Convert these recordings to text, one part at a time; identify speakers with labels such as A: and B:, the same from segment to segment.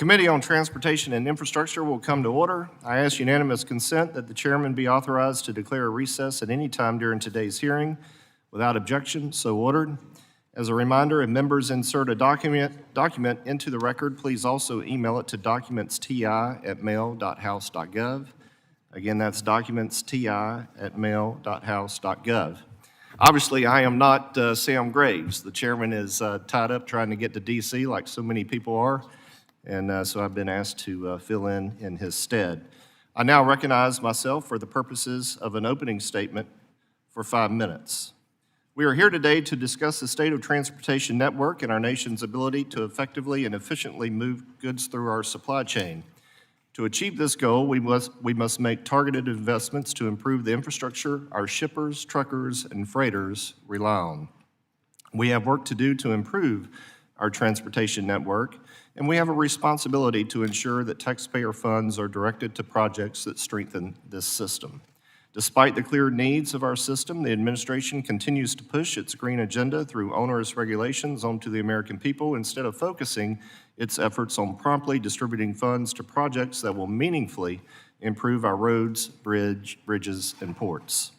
A: Committee on Transportation and Infrastructure will come to order. I ask unanimous consent that the chairman be authorized to declare a recess at any time during today's hearing. Without objection, so ordered. As a reminder, if members insert a document into the record, please also email it to documentsti@mail.house.gov. Again, that's documentsti@mail.house.gov. Obviously, I am not Sam Graves. The chairman is tied up trying to get to D.C. like so many people are, and so I've been asked to fill in his stead. I now recognize myself for the purposes of an opening statement for 5 minutes. We are here today to discuss the state of transportation network and our nation's ability to effectively and efficiently move goods through our supply chain. To achieve this goal, we must make targeted investments to improve the infrastructure our shippers, truckers, and freighters rely on. We have work to do to improve our transportation network, and we have a responsibility to ensure that taxpayer funds are directed to projects that strengthen this system. Despite the clear needs of our system, the administration continues to push its green agenda through onerous regulations onto the American people instead of focusing its efforts on promptly distributing funds to projects that will meaningfully improve our roads, bridges, and ports.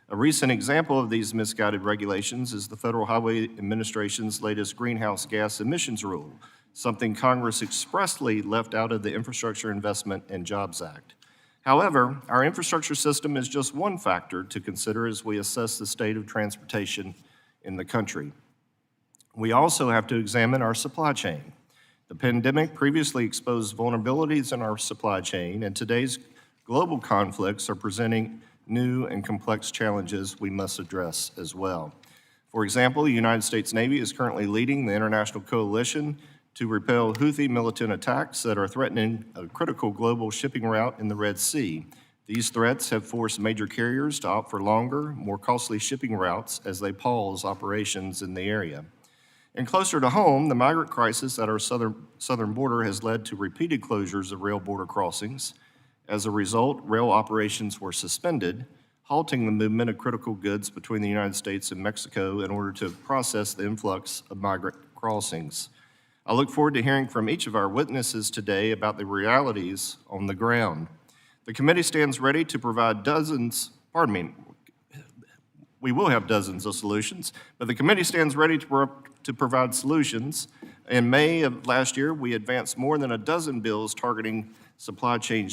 A: A recent example of these misguided regulations is the Federal Highway Administration's latest greenhouse gas emissions rule, something Congress expressly left out of the Infrastructure Investment and Jobs Act. However, our infrastructure system is just one factor to consider as we assess the state of transportation in the country. We also have to examine our supply chain. The pandemic previously exposed vulnerabilities in our supply chain, and today's global conflicts are presenting new and complex challenges we must address as well. For example, the United States Navy is currently leading the international coalition to repel Houthi militant attacks that are threatening a critical global shipping route in the Red Sea. These threats have forced major carriers to opt for longer, more costly shipping routes as they pause operations in the area. And closer to home, the migrant crisis at our southern border has led to repeated closures of rail border crossings. As a result, rail operations were suspended, halting the movement of critical goods between the United States and Mexico in order to process the influx of migrant crossings. I look forward to hearing from each of our witnesses today about the realities on the ground. The committee stands ready to provide we will have dozens of solutions, but the committee stands ready to provide solutions. In May of last year, we advanced more than a dozen bills targeting supply chain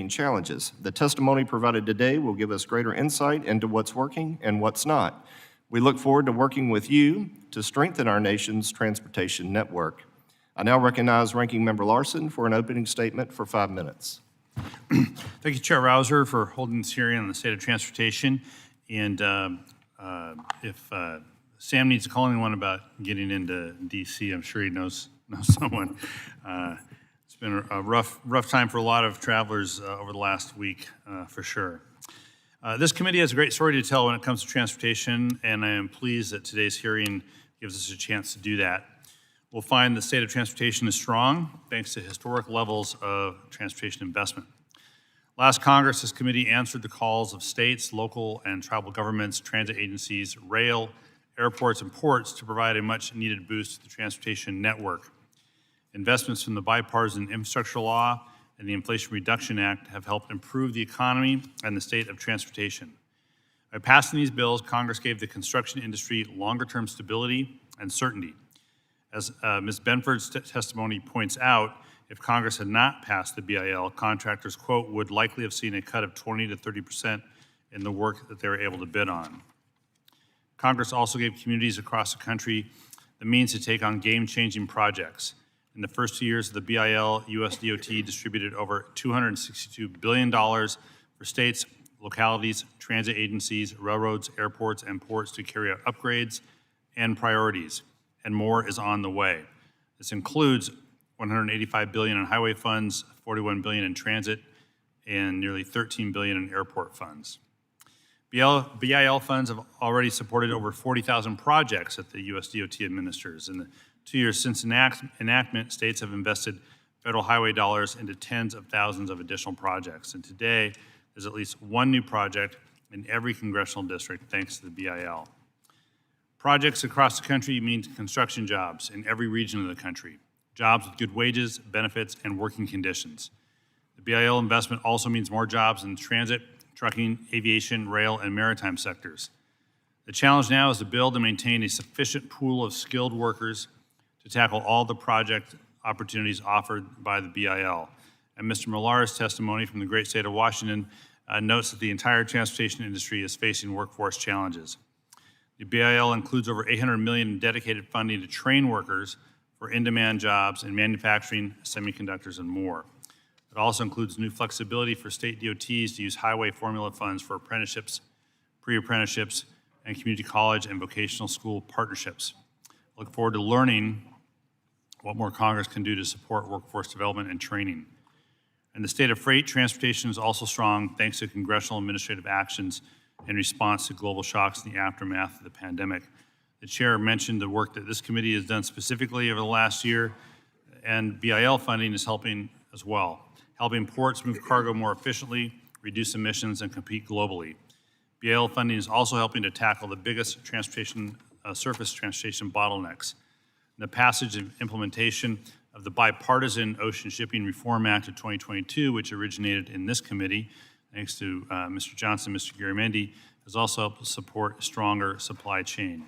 A: challenges. The testimony provided today will give us greater insight into what's working and what's not. We look forward to working with you to strengthen our nation's transportation network. I now recognize Ranking Member Larson for an opening statement for 5 minutes.
B: Thank you, Chair Rouser, for holding this hearing on the state of transportation. And if Sam needs to call anyone about getting into D.C., I'm sure he knows someone. It's been a rough time for a lot of travelers over the last week, for sure. This committee has a great story to tell when it comes to transportation, and I am pleased that today's hearing gives us a chance to do that. We'll find the state of transportation is strong thanks to historic levels of transportation investment. Last Congress, this committee answered the calls of states, local and tribal governments, transit agencies, rail, airports, and ports to provide a much-needed boost to the transportation network. Investments from the bipartisan infrastructure law and the Inflation Reduction Act have helped improve the economy and the state of transportation. By passing these bills, Congress gave the construction industry longer-term stability and certainty. As Ms. Benford's testimony points out, if Congress had not passed the BIL, contractors, quote, would likely have seen a cut of 20 to 30% in the work that they were able to bid on. Congress also gave communities across the country the means to take on game-changing projects. In the first 2 years of the BIL, US DOT distributed over $262 billion for states, localities, transit agencies, railroads, airports, and ports to carry out upgrades and priorities, and more is on the way. This includes $185 billion in highway funds, $41 billion in transit, and nearly $13 billion in airport funds. BIL funds have already supported over 40,000 projects that the US DOT administers. In the 2 years since enactment, states have invested federal highway dollars into tens of thousands of additional projects. And today, there's at least one new project in every congressional district thanks to the BIL. Projects across the country mean construction jobs in every region of the country. jobs with good wages, benefits, and working conditions. The BIL investment also means more jobs in transit, trucking, aviation, rail, and maritime sectors. The challenge now is to build and maintain a sufficient pool of skilled workers to tackle all the project opportunities offered by the BIL. And Mr. Millar's testimony from the great state of Washington notes that the entire transportation industry is facing workforce challenges. The BIL includes over $800 million in dedicated funding to train workers for in-demand jobs in manufacturing, semiconductors, and more. It also includes new flexibility for state DOTs to use highway formula funds for apprenticeships, pre-apprenticeships, and community college and vocational school partnerships. I look forward to learning what more Congress can do to support workforce development and training. In the state of freight, transportation is also strong thanks to congressional administrative actions in response to global shocks in the aftermath of the pandemic. The chair mentioned the work that this committee has done specifically over the last year, and BIL funding is helping as well, helping ports move cargo more efficiently, reduce emissions, and compete globally. BIL funding is also helping to tackle the biggest transportation, surface transportation bottlenecks. The passage and implementation of the bipartisan Ocean Shipping Reform Act of 2022, which originated in this committee, thanks to Mr. Johnson, Mr. Garamendi, has also helped support a stronger supply chain.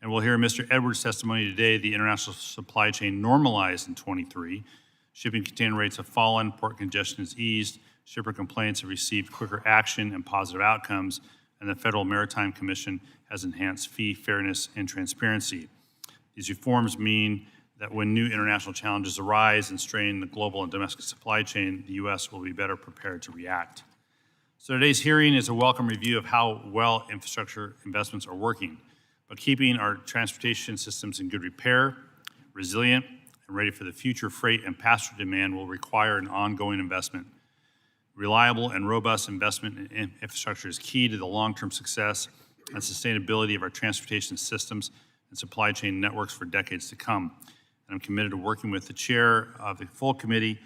B: And we'll hear Mr. Edwards' testimony today. The international supply chain normalized in 23. Shipping container rates have fallen, port congestion has eased, shipper complaints have received quicker action and positive outcomes, and the Federal Maritime Commission has enhanced fee fairness and transparency. These reforms mean that when new international challenges arise and strain the global and domestic supply chain, the U.S. will be better prepared to react. So today's hearing is a welcome review of how well infrastructure investments are working, but keeping our transportation systems in good repair, resilient, and ready for the future freight and passenger demand will require an ongoing investment. Reliable and robust investment in infrastructure is key to the long-term success and sustainability of our transportation systems and supply chain networks for decades to come. And I'm committed to working with the chair of the full committee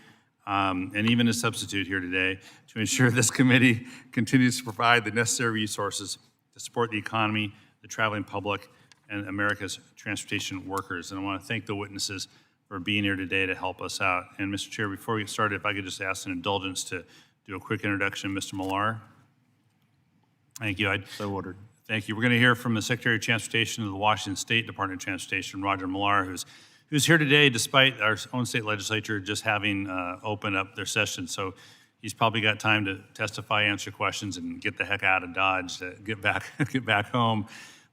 B: and even a substitute here today to ensure this committee continues to provide the necessary resources to support the economy, the traveling public, and America's transportation workers. And I want to thank the witnesses for being here today to help us out. And Mr. Chair, before we get started, if I could just ask an indulgence to do a quick introduction, Mr. Marar. Thank you.
A: So ordered.
B: Thank you. We're going to hear from the Secretary of Transportation of the Washington State Department of Transportation, Roger Marar, who's here today despite our own state legislature just having opened up their session. So he's probably got time to testify, answer questions, and get the heck out of Dodge to get back home.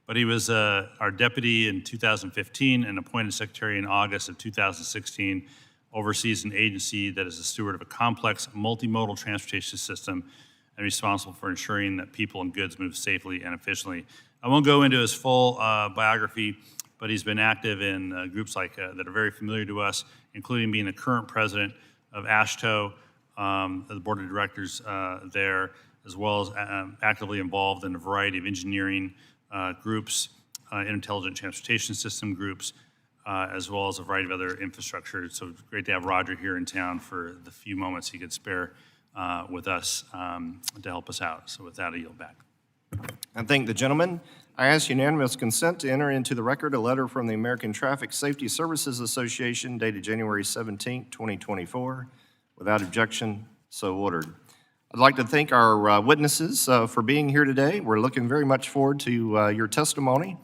B: But he was our deputy in 2015 and appointed secretary in August of 2016, oversees an agency that is a steward of a complex multimodal transportation system and responsible for ensuring that people and goods move safely and efficiently. I won't go into his full biography, but he's been active in groups like that are very familiar to us, including being the current president of AASHTO, the board of directors there, as well as actively involved in a variety of engineering groups, intelligent transportation system groups, as well as a variety of other infrastructure. So it's great to have Roger here in town for the few moments he could spare with us to help us out. So with that, I yield back.
A: I thank the gentleman. I ask unanimous consent to enter into the record a letter from the American Traffic Safety Services Association dated January 17, 2024. Without objection, so ordered. I'd like to thank our witnesses for being here today. We're looking very much forward to your testimony.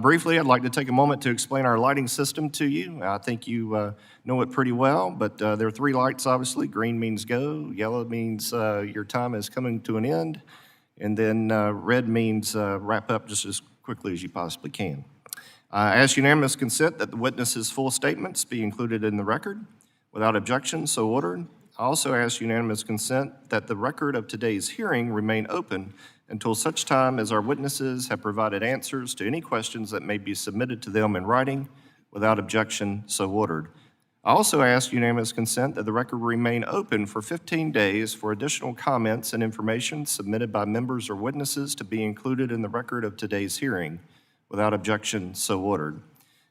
A: Briefly, I'd like to take a moment to explain our lighting system to you. I think you know it pretty well, but there are three lights, obviously. Green means go, yellow means your time is coming to an end, and then red means wrap up just as quickly as you possibly can. I ask unanimous consent that the witnesses' full statements be included in the record. Without objection, so ordered. I also ask unanimous consent that the record of today's hearing remain open until such time as our witnesses have provided answers to any questions that may be submitted to them in writing. Without objection, so ordered. I also ask unanimous consent that the record remain open for 15 days for additional comments and information submitted by members or witnesses to be included in the record of today's hearing. Without objection, so ordered.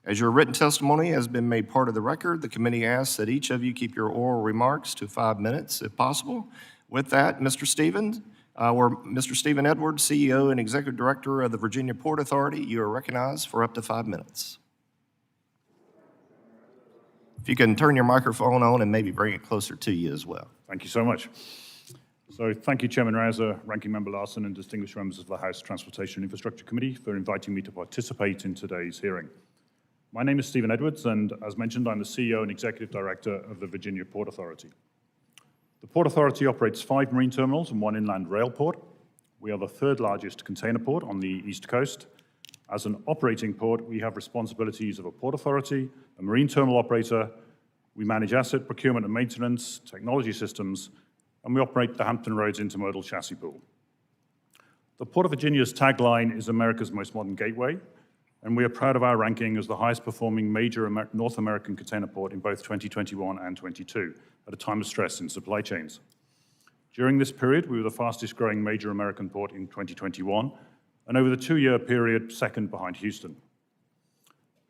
A: As your written testimony has been made part of the record, the committee asks that each of you keep your oral remarks to 5 minutes, if possible. With that, Mr. Stephen Edwards, CEO and Executive Director of the Virginia Port Authority, you are recognized for up to 5 minutes. If you can turn your microphone on and maybe bring it closer to you as well.
C: Thank you so much. So thank you, Chairman Rouser, Ranking Member Larson, and distinguished members of the House Transportation and Infrastructure Committee for inviting me to participate in today's hearing. My name is Stephen Edwards, and as mentioned, I'm the CEO and Executive Director of the Virginia Port Authority. The Port Authority operates 5 marine terminals and 1 inland rail port. We are the 3rd largest container port on the East Coast. As an operating port, we have responsibilities of a port authority, a marine terminal operator. We manage asset procurement and maintenance, technology systems, and we operate the Hampton Roads Intermodal Chassis Pool. The Port of Virginia's tagline is America's most modern gateway, and we are proud of our ranking as the highest performing major North American container port in both 2021 and 22, at a time of stress in supply chains. During this period, we were the fastest growing major American port in 2021, and over the 2-year period, second behind Houston.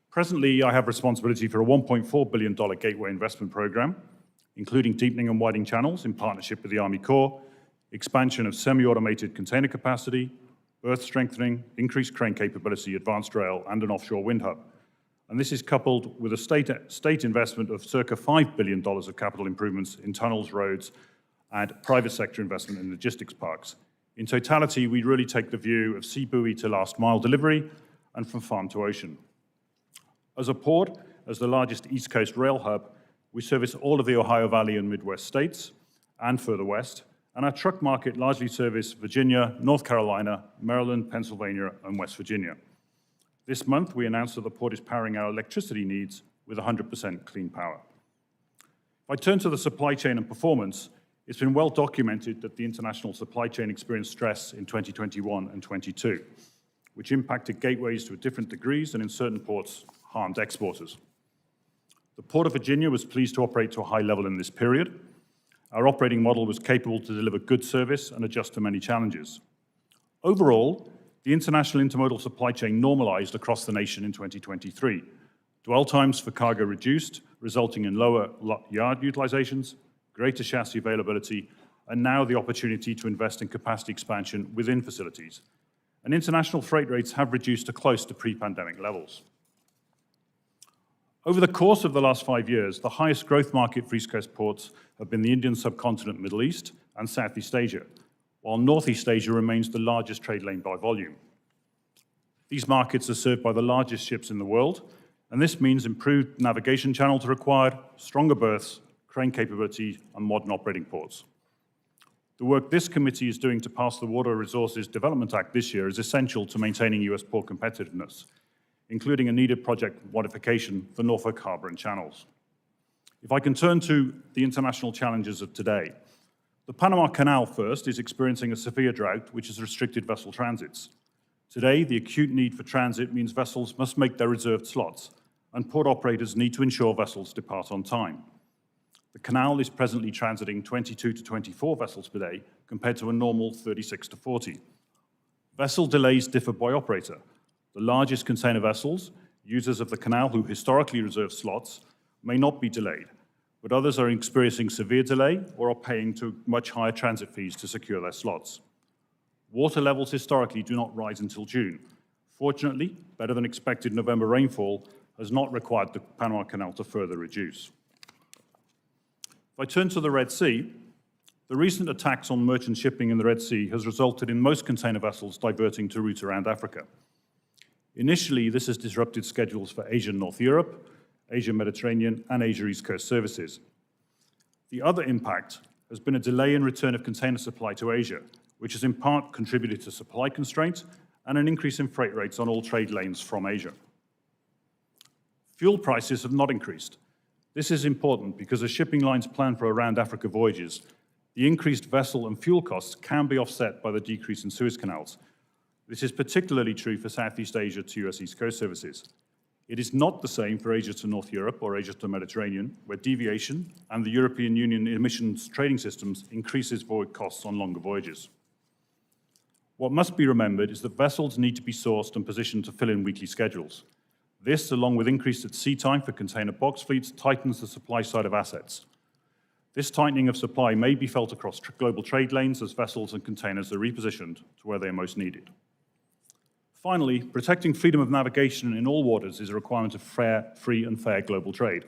C: Presently, I have responsibility for a $1.4 billion gateway investment program, including deepening and widening channels in partnership with the Army Corps, expansion of semi-automated container capacity, berth strengthening, increased crane capability, advanced rail, and an offshore wind hub. And this is coupled with a state investment of circa $5 billion of capital improvements in tunnels, roads, and private sector investment in logistics parks. In totality, we really take the view of sea buoy to last mile delivery and from farm to ocean. As a port, as the largest East Coast rail hub, we service all of the Ohio Valley and Midwest states and further west, and our truck market largely service Virginia, North Carolina, Maryland, Pennsylvania, and West Virginia. This month, we announced that the port is powering our electricity needs with 100% clean power. If I turn to the supply chain and performance, it's been well documented that the international supply chain experienced stress in 2021 and 22, which impacted gateways to different degrees and in certain ports harmed exporters. The Port of Virginia was pleased to operate to a high level in this period. Our operating model was capable to deliver good service and adjust to many challenges. Overall, the international intermodal supply chain normalized across the nation in 2023. Dwell times for cargo reduced, resulting in lower yard utilizations, greater chassis availability, and now the opportunity to invest in capacity expansion within facilities. And international freight rates have reduced to close to pre-pandemic levels. Over the course of the last 5 years, the highest growth market for East Coast ports have been the Indian subcontinent, Middle East, and Southeast Asia, while Northeast Asia remains the largest trade lane by volume. These markets are served by the largest ships in the world, and this means improved navigation channels are required, stronger berths, crane capability, and modern operating ports. The work this committee is doing to pass the Water Resources Development Act this year is essential to maintaining U.S. port competitiveness, including a needed project modification for Norfolk Harbor and channels. If I can turn to the international challenges of today. The Panama Canal first is experiencing a severe drought, which has restricted vessel transits. Today, the acute need for transit means vessels must make their reserved slots, and port operators need to ensure vessels depart on time. The canal is presently transiting 22 to 24 vessels per day, compared to a normal 36 to 40. Vessel delays differ by operator. The largest container vessels, users of the canal who historically reserve slots, may not be delayed, but others are experiencing severe delay or are paying to much higher transit fees to secure their slots. Water levels historically do not rise until June. Fortunately, better than expected November rainfall has not required the Panama Canal to further reduce. If I turn to the Red Sea, the recent attacks on merchant shipping in the Red Sea has resulted in most container vessels diverting to routes around Africa. Initially, this has disrupted schedules for Asia North Europe, Asia Mediterranean, and Asia East Coast services. The other impact has been a delay in return of container supply to Asia, which has in part contributed to supply constraints and an increase in freight rates on all trade lanes from Asia. Fuel prices have not increased. This is important because as shipping lines plan for around Africa voyages, the increased vessel and fuel costs can be offset by the decrease in Suez canals. This is particularly true for Southeast Asia to US East Coast services. It is not the same for Asia to North Europe or Asia to Mediterranean, where deviation and the European Union emissions trading systems increases voyage costs on longer voyages. What must be remembered is that vessels need to be sourced and positioned to fill in weekly schedules. This, along with increased at sea time for container box fleets, tightens the supply side of assets. This tightening of supply may be felt across global trade lanes as vessels and containers are repositioned to where they are most needed. Finally, protecting freedom of navigation in all waters is a requirement of free and fair global trade.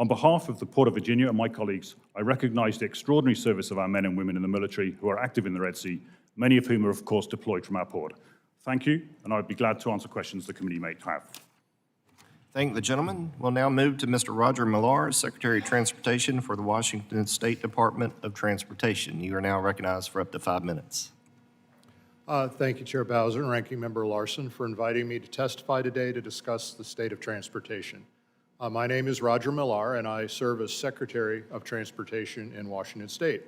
C: On behalf of the Port of Virginia and my colleagues, I recognize the extraordinary service of our men and women in the military who are active in the Red Sea, many of whom are, of course, deployed from our port. Thank you, and I'd be glad to answer questions the committee may have.
A: Thank the gentleman. We'll now move to Mr. Roger Marar, Secretary of Transportation for the Washington State Department of Transportation. You are now recognized for up to 5 minutes.
D: Thank you, Chair Bowser and Ranking Member Larson, for inviting me to testify today to discuss the state of transportation. My name is Roger Millar, and I serve as Secretary of Transportation in Washington State.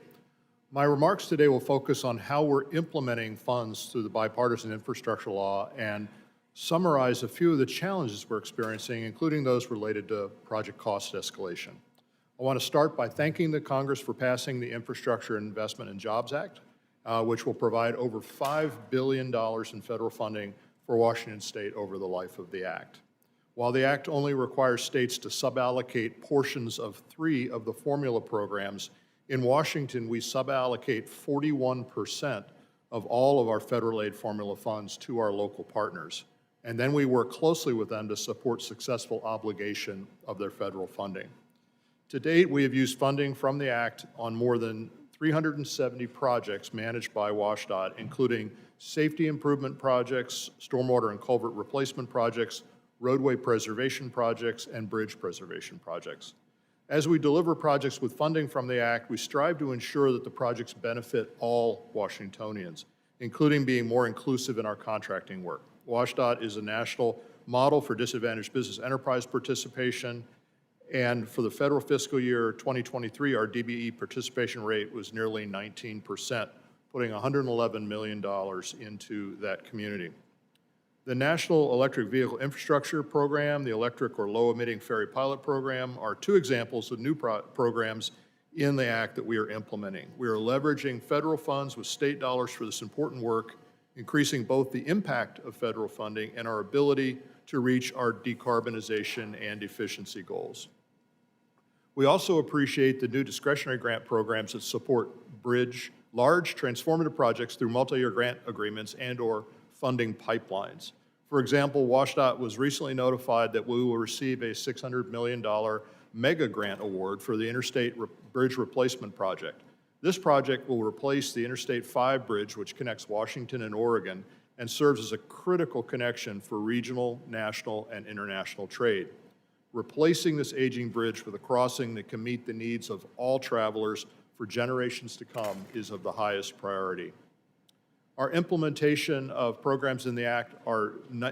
D: My remarks today will focus on how we're implementing funds through the bipartisan infrastructure law and summarize a few of the challenges we're experiencing, including those related to project cost escalation. I want to start by thanking the Congress for passing the Infrastructure Investment and Jobs Act, which will provide over $5 billion in federal funding for Washington State over the life of the Act. While the Act only requires states to suballocate portions of 3 of the formula programs, in Washington we suballocate 41% of all of our federal aid formula funds to our local partners. And then we work closely with them to support successful obligation of their federal funding. To date, we have used funding from the Act on more than 370 projects managed by WashDOT, including safety improvement projects, stormwater and culvert replacement projects, roadway preservation projects, and bridge preservation projects. As we deliver projects with funding from the Act, we strive to ensure that the projects benefit all Washingtonians, including being more inclusive in our contracting work. WashDOT is a national model for disadvantaged business enterprise participation, and for the federal fiscal year 2023, our DBE participation rate was nearly 19%, putting $111 million into that community. The National Electric Vehicle Infrastructure Program, the Electric or Low Emitting Ferry Pilot Program, are 2 examples of new programs in the Act that we are implementing. We are leveraging federal funds with state dollars for this important work, increasing both the impact of federal funding and our ability to reach our decarbonization and efficiency goals. We also appreciate the new discretionary grant programs that support large transformative projects through multi-year grant agreements and/or funding pipelines. For example, WashDOT was recently notified that we will receive a $600 million mega grant award for the Interstate Bridge Replacement Project. This project will replace the Interstate 5 bridge, which connects Washington and Oregon and serves as a critical connection for regional, national, and international trade. Replacing this aging bridge with a crossing that can meet the needs of all travelers for generations to come is of the highest priority. Our implementation of programs in the Act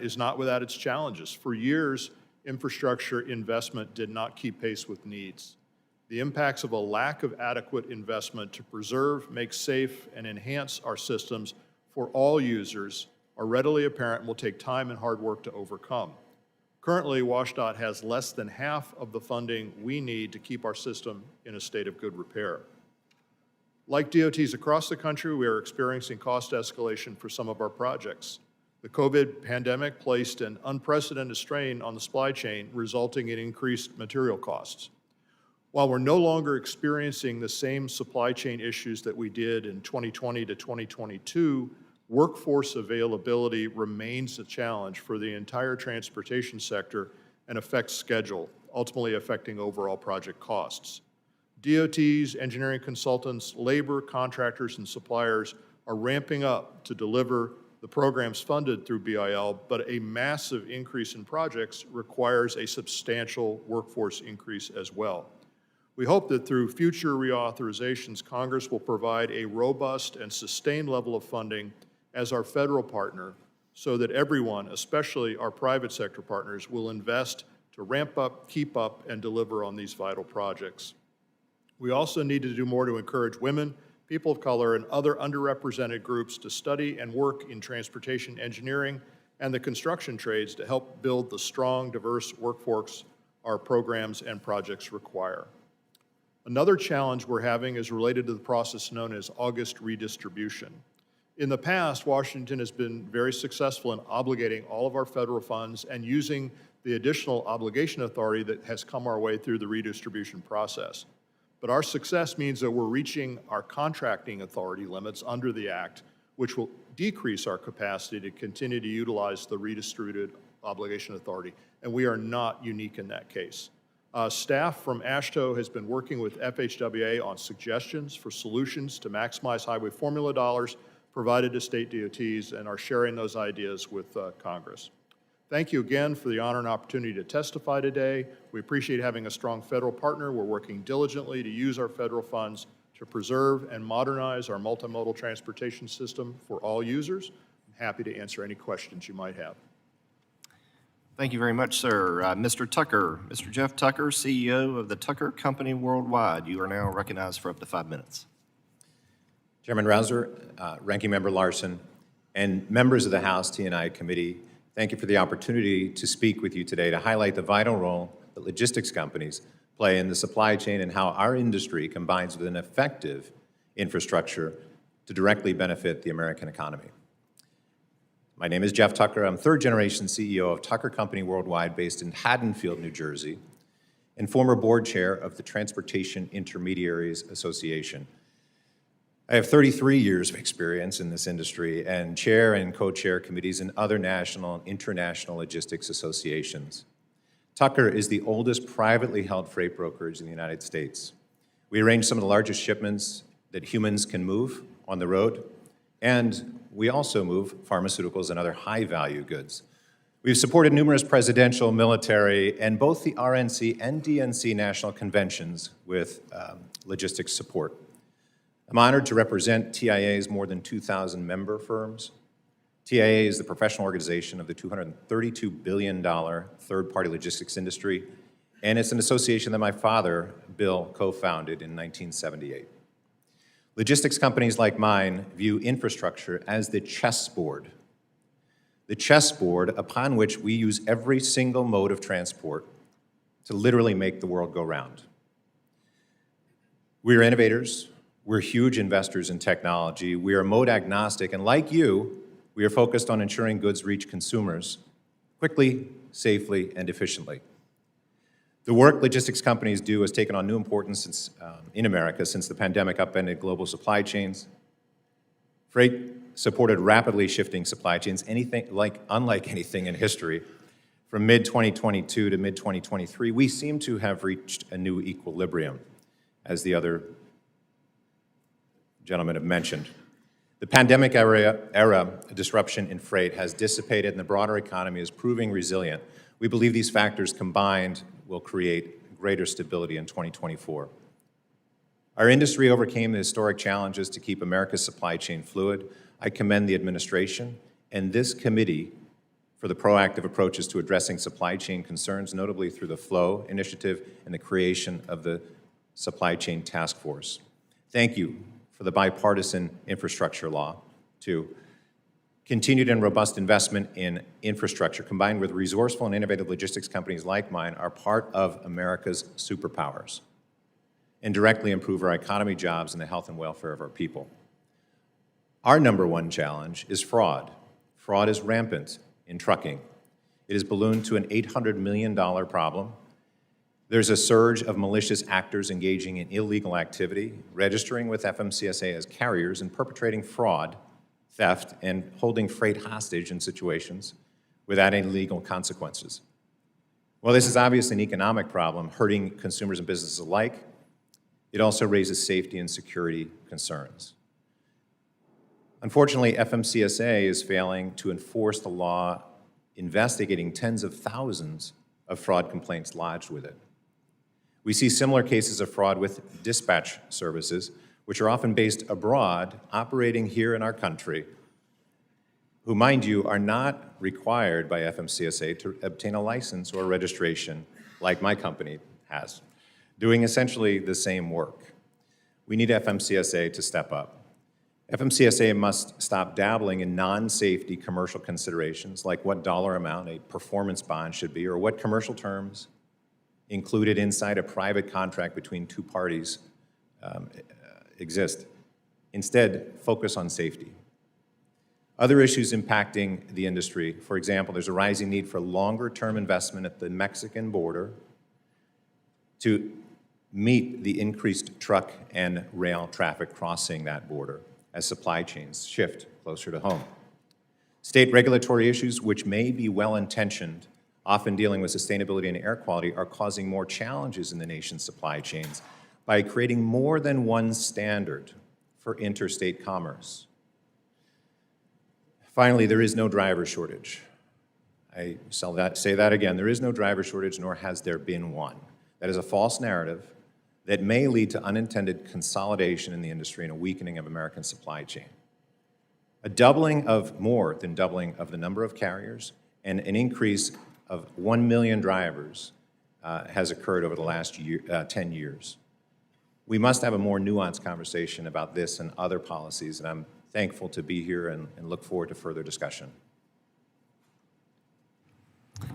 D: is not without its challenges. For years, infrastructure investment did not keep pace with needs. The impacts of a lack of adequate investment to preserve, make safe, and enhance our systems for all users are readily apparent and will take time and hard work to overcome. Currently, WashDOT has less than half of the funding we need to keep our system in a state of good repair. Like DOTs across the country, we are experiencing cost escalation for some of our projects. The COVID pandemic placed an unprecedented strain on the supply chain, resulting in increased material costs. While we're no longer experiencing the same supply chain issues that we did in 2020 to 2022, workforce availability remains a challenge for the entire transportation sector and affects schedule, ultimately affecting overall project costs. DOTs, engineering consultants, labor, contractors, and suppliers are ramping up to deliver the programs funded through BIL, but a massive increase in projects requires a substantial workforce increase as well. We hope that through future reauthorizations, Congress will provide a robust and sustained level of funding as our federal partner so that everyone, especially our private sector partners, will invest to ramp up, keep up, and deliver on these vital projects. We also need to do more to encourage women, people of color, and other underrepresented groups to study and work in transportation engineering and the construction trades to help build the strong, diverse workforce our programs and projects require. Another challenge we're having is related to the process known as August redistribution. In the past, Washington has been very successful in obligating all of our federal funds and using the additional obligation authority that has come our way through the redistribution process. But our success means that we're reaching our contracting authority limits under the Act, which will decrease our capacity to continue to utilize the redistributed obligation authority, and we are not unique in that case. Staff from AASHTO has been working with FHWA on suggestions for solutions to maximize highway formula dollars provided to state DOTs and are sharing those ideas with Congress. Thank you again for the honor and opportunity to testify today. We appreciate having a strong federal partner. We're working diligently to use our federal funds to preserve and modernize our multimodal transportation system for all users. I'm happy to answer any questions you might have.
A: Thank you very much, sir. Mr. Tucker, Mr. Jeff Tucker, CEO of the Tucker Company Worldwide. You are now recognized for up to 5 minutes.
E: Chairman Rouser, Ranking Member Larson, and members of the House T&I Committee, thank you for the opportunity to speak with you today to highlight the vital role that logistics companies play in the supply chain and how our industry combines with an effective infrastructure to directly benefit the American economy. My name is Jeff Tucker. I'm third-generation CEO of Tucker Company Worldwide, based in Haddonfield, New Jersey, and former board chair of the Transportation Intermediaries Association. I have 33 years of experience in this industry and chair and co-chair committees in other national and international logistics associations. Tucker is the oldest privately held freight brokerage in the United States. We arrange some of the largest shipments that humans can move on the road, and we also move pharmaceuticals and other high-value goods. We've supported numerous presidential, military, and both the RNC and DNC national conventions with logistics support. I'm honored to represent TIA's more than 2,000 member firms. TIA is the professional organization of the $232 billion third-party logistics industry, and it's an association that my father, Bill, co-founded in 1978. Logistics companies like mine view infrastructure as the chessboard upon which we use every single mode of transport to literally make the world go round. We're innovators, we're huge investors in technology, we are mode agnostic, and like you, we are focused on ensuring goods reach consumers quickly, safely, and efficiently. The work logistics companies do has taken on new importance in America since the pandemic upended global supply chains. Freight supported rapidly shifting supply chains, unlike anything in history. From mid-2022 to mid-2023, we seem to have reached a new equilibrium, as the other gentlemen have mentioned. The pandemic era disruption in freight has dissipated and the broader economy is proving resilient. We believe these factors combined will create greater stability in 2024. Our industry overcame the historic challenges to keep America's supply chain fluid. I commend the administration and this committee for the proactive approaches to addressing supply chain concerns, notably through the FLOW initiative and the creation of the Supply Chain Task Force. Thank you for the bipartisan infrastructure law, too. Continued and robust investment in infrastructure, combined with resourceful and innovative logistics companies like mine, are part of America's superpowers and directly improve our economy, jobs, and the health and welfare of our people. Our number one challenge is fraud. Fraud is rampant in trucking. It has ballooned to an $800 million problem. There's a surge of malicious actors engaging in illegal activity, registering with FMCSA as carriers and perpetrating fraud, theft, and holding freight hostage in situations without any legal consequences. While this is obviously an economic problem, hurting consumers and businesses alike, it also raises safety and security concerns. Unfortunately, FMCSA is failing to enforce the law, investigating tens of thousands of fraud complaints lodged with it. We see similar cases of fraud with dispatch services, which are often based abroad, operating here in our country, who, mind you, are not required by FMCSA to obtain a license or registration like my company has, doing essentially the same work. We need FMCSA to step up. FMCSA must stop dabbling in non-safety commercial considerations like what dollar amount a performance bond should be or what commercial terms included inside a private contract between two parties exist. Instead, focus on safety. Other issues impacting the industry, for example, there's a rising need for longer-term investment at the Mexican border to meet the increased truck and rail traffic crossing that border as supply chains shift closer to home. State regulatory issues, which may be well-intentioned, often dealing with sustainability and air quality, are causing more challenges in the nation's supply chains by creating more than one standard for interstate commerce. Finally, there is no driver shortage. I say that again, there is no driver shortage, nor has there been one. That is a false narrative that may lead to unintended consolidation in the industry and a weakening of American supply chain. More than doubling of the number of carriers and an increase of 1 million drivers has occurred over the last 10 years. We must have a more nuanced conversation about this and other policies, and I'm thankful to be here and look forward to further discussion.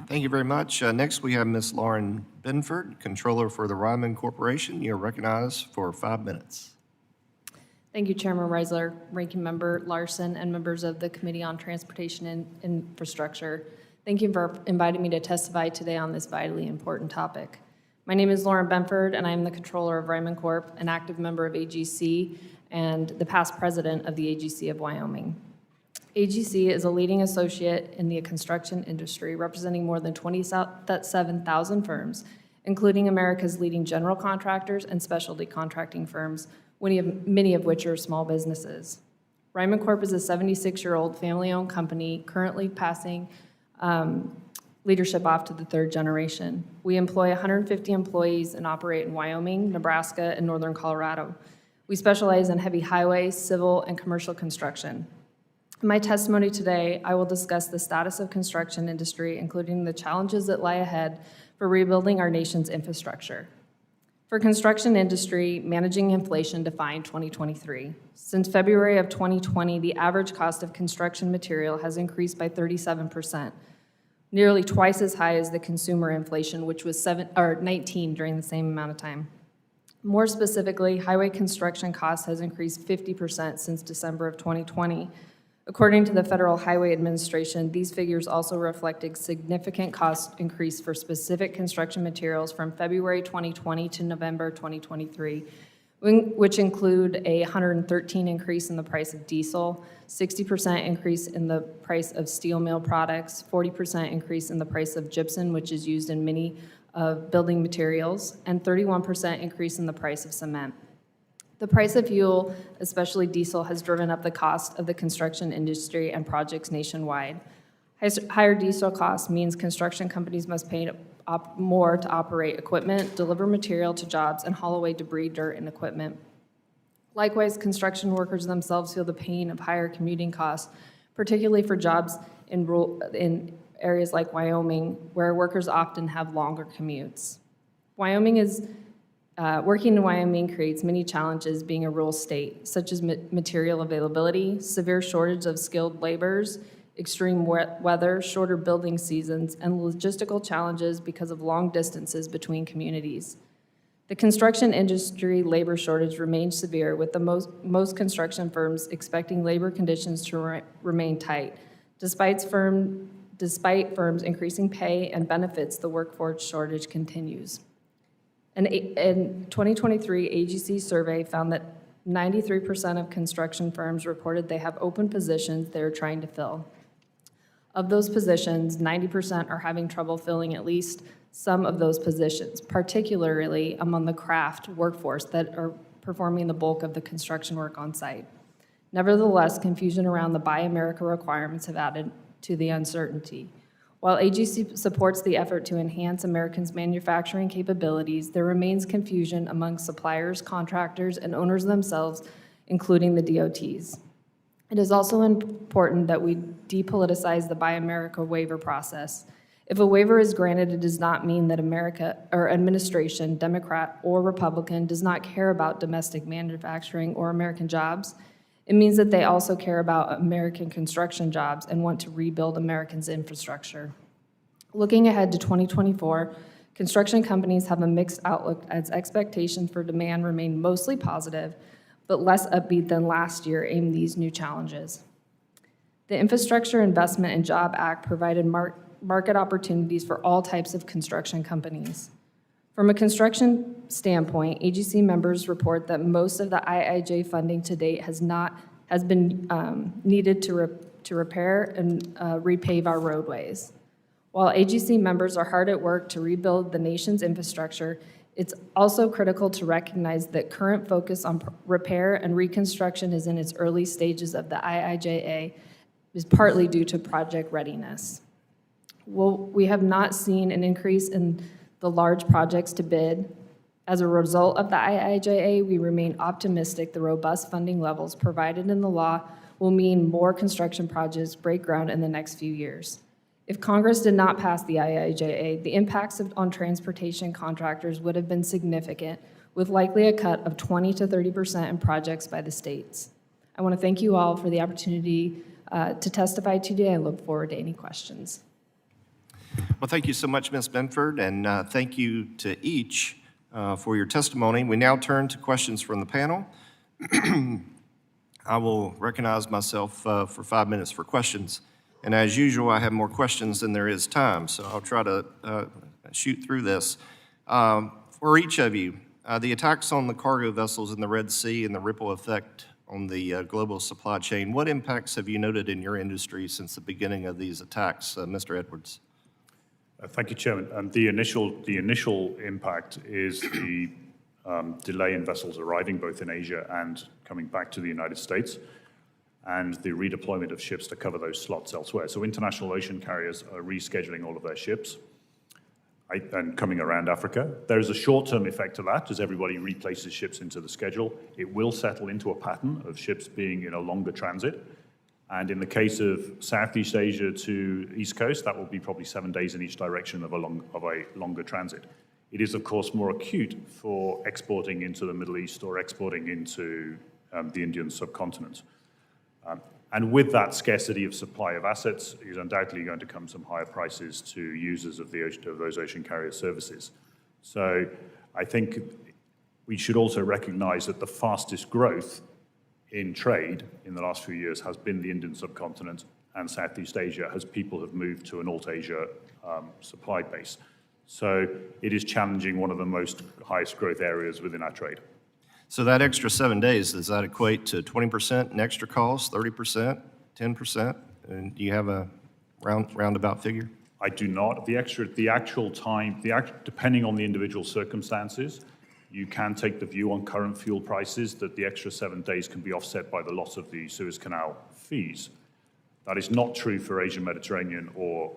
A: Thank you very much. Next, we have Ms. Lauren Benford, Controller for the Ryman Corporation. You're recognized for 5 minutes.
F: Thank you, Chairman Reisler, Ranking Member Larson, and members of the Committee on Transportation and Infrastructure. Thank you for inviting me to testify today on this vitally important topic. My name is Lauren Benford, and I am the Controller of Ryman Corp., an active member of AGC, and the past president of the AGC of Wyoming. AGC is a leading associate in the construction industry, representing more than 27,000 firms, including America's leading general contractors and specialty contracting firms, many of which are small businesses. Ryman Corp. is a 76-year-old family-owned company currently passing leadership off to the third generation. We employ 150 employees and operate in Wyoming, Nebraska, and northern Colorado. We specialize in heavy highway, civil, and commercial construction. In my testimony today, I will discuss the status of construction industry, including the challenges that lie ahead for rebuilding our nation's infrastructure. For construction industry, managing inflation defined 2023. Since February of 2020, the average cost of construction material has increased by 37%, nearly twice as high as the consumer inflation, which was 19 during the same amount of time. More specifically, highway construction costs has increased 50% since December of 2020. According to the Federal Highway Administration, these figures also reflected significant cost increase for specific construction materials from February 2020 to November 2023, which include a 113% increase in the price of diesel, 60% increase in the price of steel mill products, 40% increase in the price of gypsum, which is used in many of building materials, and 31% increase in the price of cement. The price of fuel, especially diesel, has driven up the cost of the construction industry and projects nationwide. Higher diesel costs means construction companies must pay more to operate equipment, deliver material to jobs, and haul away debris, dirt, and equipment. Likewise, construction workers themselves feel the pain of higher commuting costs, particularly for jobs in areas like Wyoming, where workers often have longer commutes. Working in Wyoming creates many challenges being a rural state, such as material availability, severe shortage of skilled laborers, extreme weather, shorter building seasons, and logistical challenges because of long distances between communities. The construction industry labor shortage remains severe, with the most construction firms expecting labor conditions to remain tight. Despite firms increasing pay and benefits, the workforce shortage continues. In 2023, AGC survey found that 93% of construction firms reported they have open positions they're trying to fill. Of those positions, 90% are having trouble filling at least some of those positions, particularly among the craft workforce that are performing the bulk of the construction work on site. Nevertheless, confusion around the Buy America requirements have added to the uncertainty. While AGC supports the effort to enhance Americans' manufacturing capabilities, there remains confusion among suppliers, contractors, and owners themselves, including the DOTs. It is also important that we depoliticize the Buy America waiver process. If a waiver is granted, it does not mean that administration, Democrat or Republican, does not care about domestic manufacturing or American jobs. It means that they also care about American construction jobs and want to rebuild Americans' infrastructure. Looking ahead to 2024, construction companies have a mixed outlook as expectations for demand remain mostly positive, but less upbeat than last year aimed these new challenges. The Infrastructure Investment and Job Act provided market opportunities for all types of construction companies. From a construction standpoint, AGC members report that most of the IIJ funding to date has been needed to repair and repave our roadways. While AGC members are hard at work to rebuild the nation's infrastructure, it's also critical to recognize that current focus on repair and reconstruction is in its early stages of the IIJA is partly due to project readiness. Well, we have not seen an increase in the large projects to bid. As a result of the IIJA, we remain optimistic the robust funding levels provided in the law will mean more construction projects break ground in the next few years. If Congress did not pass the IIJA, the impacts on transportation contractors would have been significant, with likely a cut of 20 to 30% in projects by the states. I want to thank you all for the opportunity to testify today. I look forward to any questions.
A: Well, thank you so much, Ms. Benford, and thank you to each for your testimony. We now turn to questions from the panel. I will recognize myself for 5 minutes for questions. And as usual, I have more questions than there is time, so I'll try to shoot through this. For each of you, the attacks on the cargo vessels in the Red Sea and the ripple effect on the global supply chain, what impacts have you noted in your industry since the beginning of these attacks? Mr. Edwards.
C: Thank you, Chairman. And the initial impact is the delay in vessels arriving both in Asia and coming back to the United States, and the redeployment of ships to cover those slots elsewhere. So international ocean carriers are rescheduling all of their ships and coming around Africa. There is a short-term effect to that as everybody replaces ships into the schedule. It will settle into a pattern of ships being in a longer transit. And in the case of Southeast Asia to East Coast, that will be probably 7 days in each direction of a longer transit. It is, of course, more acute for exporting into the Middle East or exporting into the Indian subcontinent. And with that scarcity of supply of assets is undoubtedly going to come some higher prices to users of those ocean carrier services. So I think we should also recognize that the fastest growth in trade in the last few years has been the Indian subcontinent and Southeast Asia as people have moved to an Alt-Asia supply base. So it is challenging one of the most highest growth areas within our trade.
A: So that extra 7 days, does that equate to 20% in extra cost, 30%, 10%? And do you have a roundabout figure?
C: I do not. The actual time, depending on the individual circumstances, you can take the view on current fuel prices that the extra 7 days can be offset by the loss of the Suez Canal fees. That is not true for Asia Mediterranean or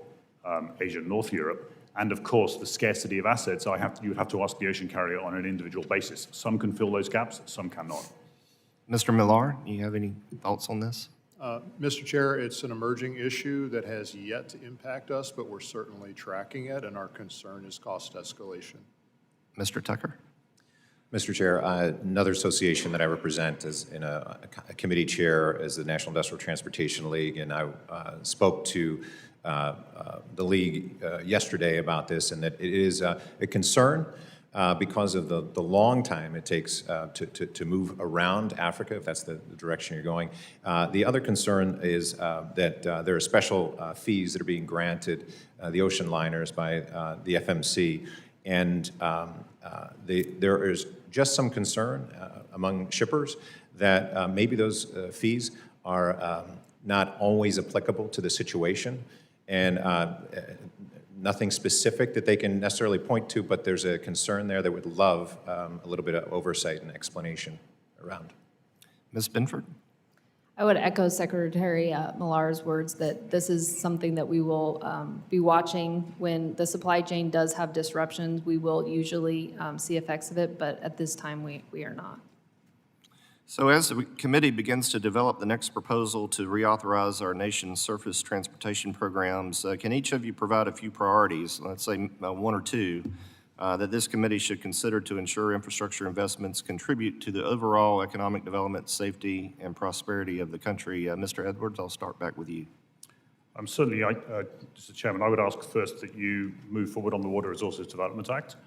C: Asia North Europe. And of course, the scarcity of assets, you would have to ask the ocean carrier on an individual basis. Some can fill those gaps, some cannot.
A: Mr. Marar, do you have any thoughts on this?
D: Mr. Chair, it's an emerging issue that has yet to impact us, but we're certainly tracking it, and our concern is cost escalation.
A: Mr. Tucker?
E: Mr. Chair, another association that I represent is in a committee chair as the National Industrial Transportation League, and I spoke to the league yesterday about this, and that it is a concern because of the long time it takes to move around Africa, if that's the direction you're going. The other concern is that there are special fees that are being granted the ocean liners by the FMC, and there is just some concern among shippers that maybe those fees are not always applicable to the situation, and nothing specific that they can necessarily point to, but there's a concern there that would love a little bit of oversight and explanation around.
A: Ms. Benford?
F: I would echo Secretary Millar's words that this is something that we will be watching. When the supply chain does have disruptions, we will usually see effects of it, but at this time we are not.
A: So as the committee begins to develop the next proposal to reauthorize our nation's surface transportation programs, can each of you provide a few priorities, let's say one or two, that this committee should consider to ensure infrastructure investments contribute to the overall economic development, safety, and prosperity of the country? Mr. Edwards, I'll start back with you.
C: Certainly, Mr. Chairman, I would ask first that you move forward on the Water Resources Development Act,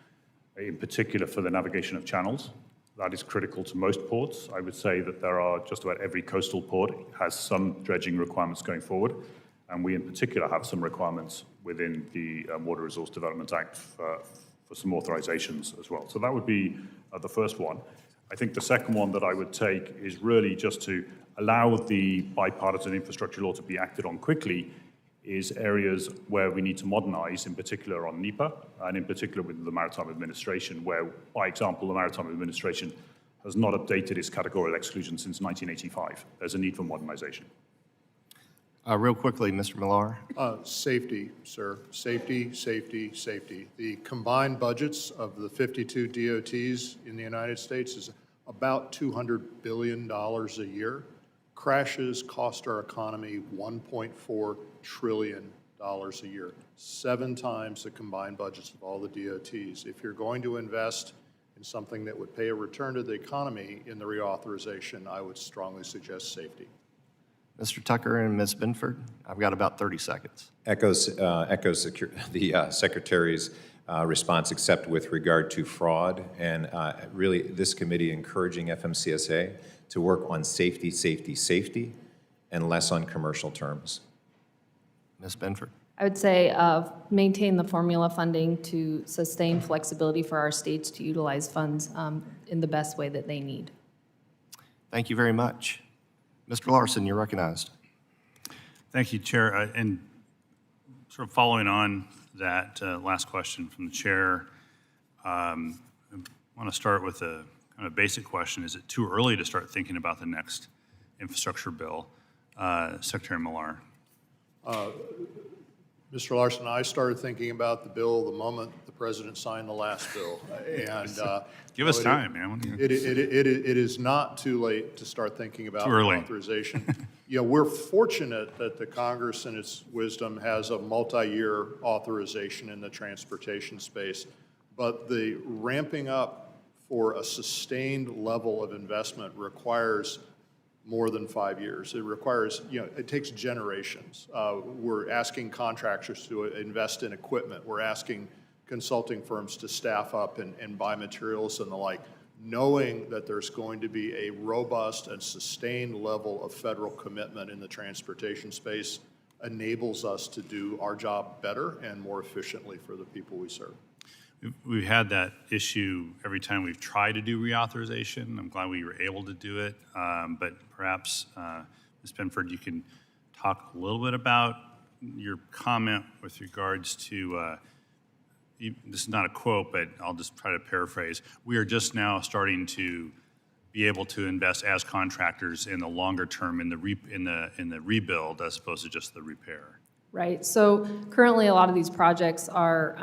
C: in particular for the navigation of channels. That is critical to most ports. I would say that there are just about every coastal port has some dredging requirements going forward, and we in particular have some requirements within the Water Resource Development Act for some authorizations as well. So that would be the first one. I think the second one that I would take is really just to allow the bipartisan infrastructure law to be acted on quickly is areas where we need to modernize, in particular on NEPA, and in particular with the Maritime Administration, where, by example, the Maritime Administration has not updated its categorical exclusion since 1985. There's a need for modernization.
A: Real quickly, Mr. Millar.
D: Safety, sir. Safety, safety, safety. The combined budgets of the 52 DOTs in the United States is about $200 billion a year. Crashes cost our economy $1.4 trillion a year, 7 times the combined budgets of all the DOTs. If you're going to invest in something that would pay a return to the economy in the reauthorization, I would strongly suggest safety.
A: Mr. Tucker and Ms. Benford, I've got about 30 seconds.
E: Echoes the Secretary's response, except with regard to fraud, and really this committee encouraging FMCSA to work on safety, safety, safety, and less on commercial terms.
A: Ms. Benford.
F: I would say maintain the formula funding to sustain flexibility for our states to utilize funds in the best way that they need.
A: Thank you very much. Mr. Larson, you're recognized.
B: Thank you, Chair. And sort of following on that last question from the Chair, I want to start with a kind of basic question. Is it too early to start thinking about the next infrastructure bill? Secretary Marar.
D: Mr. Larson, I started thinking about the bill the moment the president signed the last bill. And
B: give us time, man.
D: It is not too late to start thinking about authorization. We're fortunate that the Congress, in its wisdom, has a multi-year authorization in the transportation space. But the ramping up for a sustained level of investment requires more than 5 years. It requires, it takes generations. We're asking contractors to invest in equipment. We're asking consulting firms to staff up and buy materials and the like, knowing that there's going to be a robust and sustained level of federal commitment in the transportation space enables us to do our job better and more efficiently for the people we serve.
B: We've had that issue every time we've tried to do reauthorization. I'm glad we were able to do it, but perhaps, Ms. Benford, you can talk a little bit about your comment with regards to, this is not a quote, but I'll just try to paraphrase. We are just now starting to be able to invest as contractors in the longer term in the rebuild as opposed to just the repair.
F: Right, so currently a lot of these projects are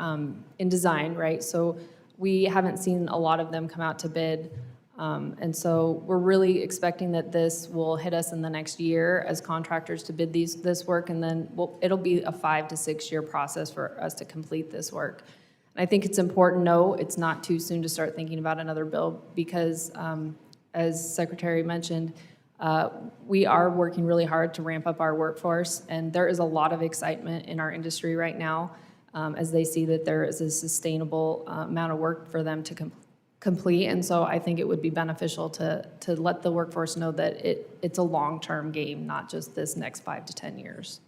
F: in design, right? So we haven't seen a lot of them come out to bid. And so we're really expecting that this will hit us in the next year as contractors to bid this work, and then it'll be a 5 to 6 year process for us to complete this work. And I think it's important, no, it's not too soon to start thinking about another bill because as Secretary mentioned, we are working really hard to ramp up our workforce, and there is a lot of excitement in our industry right now as they see that there is a sustainable amount of work for them to complete. And so I think it would be beneficial to let the workforce know that it's a long-term game, not just this next 5 to 10 years.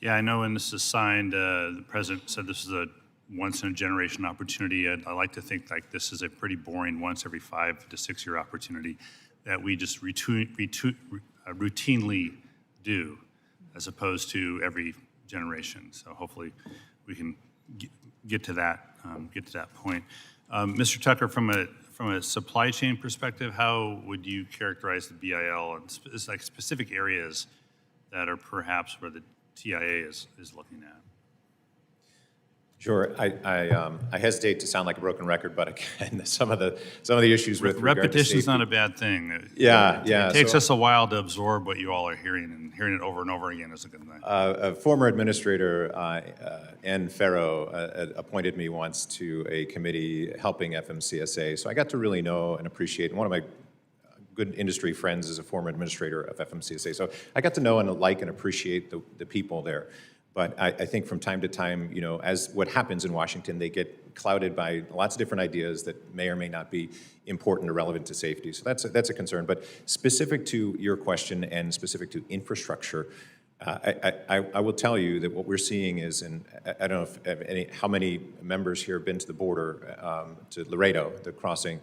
B: Yeah, I know when this is signed, the president said this is a once-in-a-generation opportunity. I like to think like this is a pretty boring once every 5 to 6 year opportunity that we just routinely do, as opposed to every generation. So hopefully we can get to that point. Mr. Tucker, from a supply chain perspective, how would you characterize the BIL and like specific areas that are perhaps where the TIA is looking at?
E: Sure. I hesitate to sound like a broken record, but again, some of the issues with regard to
B: repetition's
E: safety.
B: not a bad thing.
E: Yeah.
B: It takes us a while to absorb what you all are hearing, and hearing it over and over again is a good thing.
E: A former administrator, Ann Farrow, appointed me once to a committee helping FMCSA, so I got to really know and appreciate. One of my good industry friends is a former administrator of FMCSA, so I got to know and like and appreciate the people there. But I think from time to time, as what happens in Washington, they get clouded by lots of different ideas that may or may not be important or relevant to safety. So that's a concern. But specific to your question and specific to infrastructure, I will tell you that what we're seeing is, and I don't know how many members here have been to the border, to Laredo, the crossing.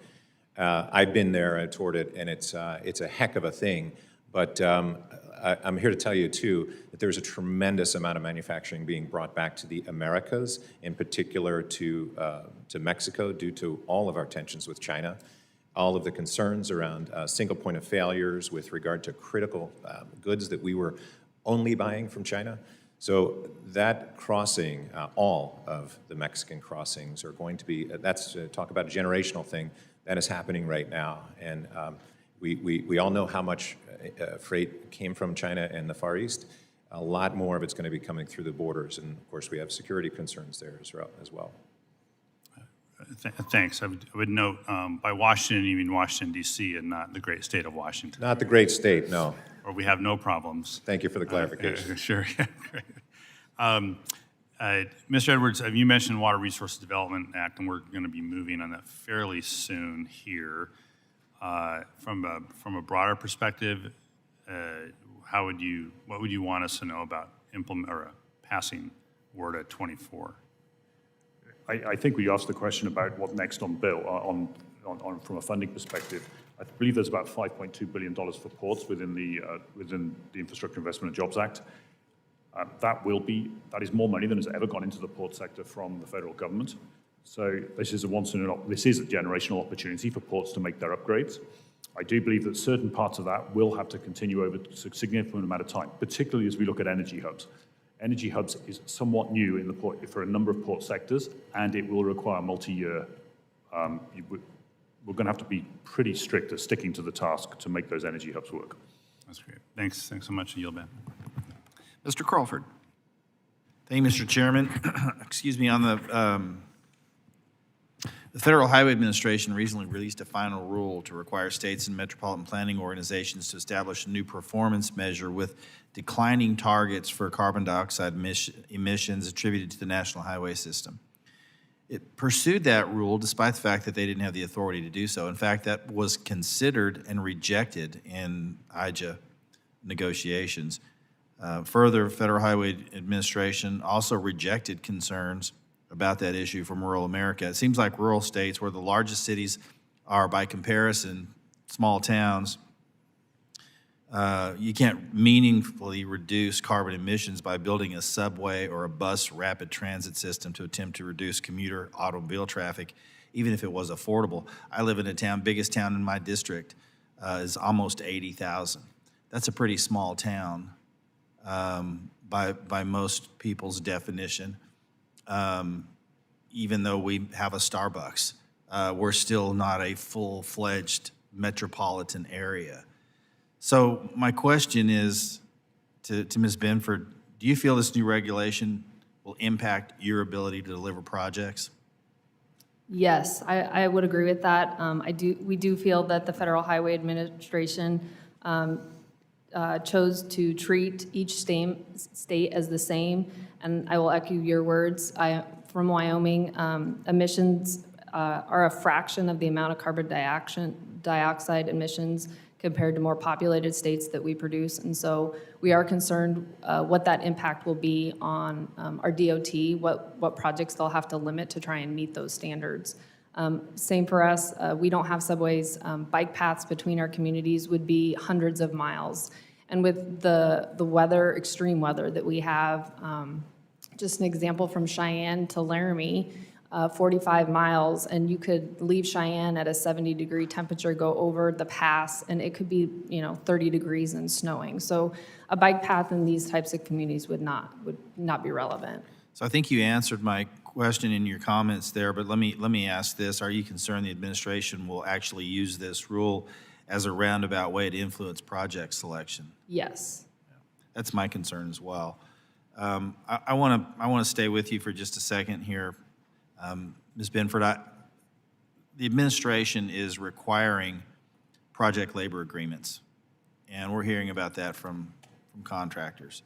E: I've been there, I toured it, and it's a heck of a thing. But I'm here to tell you, too, that there's a tremendous amount of manufacturing being brought back to the Americas, in particular to Mexico, due to all of our tensions with China, all of the concerns around single point of failures with regard to critical goods that we were only buying from China. So that crossing, all of the Mexican crossings are going to be, that's talk about a generational thing, that is happening right now. And we all know how much freight came from China and the Far East. A lot more of it's going to be coming through the borders. And of course, we have security concerns there as well.
B: Thanks. I would note, by Washington, you mean Washington, D.C., and not the great state of Washington,
E: Not the great state, no.
B: where we have no problems.
E: Thank you for the clarification.
B: Sure, yeah, great. Mr. Edwards, you mentioned Water Resources Development Act, and we're going to be moving on that fairly soon here. From a broader perspective, what would you want us to know about passing WRDA 24?
C: I think we asked the question about what next on bill, from a funding perspective. I believe there's about $5.2 billion for ports within the Infrastructure Investment and Jobs Act. That is more money than has ever gone into the port sector from the federal government. So this is a generational opportunity for ports to make their upgrades. I do believe that certain parts of that will have to continue over a significant amount of time, particularly as we look at energy hubs. Energy hubs is somewhat new in the port for a number of port sectors, and it will require multi-year. We're going to have to be pretty strict at sticking to the task to make those energy hubs work.
B: That's great. Thanks so much. Yield back.
A: Mr. Crawford.
G: Thank you, Mr. Chairman. Excuse me, on the Federal Highway Administration recently released a final rule to require states and metropolitan planning organizations to establish a new performance measure with declining targets for carbon dioxide emissions attributed to the National Highway System. It pursued that rule despite the fact that they didn't have the authority to do so. In fact, that was considered and rejected in IJA negotiations. Further, Federal Highway Administration also rejected concerns about that issue from rural America. It seems like rural states, where the largest cities are by comparison small towns, you can't meaningfully reduce carbon emissions by building a subway or a bus rapid transit system to attempt to reduce commuter automobile traffic, even if it was affordable. I live in a town, biggest town in my district is almost 80,000. That's a pretty small town by most people's definition. Even though we have a Starbucks, we're still not a full-fledged metropolitan area. So my question is to Ms. Benford, do you feel this new regulation will impact your ability to deliver projects?
F: Yes, I would agree with that. We do feel that the Federal Highway Administration chose to treat each state as the same, and I will echo your words. From Wyoming, emissions are a fraction of the amount of carbon dioxide emissions compared to more populated states that we produce, and so we are concerned what that impact will be on our DOT, what projects they'll have to limit to try and meet those standards. Same for us, we don't have subways. Bike paths between our communities would be hundreds of miles. And with the weather, extreme weather that we have, just an example from Cheyenne to Laramie, 45 miles, and you could leave Cheyenne at a 70-degree temperature, go over the pass, and it could be 30 degrees and snowing. So a bike path in these types of communities would not be relevant.
G: So I think you answered my question in your comments there, but let me ask this. Are you concerned the administration will actually use this rule as a roundabout way to influence project selection?
F: Yes.
G: That's my concern as well. I want to stay with you for just a second here. Ms. Benford, the administration is requiring project labor agreements, and we're hearing about that from contractors.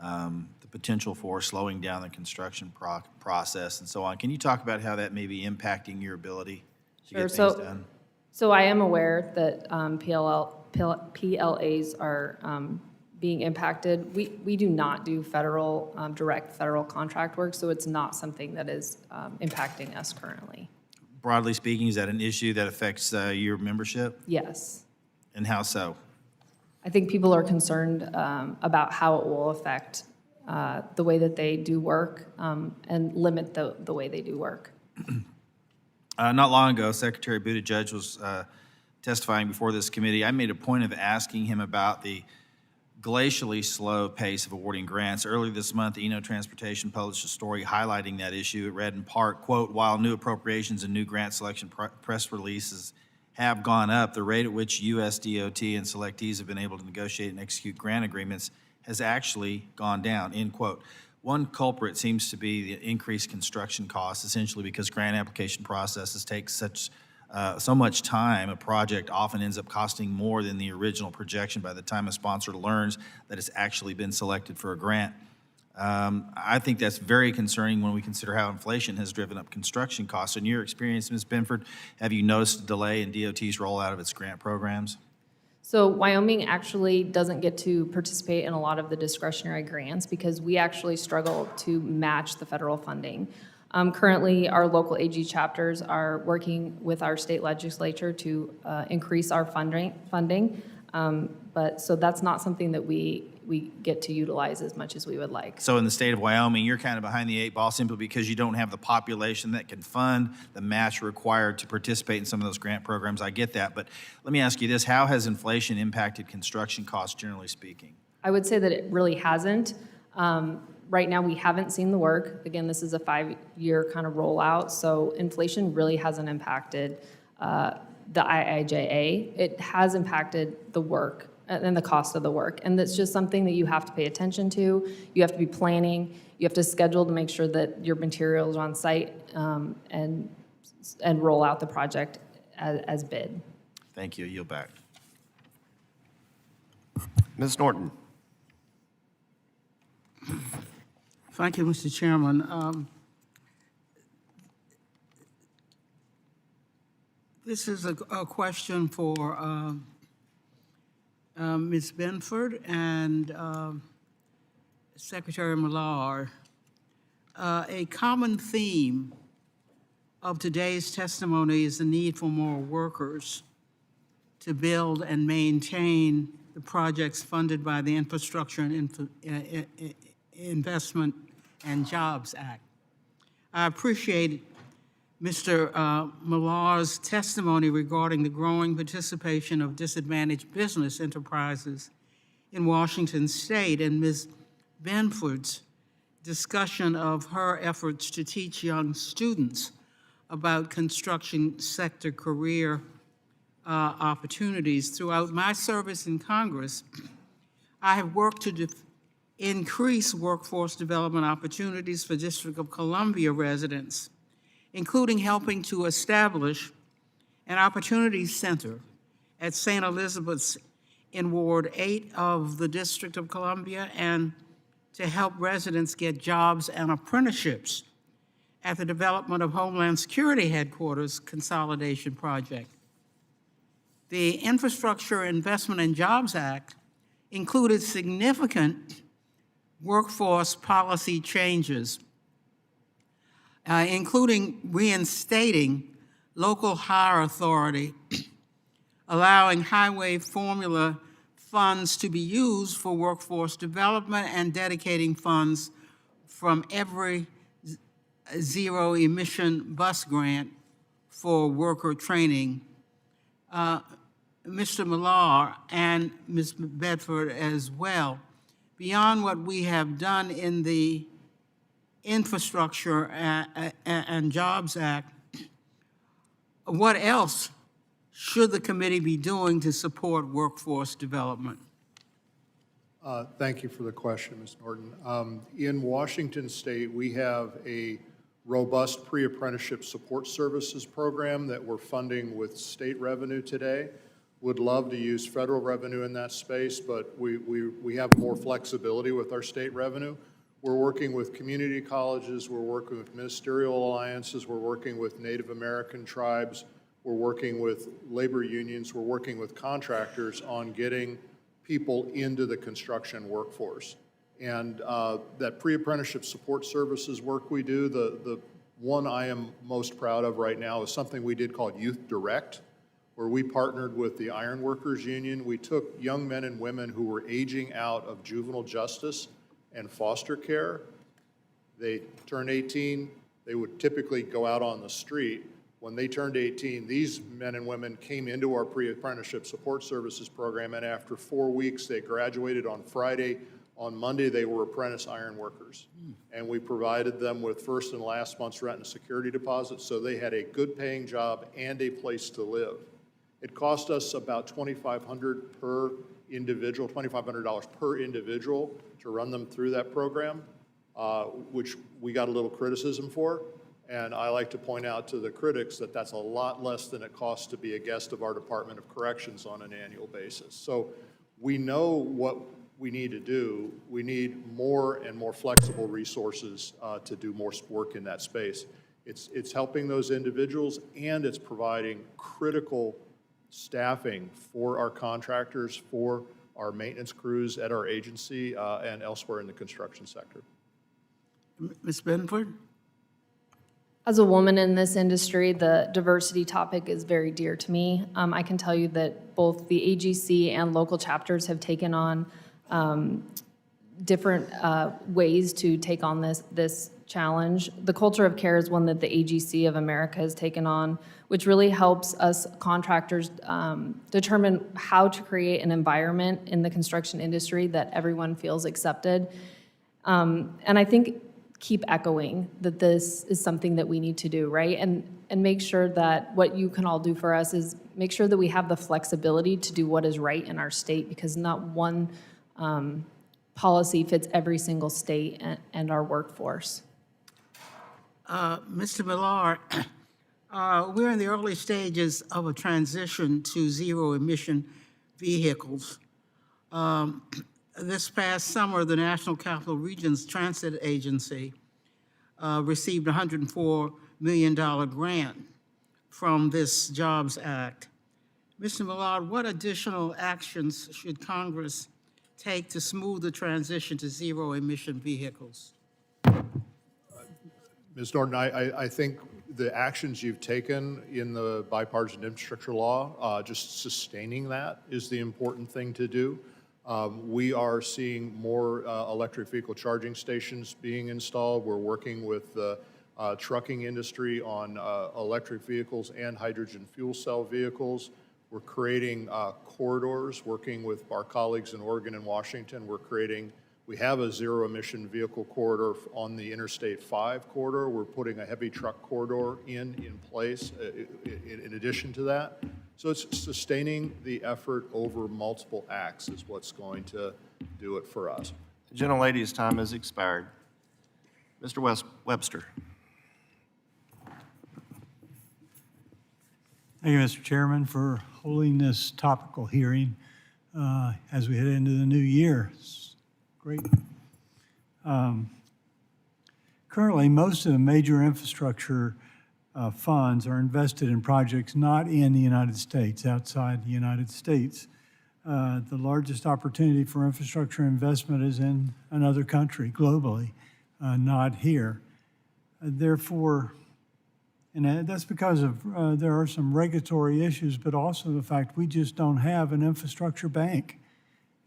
G: The potential for slowing down the construction process and so on. Can you talk about how that may be impacting your ability to get things done?
F: So I am aware that PLAs are being impacted. We do not do direct federal contract work, so it's not something that is impacting us currently.
G: Broadly speaking, is that an issue that affects your membership?
F: Yes.
G: And how so?
F: I think people are concerned about how it will affect the way that they do work and limit the way they do work.
G: Not long ago, Secretary Buttigieg was testifying before this committee. I made a point of asking him about the glacially slow pace of awarding grants. Earlier this month, Eno Transportation published a story highlighting that issue. It read in part, quote, "While new appropriations and new grant selection press releases have gone up, the rate at which U.S. DOT and selectees have been able to negotiate and execute grant agreements has actually gone down," end quote. One culprit seems to be the increased construction costs, essentially because grant application processes take so much time. A project often ends up costing more than the original projection by the time a sponsor learns that it's actually been selected for a grant. I think that's very concerning when we consider how inflation has driven up construction costs. In your experience, Ms. Benford, have you noticed a delay in DOT's rollout of its grant programs?
F: So Wyoming actually doesn't get to participate in a lot of the discretionary grants because we actually struggle to match the federal funding. Currently, our local AG chapters are working with our state legislature to increase our funding. But so that's not something that we get to utilize as much as we would like.
G: So in the state of Wyoming, you're kind of behind the eight ball simply because you don't have the population that can fund the match required to participate in some of those grant programs. I get that, but let me ask you this. How has inflation impacted construction costs, generally speaking?
F: I would say that it really hasn't. Right now, we haven't seen the work. Again, this is a 5-year kind of rollout, so inflation really hasn't impacted the IIJA. It has impacted the work and the cost of the work, and that's just something that you have to pay attention to. You have to be planning. You have to schedule to make sure that your materials are on site and roll out the project as bid.
G: Thank you. I yield back.
A: Ms. Norton.
H: Thank you, Mr. Chairman. This is a question for Ms. Benford and Secretary Marar. A common theme of today's testimony is the need for more workers to build and maintain the projects funded by the Infrastructure and Investment and Jobs Act. I appreciate Mr. Millar's testimony regarding the growing participation of disadvantaged business enterprises in Washington State and Ms. Benford's discussion of her efforts to teach young students about construction sector career opportunities. Throughout my service in Congress, I have worked to increase workforce development opportunities for District of Columbia residents, including helping to establish an opportunity center at St. Elizabeth's in Ward 8 of the District of Columbia, and to help residents get jobs and apprenticeships at the Development of Homeland Security Headquarters Consolidation Project. The Infrastructure Investment and Jobs Act included significant workforce policy changes, including reinstating local hire authority, allowing highway formula funds to be used for workforce development, and dedicating funds from every zero-emission bus grant for worker training. Mr. Millar and Ms. Bedford as well, beyond what we have done in the Infrastructure and Jobs Act, what else should the committee be doing to support workforce development?
D: Thank you for the question, Ms. Norton. In Washington State, we have a robust pre-apprenticeship support services program that we're funding with state revenue today. Would love to use federal revenue in that space, but we have more flexibility with our state revenue. We're working with community colleges, we're working with ministerial alliances, we're working with Native American tribes, we're working with labor unions, we're working with contractors on getting people into the construction workforce. And that pre-apprenticeship support services work we do, the one I am most proud of right now is something we did called Youth Direct, where we partnered with the Iron Workers Union. We took young men and women who were aging out of juvenile justice and foster care. They turned 18, they would typically go out on the street. When they turned 18, these men and women came into our pre-apprenticeship support services program, and after 4 weeks, they graduated on Friday. On Monday, they were apprentice iron workers. And we provided them with first and last month's rent and security deposits, so they had a good paying job and a place to live. It cost us about $2,500 per individual, $2,500 per individual to run them through that program, which we got a little criticism for. And I like to point out to the critics that that's a lot less than it costs to be a guest of our Department of Corrections on an annual basis. So we know what we need to do. We need more and more flexible resources to do more work in that space. It's helping those individuals, and it's providing critical staffing for our contractors, for our maintenance crews at our agency and elsewhere in the construction sector.
H: Ms. Benford?
F: As a woman in this industry, the diversity topic is very dear to me. I can tell you that both the AGC and local chapters have taken on different ways to take on this challenge. The culture of care is one that the AGC of America has taken on, which really helps us contractors determine how to create an environment in the construction industry that everyone feels accepted. And I think keep echoing that this is something that we need to do, right? And make sure that what you can all do for us is make sure that we have the flexibility to do what is right in our state, because not one policy fits every single state and our workforce.
H: Mr. Marar, we're in the early stages of a transition to zero-emission vehicles. This past summer, the National Capital Region's Transit Agency received a $104 million grant from this Jobs Act. Mr. Millard, what additional actions should Congress take to smooth the transition to zero-emission vehicles?
D: Ms. Norton, I think the actions you've taken in the bipartisan infrastructure law, just sustaining that is the important thing to do. We are seeing more electric vehicle charging stations being installed. We're working with the trucking industry on electric vehicles and hydrogen fuel cell vehicles. We're creating corridors, working with our colleagues in Oregon and Washington. We have a zero-emission vehicle corridor on the Interstate 5 corridor. We're putting a heavy truck corridor in place in addition to that. So it's sustaining the effort over multiple acts is what's going to do it for us.
A: The gentlelady's time has expired. Mr. Webster.
I: Thank you, Mr. Chairman, for holding this topical hearing as we head into the new year. It's great. Currently, most of the major infrastructure funds are invested in projects not in the United States, outside the United States. The largest opportunity for infrastructure investment is in another country globally, not here. Therefore, and that's because of there are some regulatory issues, but also the fact we just don't have an infrastructure bank.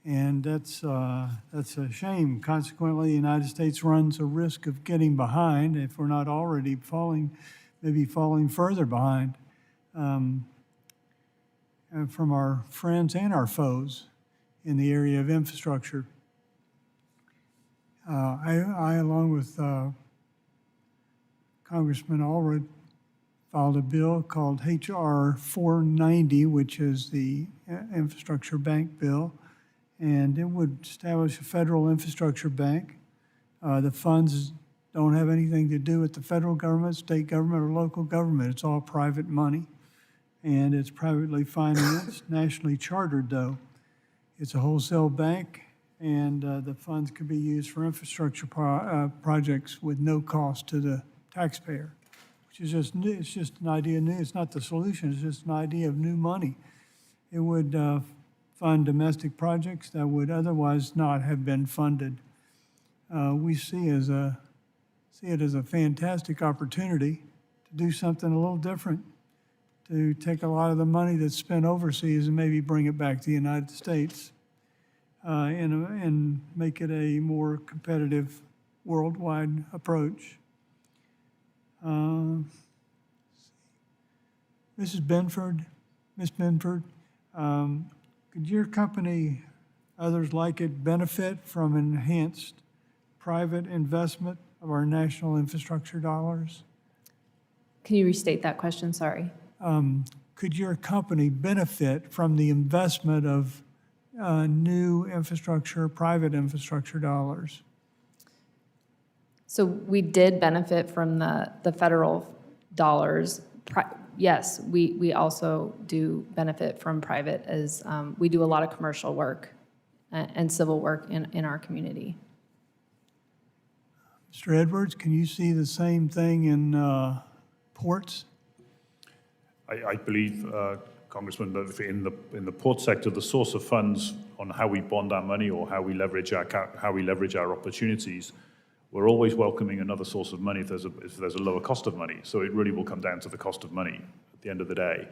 I: And that's a shame. Consequently, the United States runs a risk of getting behind if we're not already maybe falling further behind from our friends and our foes in the area of infrastructure. I along with Congressman Allred, filed a bill called H.R. 490, which is the infrastructure bank bill, and it would establish a federal infrastructure bank. The funds don't have anything to do with the federal government, state government, or local government. It's all private money, and it's privately financed, nationally chartered, though. It's a wholesale bank, and the funds could be used for infrastructure projects with no cost to the taxpayer, which is just new. It's just an idea new. It's not the solution. It's just an idea of new money. It would fund domestic projects that would otherwise not have been funded. We see it as a fantastic opportunity to do something a little different, to take a lot of the money that's spent overseas and maybe bring it back to the United States and make it a more competitive worldwide approach. Mrs. Benford, Ms. Benford, could your company, others like it, benefit from enhanced private investment of our national infrastructure dollars?
F: Can you restate that question? Sorry.
I: Could your company benefit from the investment of new infrastructure, private infrastructure dollars?
F: So we did benefit from the federal dollars. Yes, we also do benefit from private as we do a lot of commercial work and civil work in our community.
I: Mr. Edwards, can you see the same thing in ports?
C: I believe, Congressman, that in the port sector, the source of funds on how we bond our money or how we leverage our opportunities, we're always welcoming another source of money if there's a lower cost of money. So it really will come down to the cost of money at the end of the day,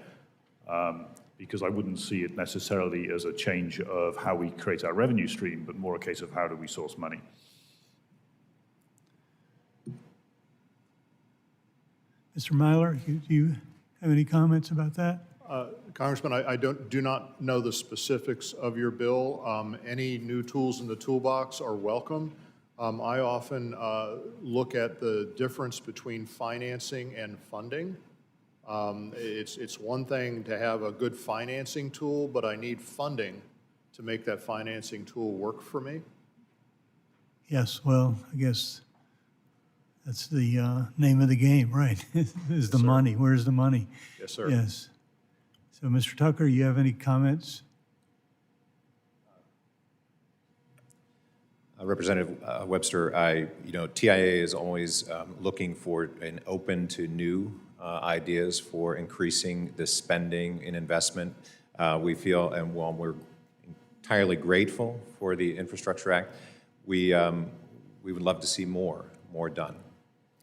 C: because I wouldn't see it necessarily as a change of how we create our revenue stream, but more a case of how do we source money.
I: Mr. Myler, do you have any comments about that?
D: Congressman, I do not know the specifics of your bill. Any new tools in the toolbox are welcome. I often look at the difference between financing and funding. It's one thing to have a good financing tool, but I need funding to make that financing tool work for me.
I: Yes, well, I guess that's the name of the game, right? Is the money. Where's the money?
D: Yes, sir.
I: Yes. So, Mr. Tucker, you have any comments?
E: Representative Webster, TIA is always looking for and open to new ideas for increasing the spending and investment. We feel, and while we're entirely grateful for the Infrastructure Act, we would love to see more done.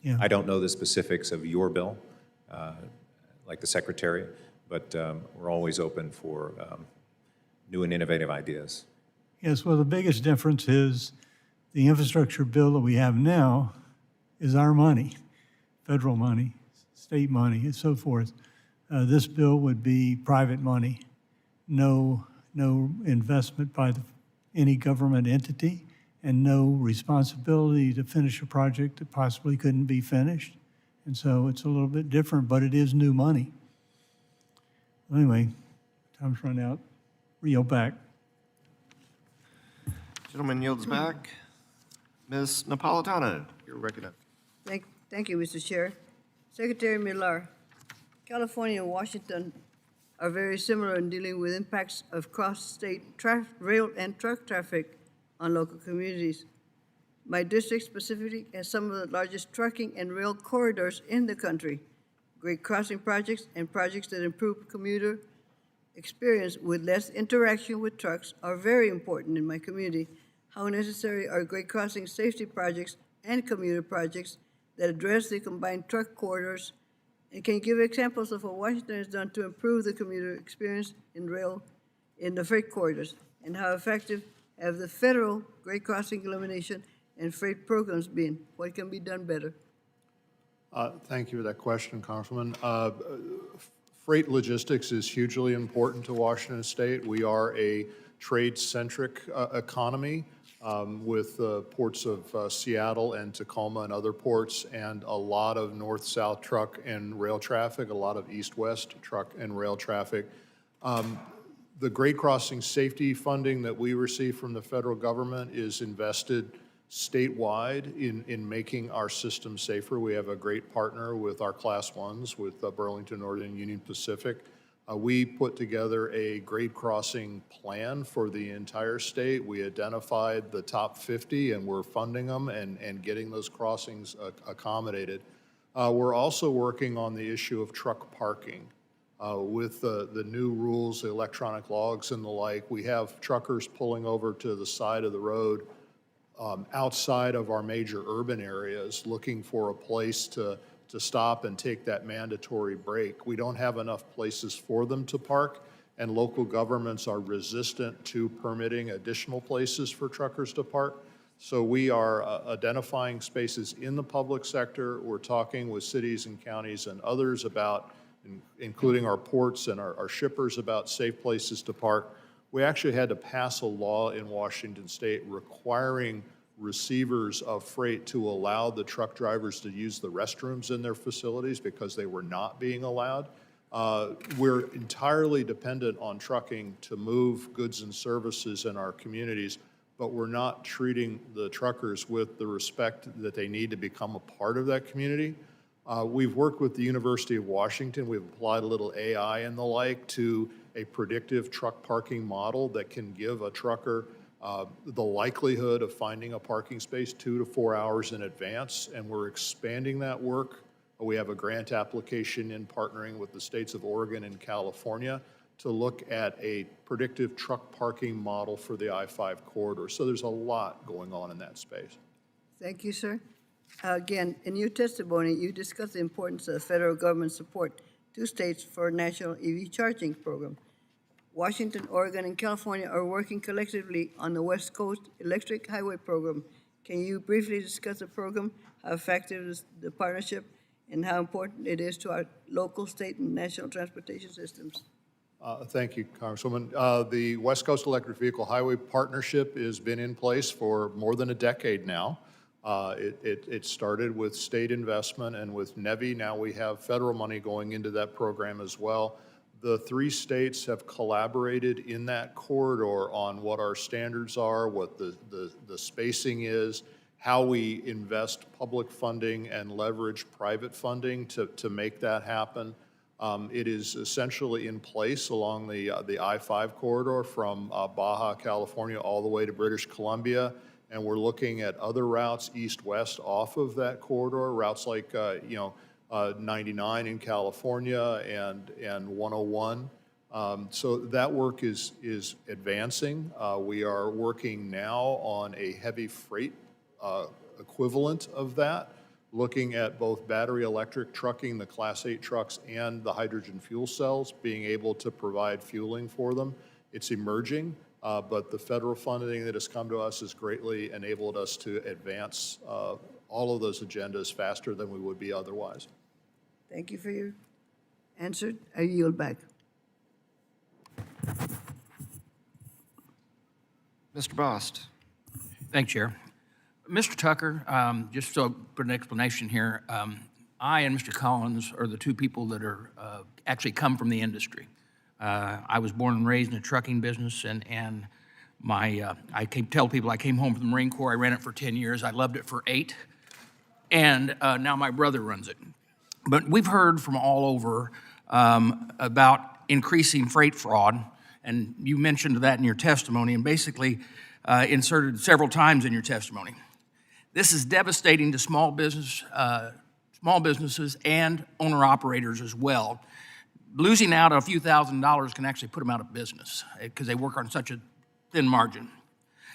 I: Yeah.
E: I don't know the specifics of your bill, like the Secretary, but we're always open for new and innovative ideas.
I: Yes, well, the biggest difference is the infrastructure bill that we have now is our money, federal money, state money, and so forth. This bill would be private money, no investment by any government entity, and no responsibility to finish a project that possibly couldn't be finished. And so it's a little bit different, but it is new money. Anyway, time's run out. Yield back.
A: Gentleman yields back. Ms. Napolitano, you're recognized.
J: Thank you, Mr. Chair. Secretary Marar, California and Washington are very similar in dealing with impacts of cross-state rail and truck traffic on local communities. My district specifically has some of the largest trucking and rail corridors in the country. Great crossing projects and projects that improve commuter experience with less interaction with trucks are very important in my community. How necessary are great crossing safety projects and commuter projects that address the combined truck corridors? And can you give examples of what Washington has done to improve the commuter experience in rail in the freight corridors? And how effective have the federal great crossing elimination and freight programs been? What can be done better?
D: Thank you for that question, Congressman. Freight logistics is hugely important to Washington State. We are a trade-centric economy with ports of Seattle and Tacoma and other ports, and a lot of north-south truck and rail traffic, a lot of east-west truck and rail traffic. The Great Crossing safety funding that we receive from the federal government is invested statewide in making our system safer. We have a great partner with our Class 1s, with Burlington Northern Union Pacific. We put together a Great Crossing plan for the entire state. We identified the top 50, and we're funding them and getting those crossings accommodated. We're also working on the issue of truck parking. With the new rules, the electronic logs and the like, we have truckers pulling over to the side of the road outside of our major urban areas, looking for a place to to stop and take that mandatory break. We don't have enough places for them to park, and local governments are resistant to permitting additional places for truckers to park. So we are identifying spaces in the public sector. We're talking with cities and counties and others about, including our ports and our shippers, about safe places to park. We actually had to pass a law in Washington State requiring receivers of freight to allow the truck drivers to use the restrooms in their facilities because they were not being allowed. We're entirely dependent on trucking to move goods and services in our communities, but we're not treating the truckers with the respect that they need to become a part of that community. We've worked with the University of Washington. We've applied a little AI and the like to a predictive truck parking model that can give a trucker the likelihood of finding a parking space 2 to 4 hours in advance, and we're expanding that work. We have a grant application in partnering with the states of Oregon and California to look at a predictive truck parking model for the I-5 corridor. So there's a lot going on in that space.
J: Thank you, sir. Again, in your testimony, you discussed the importance of federal government support to states for a national EV charging program. Washington, Oregon, and California are working collectively on the West Coast Electric Highway Program. Can you briefly discuss the program, how effective is the partnership, and how important it is to our local, state, and national transportation systems?
D: Thank you, Congresswoman. The West Coast Electric Vehicle Highway Partnership has been in place for more than a decade now. It started with state investment and with NEVI. Now we have federal money going into that program as well. The 3 states have collaborated in that corridor on what our standards are, what the spacing is, how we invest public funding and leverage private funding to make that happen. It is essentially in place along the I-5 corridor from Baja, California, all the way to British Columbia. And we're looking at other routes east-west off of that corridor, routes like 99 in California and 101. So that work is advancing. We are working now on a heavy freight equivalent of that, looking at both battery electric trucking, the Class 8 trucks, and the hydrogen fuel cells, being able to provide fueling for them. It's emerging, but the federal funding that has come to us has greatly enabled us to advance all of those agendas faster than we would be otherwise.
J: Thank you for your answer. I yield back.
A: Mr. Bost.
K: Thanks, Chair. Mr. Tucker, just so put an explanation here, I and Mr. Collins are the 2 people that are actually come from the industry. I was born and raised in the trucking business, and I tell people I came home from the Marine Corps. I ran it for 10 years. I loved it for 8, and now my brother runs it. But we've heard from all over about increasing freight fraud, and you mentioned that in your testimony, and basically inserted several times in your testimony. This is devastating to small businesses and owner-operators as well. Losing out a few $1,000s can actually put them out of business because they work on such a thin margin.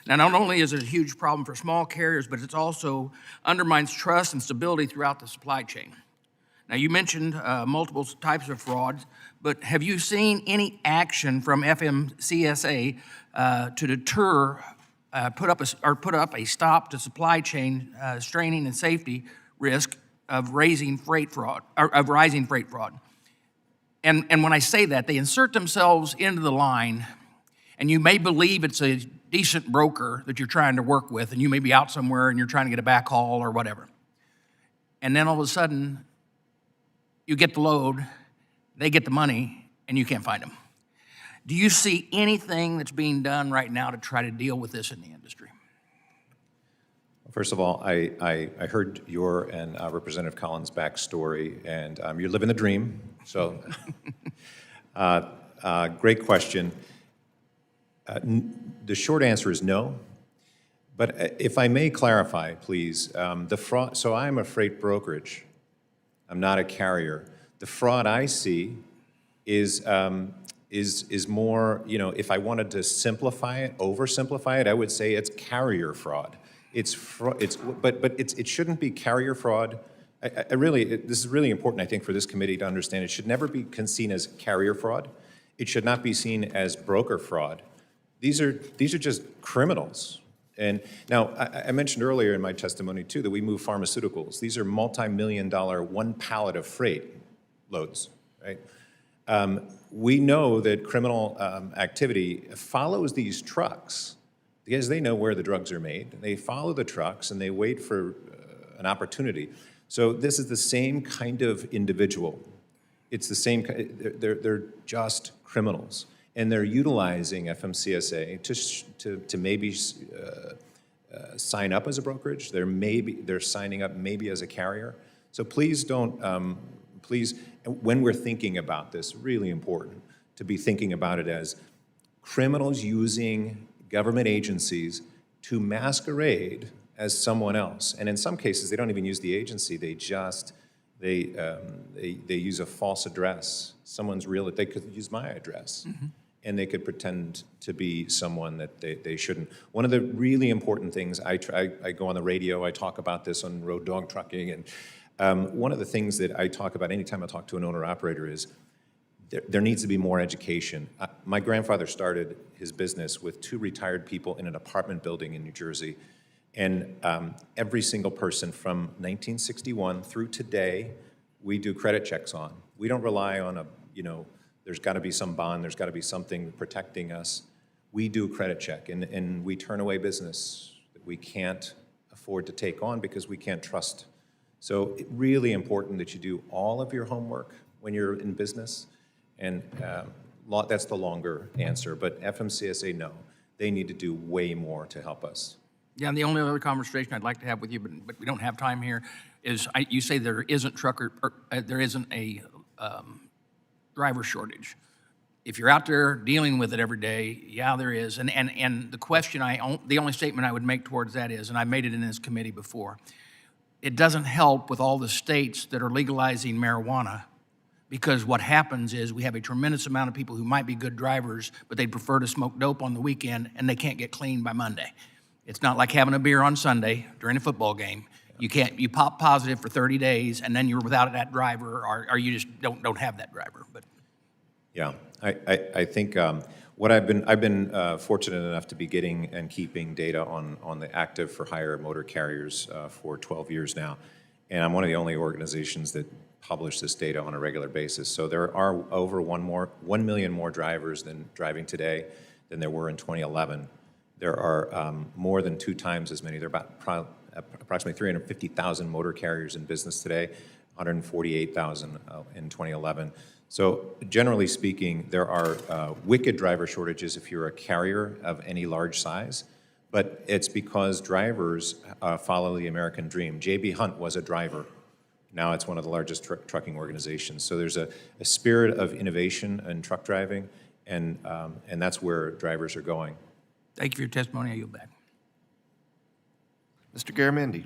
K: Now, not only is it a huge problem for small carriers, but it also undermines trust and stability throughout the supply chain. Now, you mentioned multiple types of frauds, but have you seen any action from FMCSA to deter, put up a stop to supply chain straining and safety risk of rising freight fraud? And when I say that, they insert themselves into the line, and you may believe it's a decent broker that you're trying to work with, and you may be out somewhere and you're trying to get a backhaul or whatever. And then all of a sudden, you get the load, they get the money, and you can't find them. Do you see anything that's being done right now to try to deal with this in the industry?
E: First of all, I heard your and Representative Collins' backstory, and you're living the dream. So, great question. The short answer is no. But if I may clarify, please, the fraud. So I'm a freight brokerage. I'm not a carrier. The fraud I see is more, if I wanted to simplify it, oversimplify it, I would say it's carrier fraud. It shouldn't be carrier fraud This is really important, I think, for this committee to understand. It should never be seen as carrier fraud. It should not be seen as broker fraud. These are just criminals. And now, I mentioned earlier in my testimony, too, that we move pharmaceuticals. These are multi-million-dollar, one pallet of freight loads, right? We know that criminal activity follows these trucks because they know where the drugs are made. They follow the trucks and they wait for an opportunity. So this is the same kind of individual. It's the same, they're just criminals. And they're utilizing FMCSA to maybe sign up as a brokerage. They're signing up maybe as a carrier. So please don't, when we're thinking about this, really important to be thinking about it as criminals using government agencies to masquerade as someone else. And in some cases, they don't even use the agency. They use a false address. They could use my address. Mm-hmm. And they could pretend to be someone that they shouldn't. One of the really important things, I go on the radio, I talk about this on road dog trucking, and one of the things that I talk about anytime I talk to an owner-operator is there needs to be more education. My grandfather started his business with 2 retired people in an apartment building in New Jersey, and every single person from 1961 through today, we do credit checks on. We don't rely on there's got to be some bond, there's got to be something protecting us. We do a credit check, and we turn away business that we can't afford to take on because we can't trust. So it's really important that you do all of your homework when you're in business, and that's the longer answer. But FMCSA, no, they need to do way more to help us.
K: Yeah, and the only other conversation I'd like to have with you, but we don't have time here, is you say there isn't there isn't a driver shortage. If you're out there dealing with it every day, yeah, there is. And the question the only statement I would make towards that is, and I made it in this committee before, it doesn't help with all the states that are legalizing marijuana, because what happens is we have a tremendous amount of people who might be good drivers, but they prefer to smoke dope on the weekend and they can't get clean by Monday. It's not like having a beer on Sunday during a football game. You pop positive for 30 days and then you're without that driver, or you just don't have that driver. But
E: yeah, I think what I've been fortunate enough to be getting and keeping data on the active for hire motor carriers for 12 years now, and I'm one of the only organizations that publish this data on a regular basis. So there are over 1 million more drivers driving today than there were in 2011. There are more than 2 times as many. There are approximately 350,000 motor carriers in business today, 148,000 in 2011. So generally speaking, there are wicked driver shortages if you're a carrier of any large size, but it's because drivers follow the American dream. J.B. Hunt was a driver. Now it's one of the largest trucking organizations. So there's a spirit of innovation in truck driving, and that's where drivers are going.
K: thank you for your testimony. I yield back.
A: Mr. Garamendi.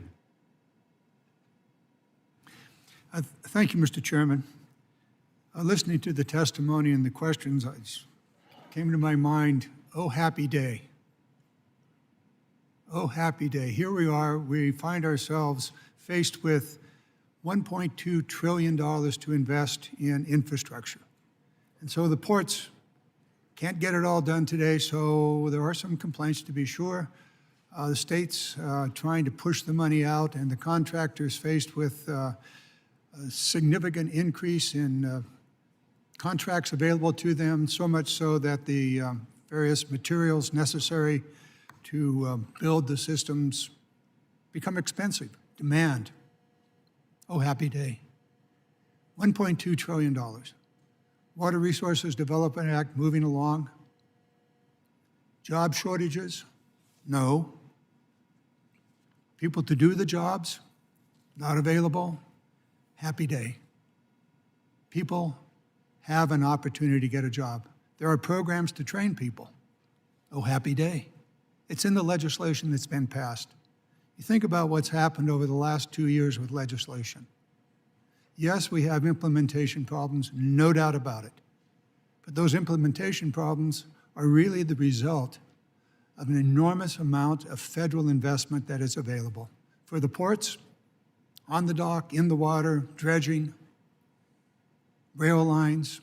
I: Thank you, Mr. Chairman. Listening to the testimony and the questions, it came to my mind, oh, happy day. Oh, happy day. Here we are, we find ourselves faced with $1.2 trillion to invest in infrastructure. And so the ports can't get it all done today, so there are some complaints to be sure. The state's trying to push the money out, and the contractors faced with a significant increase in contracts available to them, so much so that the various materials necessary to build the systems become expensive. Demand. Oh, happy day. $1.2 trillion. Water Resources Development Act moving along. Job shortages? No. People to do the jobs? Not available? Happy day. People have an opportunity to get a job. There are programs to train people. Oh, happy day. It's in the legislation that's been passed. You think about what's happened over the last 2 years with legislation. Yes, we have implementation problems, no doubt about it. But those implementation problems are really the result of an enormous amount of federal investment that is available. For the ports,
L: on the dock, in the water, dredging, rail lines,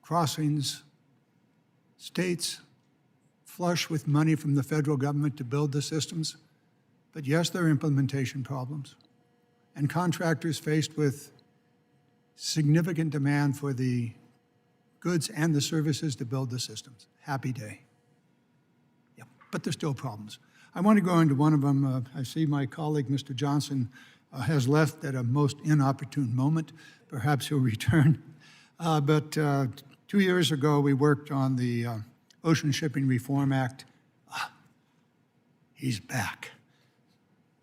L: crossings, states flush with money from the federal government to build the systems. But yes, there are implementation problems. And contractors faced with significant demand for the goods and the services to build the systems. Happy day. Yep, but there's still problems. I want to go into one of them. I see my colleague, Mr. Johnson, has left at a most inopportune moment. Perhaps he'll return. But 2 years ago, we worked on the Ocean Shipping Reform Act. He's back.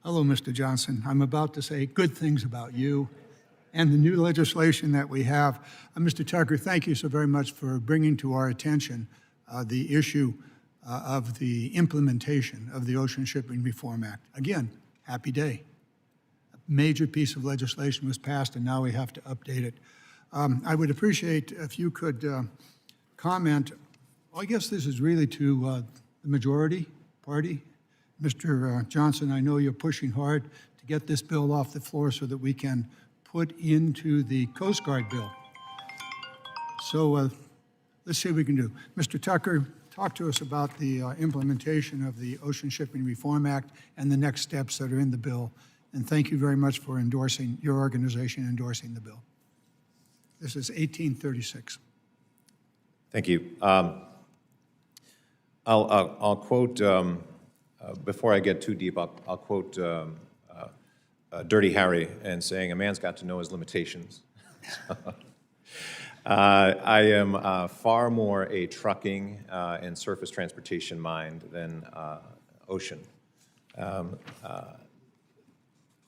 L: Hello, Mr. Johnson. I'm about to say good things about you and the new legislation that we have. Mr. Tucker, thank you so very much for bringing to our attention the issue of the implementation of the Ocean Shipping Reform Act. Again, happy day. A major piece of legislation was passed, and now we have to update it. I would appreciate if you could comment. I guess this is really to the majority party. Mr. Johnson, I know you're pushing hard to get this bill off the floor so that we can put into the Coast Guard bill. So let's see what we can do. Mr. Tucker, talk to us about the implementation of the Ocean Shipping Reform Act and the next steps that are in the bill. And thank you very much for endorsing, your organization endorsing the bill. This is 1836.
E: Thank you. I'll quote, before I get too deep, I'll quote Dirty Harry and saying, a man's got to know his limitations. I am far more a trucking and surface transportation mind than ocean.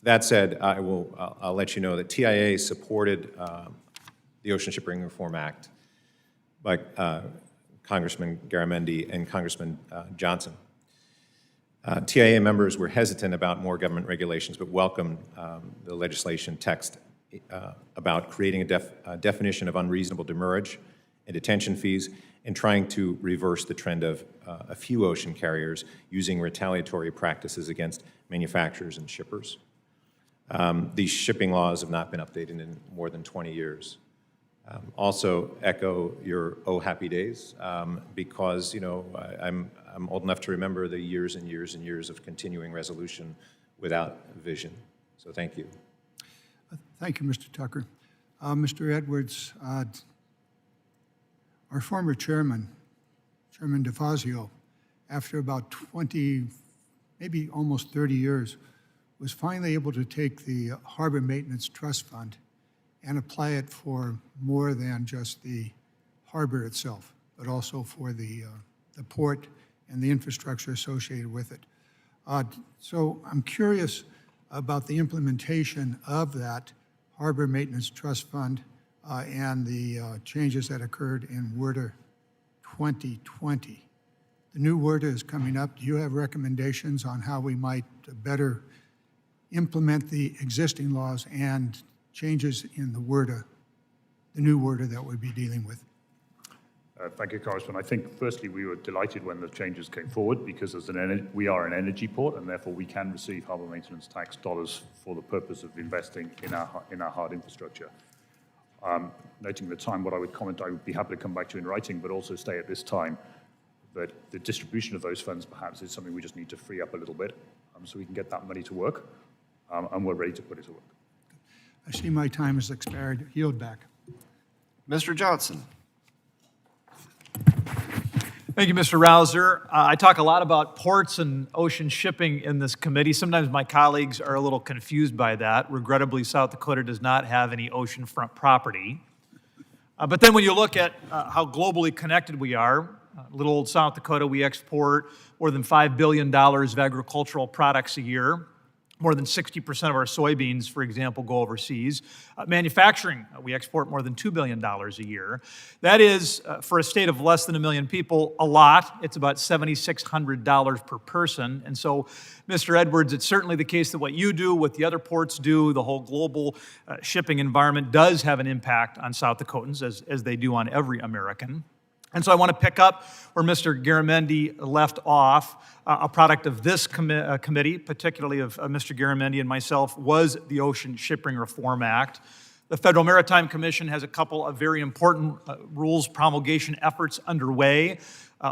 E: That said, I'll let you know that TIA supported the Ocean Shipping Reform Act by Congressman Garamendi and Congressman Johnson. TIA members were hesitant about more government regulations, but welcomed the legislation text about creating a definition of unreasonable demurrage and detention fees and trying to reverse the trend of a few ocean carriers using retaliatory practices against manufacturers and shippers. These shipping laws have not been updated in more than 20 years. Also echo your happy days, because, you know, I'm old enough to remember the years and years and years of continuing resolution without vision. So thank you.
L: Thank you, Mr. Tucker. Mr. Edwards, our former chairman, Chairman DeFazio, after about 20, maybe almost 30 years, was finally able to take the Harbor Maintenance Trust Fund and apply it for more than just the harbor itself, but also for the port and the infrastructure associated with it. So I'm curious about the implementation of that Harbor Maintenance Trust Fund and the changes that occurred in WRDA 2020. The new WRDA is coming up. Do you have recommendations on how we might better implement the existing laws and changes in the WRDA, the new WRDA that we'll be dealing with?
C: Thank you, Congressman. I think, firstly, we were delighted when the changes came forward because we are an energy port, and therefore we can receive harbor maintenance tax dollars for the purpose of investing in our hard infrastructure. Noting the time, what I would comment, I would be happy to come back to in writing, but also stay at this time that the distribution of those funds perhaps is something we just need to free up a little bit so we can get that money to work, and we're ready to put it to work.
L: I see my time has expired. Yield back.
A: Mr. Johnson.
M: Thank you, Mr. Rouser. I talk a lot about ports and ocean shipping in this committee. Sometimes my colleagues are a little confused by that. Regrettably, South Dakota does not have any oceanfront property. But then when you look at how globally connected we are, little old South Dakota, we export more than $5 billion of agricultural products a year. More than 60% of our soybeans, for example, go overseas. Manufacturing, we export more than $2 billion a year. That is, for a state of less than 1 million people, a lot. It's about $7,600 per person. And so, Mr. Edwards, it's certainly the case that what you do, what the other ports do, the whole global shipping environment does have an impact on South Dakotans, as they do on every American. And so I want to pick up where Mr. Garamendi left off. A product of this committee, particularly of Mr. Garamendi and myself, was the Ocean Shipping Reform Act. The Federal Maritime Commission has a couple of very important rules promulgation efforts underway,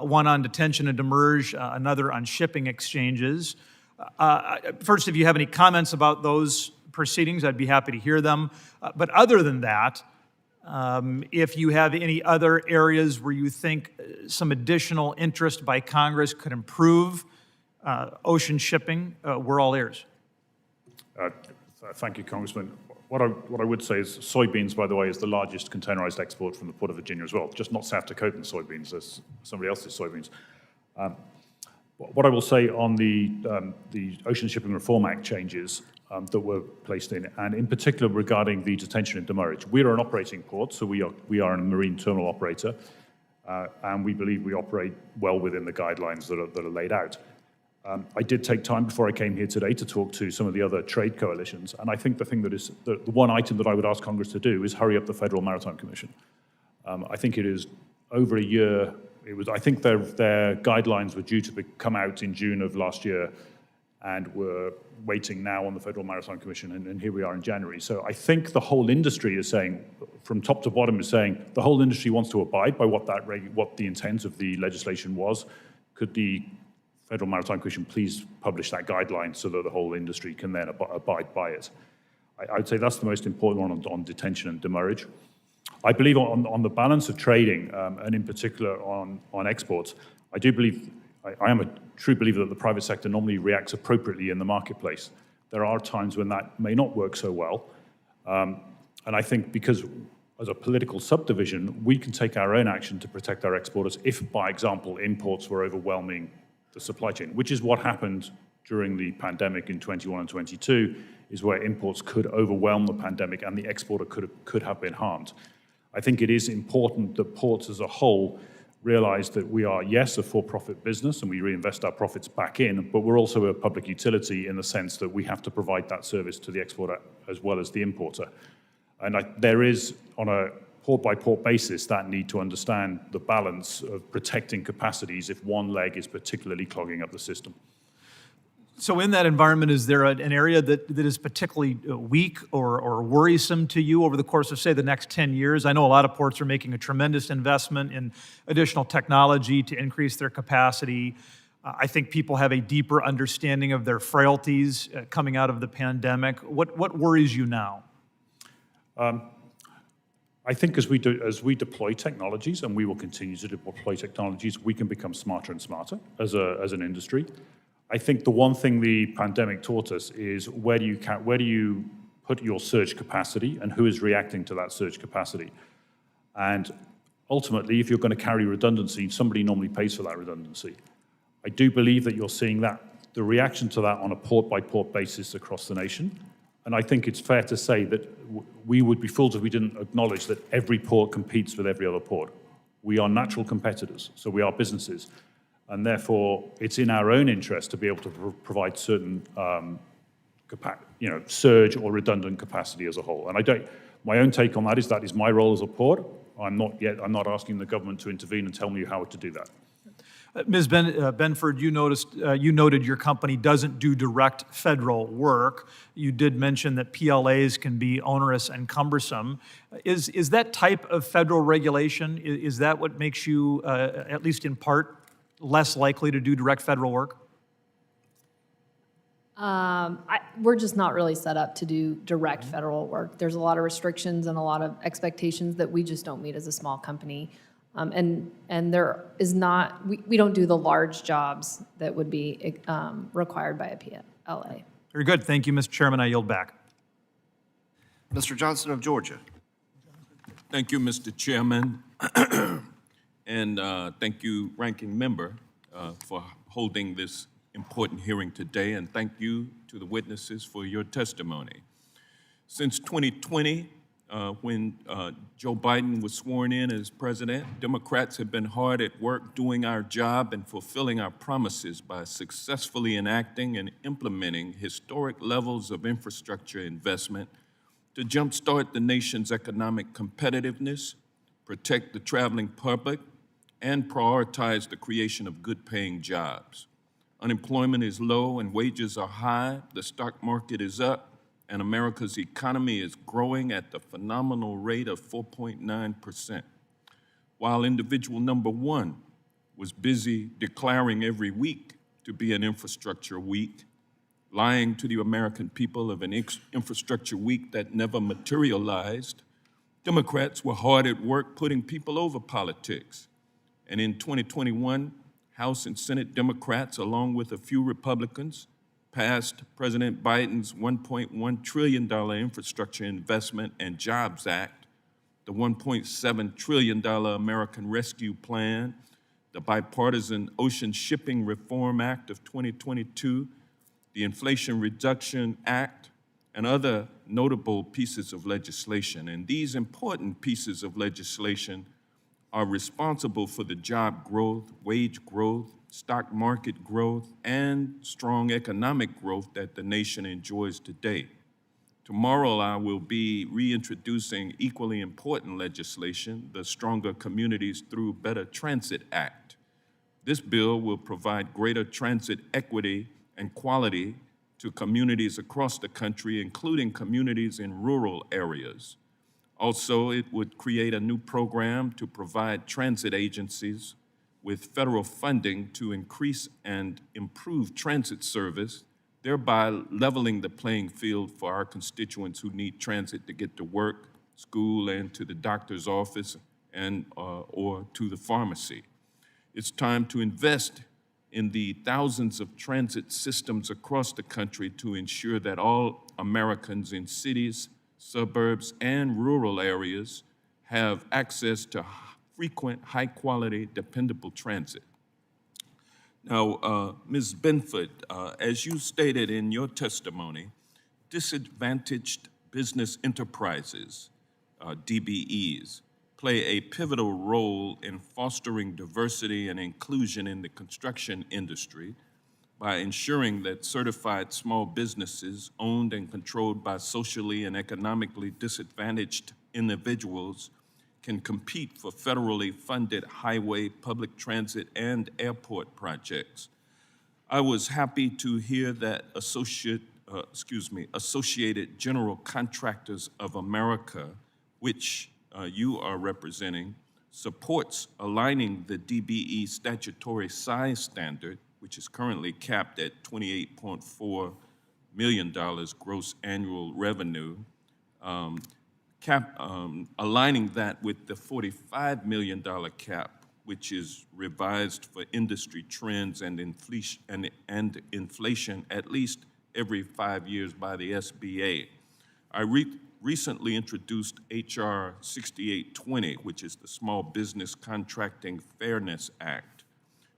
M: one on detention and demurrage, another on shipping exchanges. First, if you have any comments about those proceedings, I'd be happy to hear them. But other than that, if you have any other areas where you think some additional interest by Congress could improve ocean shipping, we're all ears.
C: Thank you, Congressman. What I would say is soybeans, by the way, is the largest containerized export from the Port of Virginia as well, just not South Dakotan soybeans, there's somebody else's soybeans. What I will say on the Ocean Shipping Reform Act changes that were placed in, and in particular regarding the detention and demurrage. We are an operating port, so we are a marine terminal operator, and we believe we operate well within the guidelines that are laid out. I did take time before I came here today to talk to some of the other trade coalitions, and I think the one item that I would ask Congress to do is hurry up the Federal Maritime Commission. I think it is over a year. I think their guidelines were due to come out in June of last year, and we're waiting now on the Federal Maritime Commission, and here we are in January. So I think the whole industry is saying, from top to bottom, is saying the whole industry wants to abide by what the intent of the legislation was. Could the Federal Maritime Commission please publish that guideline so that the whole industry can then abide by it? I would say that's the most important one on detention and demurrage. I believe on the balance of trading, and in particular on exports, I do believe, I am a true believer that the private sector normally reacts appropriately in the marketplace. There are times when that may not work so well. And I think because as a political subdivision, we can take our own action to protect our exporters if, by example, imports were overwhelming the supply chain, which is what happened during the pandemic in 21 and 22, is where imports could overwhelm the pandemic and the exporter could have been harmed. I think it is important that ports as a whole realize that we are, yes, a for-profit business and we reinvest our profits back in, but we're also a public utility in the sense that we have to provide that service to the exporter as well as the importer. And there is, on a port-by-port basis, that need to understand the balance of protecting capacities if one leg is particularly clogging up the system.
M: So in that environment, is there an area that is particularly weak or worrisome to you over the course of, say, the next 10 years? I know a lot of ports are making a tremendous investment in additional technology to increase their capacity. I think people have a deeper understanding of their frailties coming out of the pandemic. What worries you now?
C: I think as we deploy technologies, and we will continue to deploy technologies, we can become smarter and smarter as an industry. I think the one thing the pandemic taught us is where do you put your surge capacity and who is reacting to that surge capacity. And ultimately, if you're going to carry redundancy, somebody normally pays for that redundancy. I do believe that you're seeing the reaction to that on a port-by-port basis across the nation. And I think it's fair to say that we would be fools if we didn't acknowledge that every port competes with every other port. We are natural competitors, so we are businesses. And therefore, it's in our own interest to be able to provide certain surge or redundant capacity as a whole. And my own take on that is my role as a port. I'm not asking the government to intervene and tell me how to do that.
M: Ms. Benford, you noted your company doesn't do direct federal work. You did mention that PLAs can be onerous and cumbersome. Is that type of federal regulation, is that what makes you, at least in part, less likely to do direct federal work?
F: We're just not really set up to do direct federal work. There's a lot of restrictions and a lot of expectations that we just don't meet as a small company. And there is not, we don't do the large jobs that would be required by a PLA.
M: Very good. Thank you, Mr. Chairman. I yield back.
A: Mr. Johnson of Georgia.
N: Thank you, Mr. Chairman. And thank you, Ranking Member, for holding this important hearing today. And thank you to the witnesses for your testimony. Since 2020, when Joe Biden was sworn in as president, Democrats have been hard at work doing our job and fulfilling our promises by successfully enacting and implementing historic levels of infrastructure investment to jumpstart the nation's economic competitiveness, protect the traveling public, and prioritize the creation of good-paying jobs. Unemployment is low and wages are high, the stock market is up, and America's economy is growing at the phenomenal rate of 4.9%. While individual number one was busy declaring every week to be an infrastructure week, lying to the American people of an infrastructure week that never materialized, Democrats were hard at work putting people over politics. And in 2021, House and Senate Democrats, along with a few Republicans, passed President Biden's $1.1 trillion Infrastructure Investment and Jobs Act, the $1.7 trillion American Rescue Plan, the Bipartisan Ocean Shipping Reform Act of 2022, the Inflation Reduction Act, and other notable pieces of legislation. And these important pieces of legislation are responsible for the job growth, wage growth, stock market growth, and strong economic growth that the nation enjoys today. Tomorrow, I will be reintroducing equally important legislation, the Stronger Communities Through Better Transit Act. This bill will provide greater transit equity and quality to communities across the country, including communities in rural areas. Also, it would create a new program to provide transit agencies with federal funding to increase and improve transit service, thereby leveling the playing field for our constituents who need transit to get to work, school, and to the doctor's office and or to the pharmacy. It's time to invest in the thousands of transit systems across the country to ensure that all Americans in cities, suburbs, and rural areas have access to frequent, high-quality, dependable transit. Now, Ms. Benford, as you stated in your testimony, disadvantaged business enterprises, DBEs, play a pivotal role in fostering diversity and inclusion in the construction industry by ensuring that certified small businesses owned and controlled by socially and economically disadvantaged individuals can compete for federally funded highway, public transit, and airport projects. I was happy to hear that Associated General Contractors of America, which you are representing, supports aligning the DBE statutory size standard, which is currently capped at $28.4 million gross annual revenue, aligning that with the $45 million cap, which is revised for industry trends and inflation at least every 5 years by the SBA. I recently introduced H.R. 6820, which is the Small Business Contracting Fairness Act,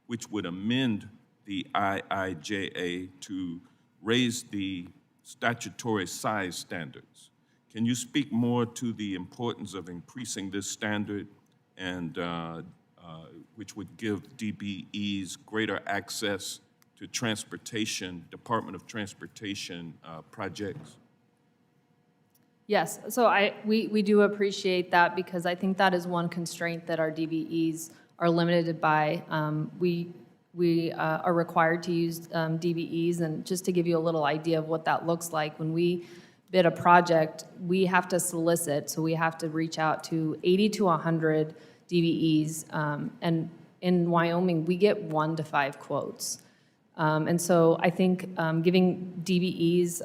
N: which would amend the IIJA to raise the statutory size standards. Can you speak more to the importance of increasing this standard and which would give DBEs greater access to transportation, Department of Transportation projects?
F: Yes, so we do appreciate that because I think that is one constraint that our DBEs are limited by. We are required to use DBEs, and just to give you a little idea of what that looks like, when we bid a project, we have to solicit, so we have to reach out to 80 to 100 DBEs, and in Wyoming, we get 1 to 5 quotes. And so I think giving DBEs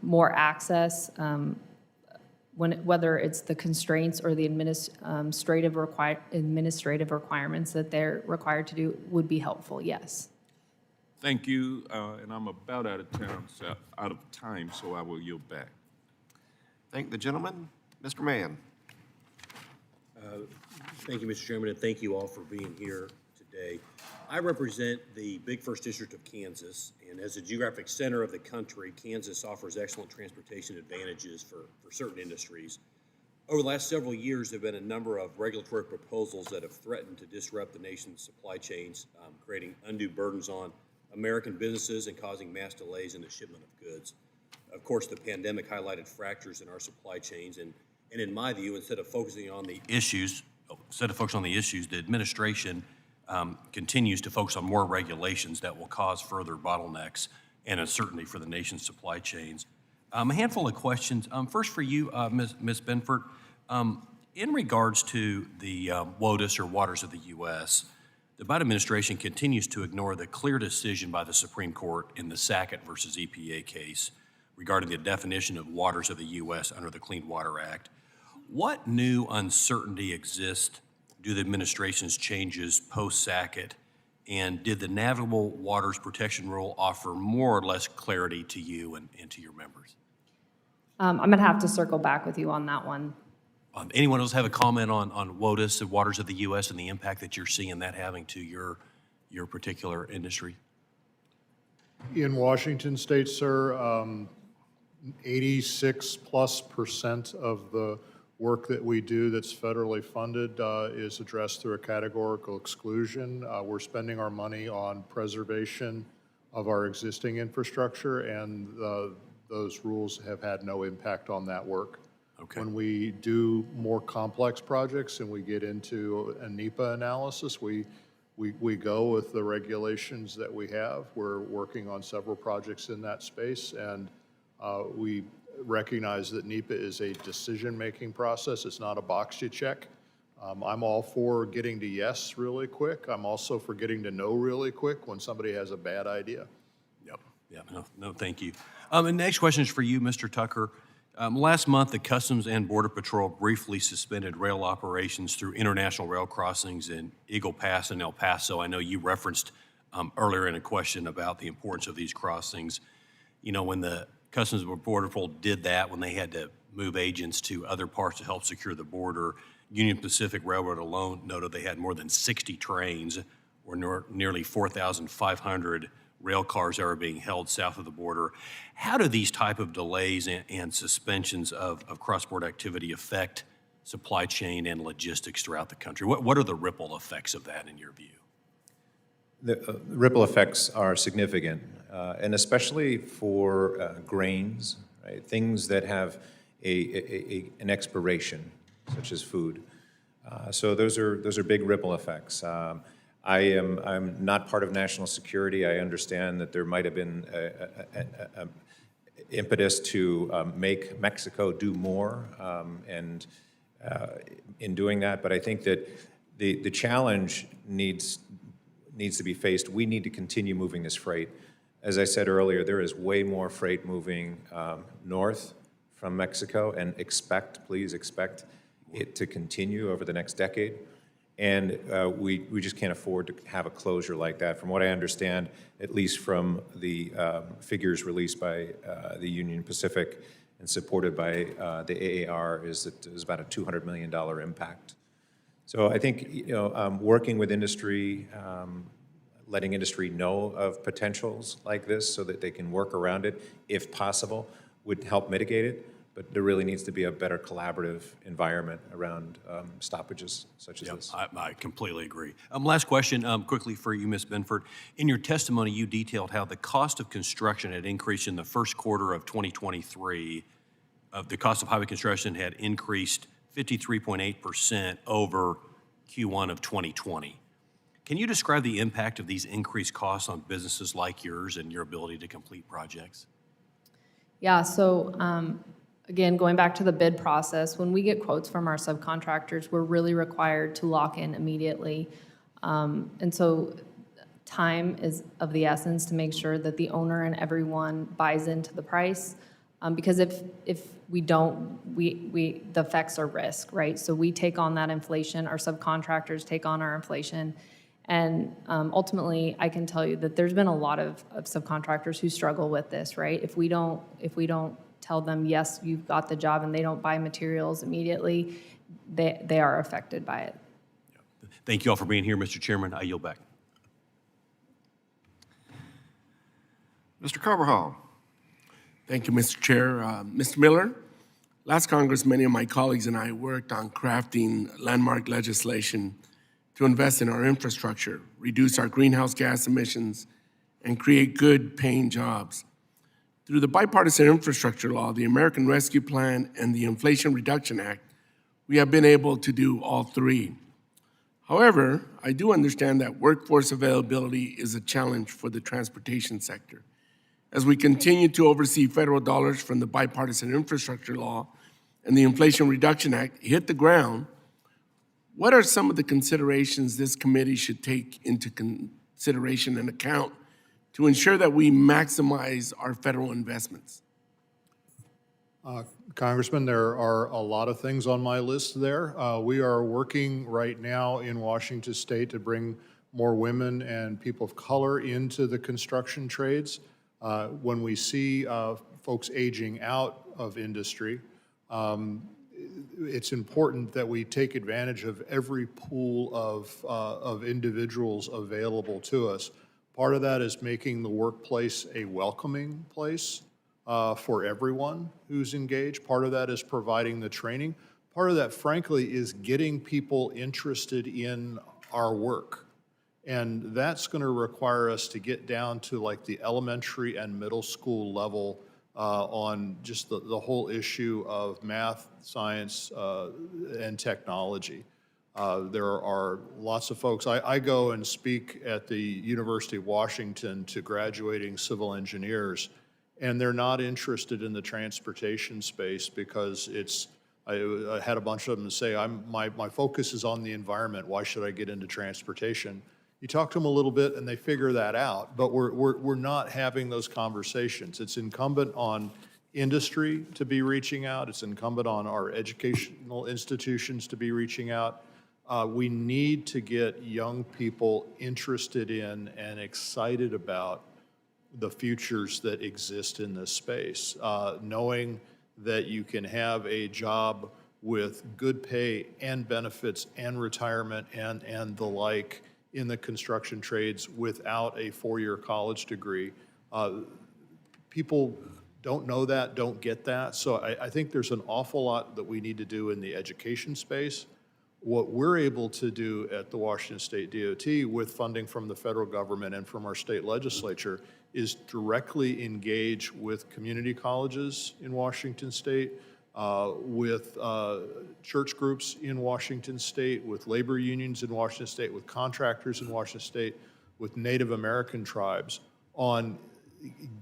F: more access, whether it's the constraints or the administrative requirements that they're required to do, would be helpful, yes.
N: Thank you, and I'm about out of time, so I will yield back.
A: Thank the gentleman. Mr. Mann.
O: Thank you, Mr. Chairman, and thank you all for being here today. I represent the Big First District of Kansas, and as a geographic center of the country, Kansas offers excellent transportation advantages for certain industries. Over the last several years, there have been a number of regulatory proposals that have threatened to disrupt the nation's supply chains, creating undue burdens on American businesses and causing mass delays in the shipment of goods. Of course, the pandemic highlighted fractures in our supply chains, and in my view, instead of focusing on the issues,
P: instead of focus on the issues, the administration continues to focus on more regulations that will cause further bottlenecks and uncertainty for the nation's supply chains. A handful of questions. First for you, Ms. Benford. In regards to the WOTUS, or Waters of the U.S., the Biden administration continues to ignore the clear decision by the Supreme Court in the Sackett versus EPA case regarding the definition of waters of the U.S. under the Clean Water Act. What new uncertainty exists due to the administration's changes post-Sackett, and did the Navigable Waters Protection Rule offer more or less clarity to you and to your members?
F: I'm going to have to circle back with you on that one.
P: Anyone else have a comment on WOTUS, the Waters of the U.S., and the impact that you're seeing that having to your particular industry?
D: In Washington State, sir, 86+% of the work that we do that's federally funded is addressed through a categorical exclusion. We're spending our money on preservation of our existing infrastructure, and those rules have had no impact on that work.
P: Okay.
D: When we do more complex projects and we get into a NEPA analysis, we go with the regulations that we have. We're working on several projects in that space, and we recognize that NEPA is a decision-making process. It's not a box you check. I'm all for getting to yes really quick. I'm also for getting to no really quick when somebody has a bad idea.
P: Yep. Yeah. No, thank you. And the next question is for you, Mr. Tucker. Last month, the Customs and Border Patrol briefly suspended rail operations through international rail crossings in Eagle Pass and El Paso. I know you referenced earlier in a question about the importance of these crossings. You know, when the Customs and Border Patrol did that, when they had to move agents to other parts to help secure the border, Union Pacific Railroad alone noted they had more than 60 trains, or nearly 4,500 rail cars that are being held south of the border. How do these type of delays and suspensions of cross-border activity affect supply chain and logistics throughout the country? What are the ripple effects of that in your view?
E: The ripple effects are significant, and especially for grains, right? Things that have an expiration, such as food. So those are big ripple effects. I'm not part of national security. I understand that there might have been an impetus to make Mexico do more, and in doing that, but I think that the challenge needs to be faced. We need to continue moving this freight. As I said earlier, there is way more freight moving north from Mexico, and please expect it to continue over the next decade. And we just can't afford to have a closure like that. From what I understand, at least from the figures released by the Union Pacific and supported by the AAR, is that there's about a $200 million impact. So I think, working with industry, letting industry know of potentials like this so that they can work around it, if possible, would help mitigate it. But there really needs to be a better collaborative environment around stoppages such as this.
P: I completely agree. Last question, quickly for you, Ms. Benford. In your testimony, you detailed how the cost of construction had increased in the first quarter of 2023. The cost of highway construction had increased 53.8% over Q1 of 2020. Can you describe the impact of these increased costs on businesses like yours and your ability to complete projects?
F: Yeah, so again, going back to the bid process, when we get quotes from our subcontractors, we're really required to lock in immediately. And so time is of the essence to make sure that the owner and everyone buys into the price. Because if we don't, the effects are risk, right? So we take on that inflation, our subcontractors take on our inflation. And ultimately, I can tell you that there's been a lot of subcontractors who struggle with this, right? If we don't tell them, yes, you've got the job, and they don't buy materials immediately, they are affected by it.
P: Thank you all for being here, Mr. Chairman. I yield back.
A: Mr. Carvajal.
Q: Thank you, Mr. Chair. Mr. Miller, last Congress, many of my colleagues and I worked on crafting landmark legislation to invest in our infrastructure, reduce our greenhouse gas emissions, and create good-paying jobs. Through the Bipartisan Infrastructure Law, the American Rescue Plan, and the Inflation Reduction Act, we have been able to do all three. However, I do understand that workforce availability is a challenge for the transportation sector. As we continue to oversee federal dollars from the bipartisan infrastructure law and the Inflation Reduction Act hit the ground, what are some of the considerations this committee should take into consideration and account to ensure that we maximize our federal investments?
D: Congressman, there are a lot of things on my list there. We are working right now in Washington State to bring more women and people of color into the construction trades. When we see folks aging out of industry, it's important that we take advantage of every pool of individuals available to us. Part of that is making the workplace a welcoming place for everyone who's engaged. Part of that is providing the training. Part of that, frankly, is getting people interested in our work. And that's going to require us to get down to like the elementary and middle school level on just the whole issue of math, science, and technology. There are lots of folks. I go and speak at the University of Washington to graduating civil engineers, and they're not interested in the transportation space because I had a bunch of them say, my focus is on the environment. Why should I get into transportation? You talk to them a little bit and they figure that out, but we're not having those conversations. It's incumbent on industry to be reaching out. It's incumbent on our educational institutions to be reaching out. We need to get young people interested in and excited about the futures that exist in this space, knowing that you can have a job with good pay and benefits and retirement and the like in the construction trades without a four-year college degree. People don't know that, don't get that. So I think there's an awful lot that we need to do in the education space. What we're able to do at the Washington State DOT with funding from the federal government and from our state legislature is directly engage with community colleges in Washington State, with church groups in Washington State, with labor unions in Washington State, with contractors in Washington State, with Native American tribes on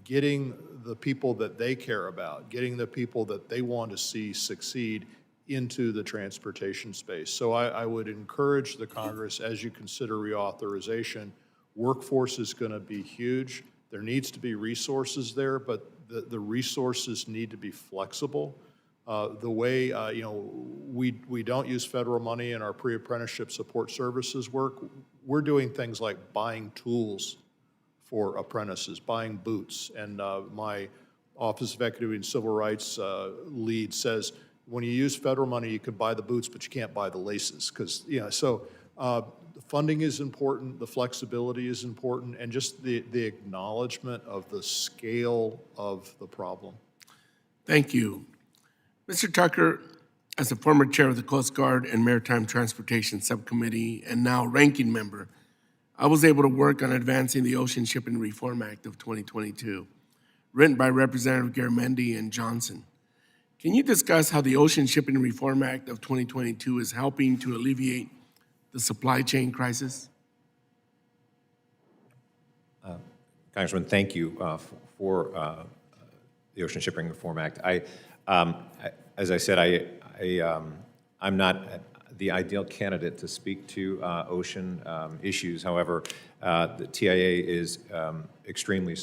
D: getting the people that they care about, getting the people that they want to see succeed into the transportation space. So I would encourage the Congress, as you consider reauthorization, workforce is going to be huge. There needs to be resources there, but the resources need to be flexible. The way, we don't use federal money in our pre-apprenticeship support services work. We're doing things like buying tools for apprentices, buying boots. And my Office of Equity and Civil Rights lead says, when you use federal money, you can buy the boots, but you can't buy the laces. Because, so the funding is important, the flexibility is important, and just the acknowledgement of the scale of the problem.
Q: Thank you. Mr. Tucker, as a former chair of the Coast Guard and Maritime Transportation Subcommittee and now ranking member, I was able to work on advancing the Ocean Shipping Reform Act of 2022, written by Representative Garamendi and Johnson. Can you discuss how the Ocean Shipping Reform Act of 2022 is helping to alleviate the supply chain crisis?
E: Congressman, thank you for the Ocean Shipping Reform Act. As I said, I'm not the ideal candidate to speak to ocean issues. However, the TIA is extremely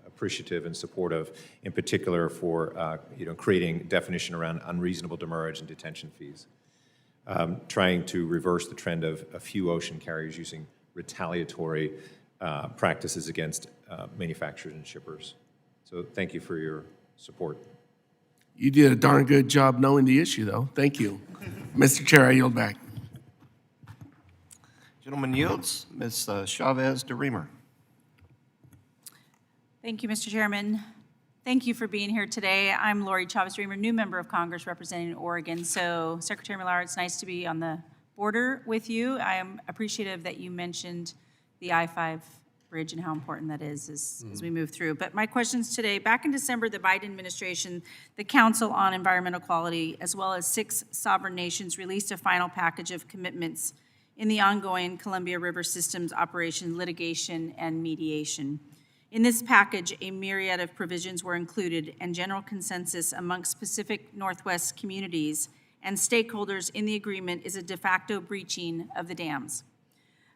E: appreciative and supportive, in particular for creating definition around unreasonable demurrage and detention fees, trying to reverse the trend of a few ocean carriers using retaliatory practices against manufacturers and shippers. So thank you for your support.
Q: You did a darn good job knowing the issue, though. Thank you. Mr. Chair, I yield back.
A: Gentleman yields. Ms. Chavez de Reamer.
R: Thank you, Mr. Chairman. Thank you for being here today. I'm Lori Chavez-Reamer, new member of Congress representing Oregon. So, Secretary Marar, it's nice to be on the border with you. I am appreciative that you mentioned the I-5 bridge and how important that is as we move through. But my questions today, back in December, the Biden administration, the Council on Environmental Quality, as well as 6 sovereign nations released a final package of commitments in the ongoing Columbia River Systems operation litigation and mediation. In this package, a myriad of provisions were included, and general consensus amongst Pacific Northwest communities and stakeholders in the agreement is a de facto breaching of the dams.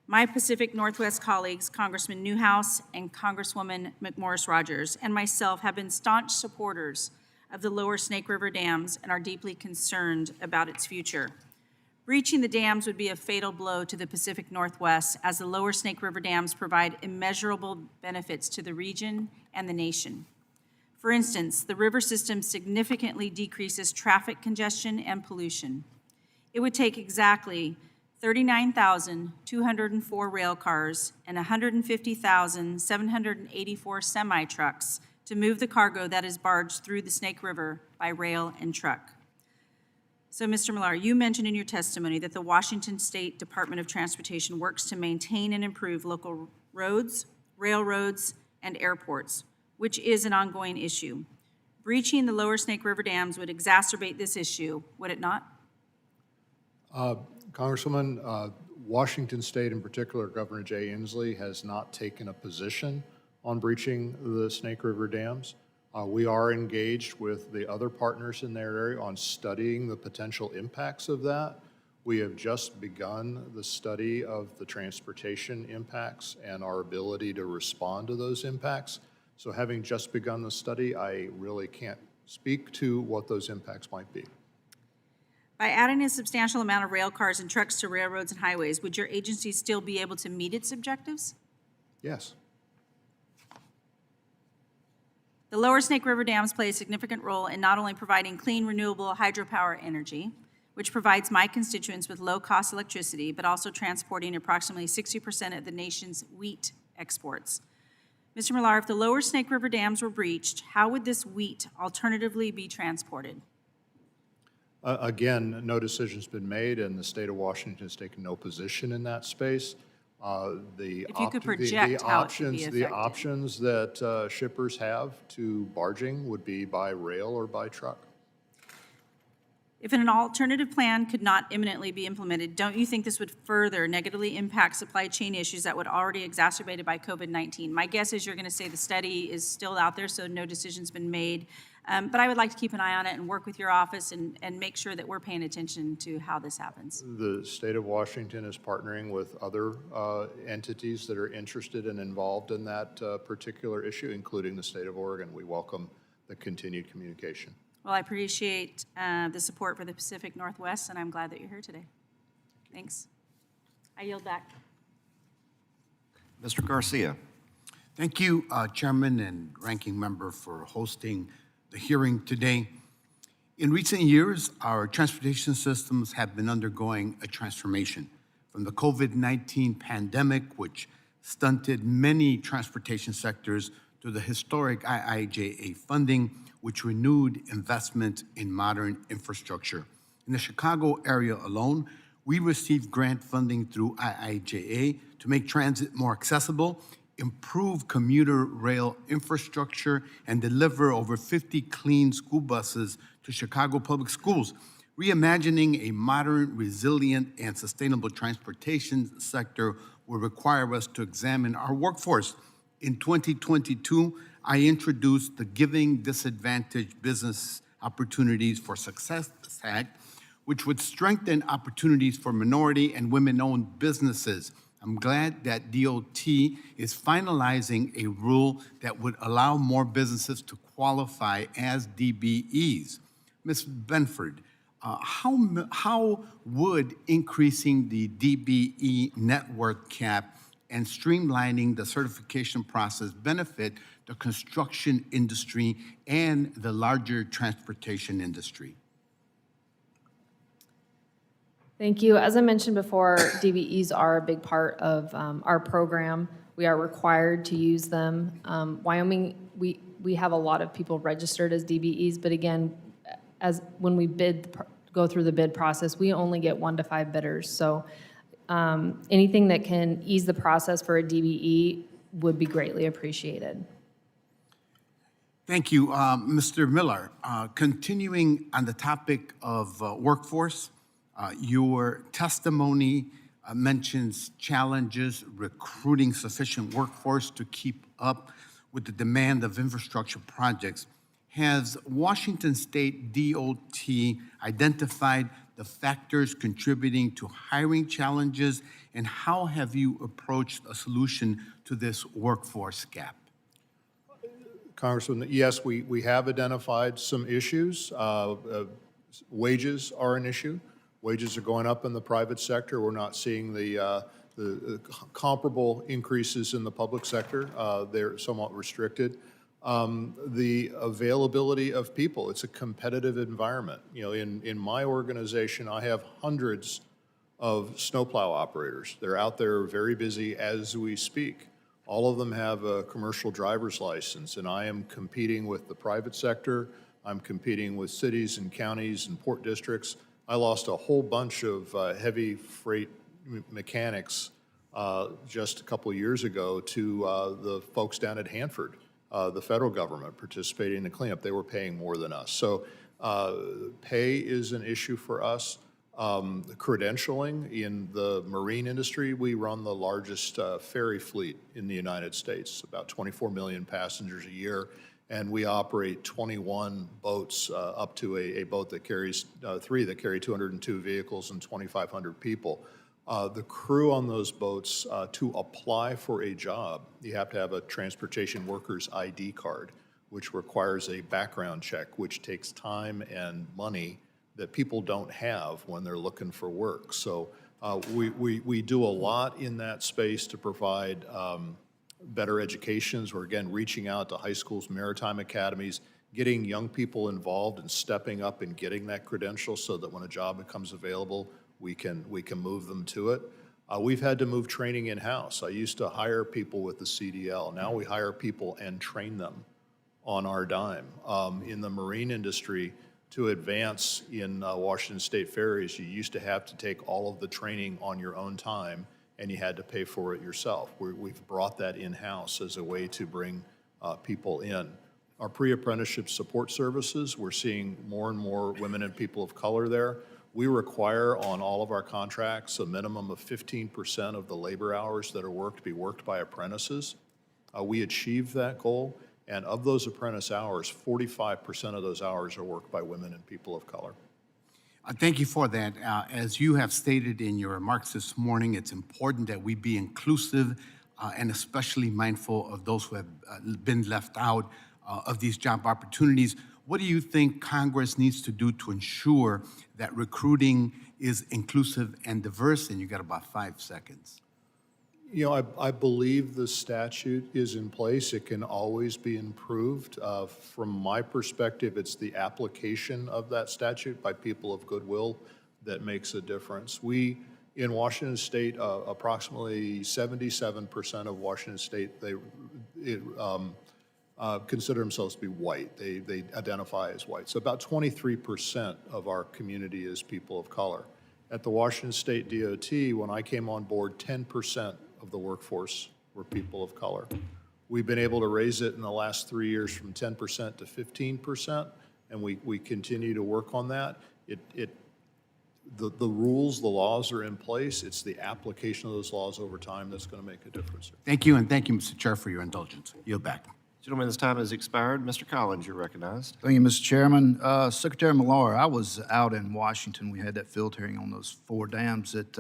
R: My Pacific Northwest colleagues, Congressman Newhouse and Congresswoman McMorris-Rogers, and myself have been staunch supporters of the lower Snake River dams and are deeply concerned about its future. Breaching the dams would be a fatal blow to the Pacific Northwest, as the lower Snake River dams provide immeasurable benefits to the region and the nation. For instance, the river system significantly decreases traffic congestion and pollution. It would take exactly 39,204 rail cars and 150,784 semi-trucks to move the cargo that is barged through the Snake River by rail and truck. So, Mr. Marar, you mentioned in your testimony that the Washington State Department of Transportation works to maintain and improve local roads, railroads, and airports, which is an ongoing issue. Breaching the lower Snake River dams would exacerbate this issue, would it not?
D: Congresswoman, Washington State in particular, Governor Jay Inslee has not taken a position on breaching the Snake River dams. We are engaged with the other partners in their area on studying the potential impacts of that. We have just begun the study of the transportation impacts and our ability to respond to those impacts. So having just begun the study, I really can't speak to what those impacts might be.
R: By adding a substantial amount of rail cars and trucks to railroads and highways, would your agency still be able to meet its objectives?
D: Yes.
R: The lower Snake River dams play a significant role in not only providing clean, renewable hydropower energy, which provides my constituents with low-cost electricity, but also transporting approximately 60% of the nation's wheat exports. Mr. Marar, if the lower Snake River dams were breached, how would this wheat alternatively be transported?
D: Again, no decision's been made, and the state of Washington has taken no position in that space.
R: If you could project how it could be
D: the
R: affected.
D: options that shippers have to barging would be by rail or by truck.
R: If an alternative plan could not imminently be implemented, don't you think this would further negatively impact supply chain issues that would already exacerbated by COVID-19? My guess is you're going to say the study is still out there, so no decision's been made. But I would like to keep an eye on it and work with your office and make sure that we're paying attention to how this happens.
D: The state of Washington is partnering with other entities that are interested and involved in that particular issue, including the state of Oregon. We welcome the continued communication.
R: Well, I appreciate the support for the Pacific Northwest, and I'm glad that you're here today. Thanks. I yield back.
A: Mr. Garcia.
S: Thank you, Chairman and Ranking Member, for hosting the hearing today. In recent years, our transportation systems have been undergoing a transformation. From the COVID-19 pandemic, which stunted many transportation sectors, to the historic IIJA funding, which renewed investment in modern infrastructure. In the Chicago area alone, we received grant funding through IIJA to make transit more accessible, improve commuter rail infrastructure, and deliver over 50 clean school buses to Chicago public schools. Reimagining a modern, resilient, and sustainable transportation sector will require us to examine our workforce. In 2022, I introduced the Giving Disadvantaged Business Opportunities for Success Act, which would strengthen opportunities for minority and women-owned businesses. I'm glad that DOT is finalizing a rule that would allow more businesses to qualify as DBEs. Ms. Benford, how would increasing the DBE network cap and streamlining the certification process benefit the construction industry and the larger transportation industry?
F: Thank you. As I mentioned before, DBEs are a big part of our program. We are required to use them. Wyoming, we have a lot of people registered as DBEs, but again, when we go through the bid process, we only get 1 to 5 bidders. So anything that can ease the process for a DBE would be greatly appreciated.
S: Thank you. Mr. Miller, continuing on the topic of workforce, your testimony mentions challenges recruiting sufficient workforce to keep up with the demand of infrastructure projects. Has Washington State DOT identified the factors contributing to hiring challenges, and how have you approached a solution to this workforce gap?
D: Congressman, yes, we have identified some issues. Wages are an issue. Wages are going up in the private sector. We're not seeing the comparable increases in the public sector. They're somewhat restricted. The availability of people, it's a competitive environment. You know, in my organization, I have hundreds of snowplow operators. They're out there very busy as we speak. All of them have a commercial driver's license, and I am competing with the private sector. I'm competing with cities and counties and port districts. I lost a whole bunch of heavy freight mechanics just a couple of years ago to the folks down at Hanford, the federal government participating in the cleanup. They were paying more than us. So pay is an issue for us. Credentialing in the marine industry, we run the largest ferry fleet in the United States, about 24 million passengers a year, and we operate 21 boats up to a boat that carries three that carry 202 vehicles and 2,500 people. The crew on those boats, to apply for a job, you have to have a transportation worker's ID card, which requires a background check, which takes time and money that people don't have when they're looking for work. So we do a lot in that space to provide better educations. We're again reaching out to high schools, maritime academies, getting young people involved and stepping up and getting that credential so that when a job becomes available, we can move them to it. We've had to move training in-house. I used to hire people with the CDL. Now we hire people and train them on our dime. In the marine industry, to advance in Washington State ferries, you used to have to take all of the training on your own time, and you had to pay for it yourself. We've brought that in-house as a way to bring people in. Our pre-apprenticeship support services, we're seeing more and more women and people of color there. We require on all of our contracts a minimum of 15% of the labor hours that are worked be worked by apprentices. We achieved that goal. And of those apprentice hours, 45% of those hours are worked by women and people of color.
S: Thank you for that. As you have stated in your remarks this morning, it's important that we be inclusive and especially mindful of those who have been left out of these job opportunities. What do you think Congress needs to do to ensure that recruiting is inclusive and diverse? And you got about 5 seconds.
D: You know, I believe the statute is in place. It can always be improved. From my perspective, it's the application of that statute by people of goodwill that makes a difference. We, in Washington State, approximately 77% of Washington State, they consider themselves to be white. They identify as white. So about 23% of our community is people of color. At the Washington State DOT, when I came on board, 10% of the workforce were people of color. We've been able to raise it in the last 3 years from 10% to 15%, and we continue to work on that. The rules, the laws are in place. It's the application of those laws over time that's going to make a difference.
S: Thank you, and thank you, Mr. Chair, for your indulgence. Yield back.
A: Gentlemen, this time has expired. Mr. Collins, you're recognized.
T: Thank you, Mr. Chairman. Secretary Marar, I was out in Washington. We had that field hearing on those 4 dams that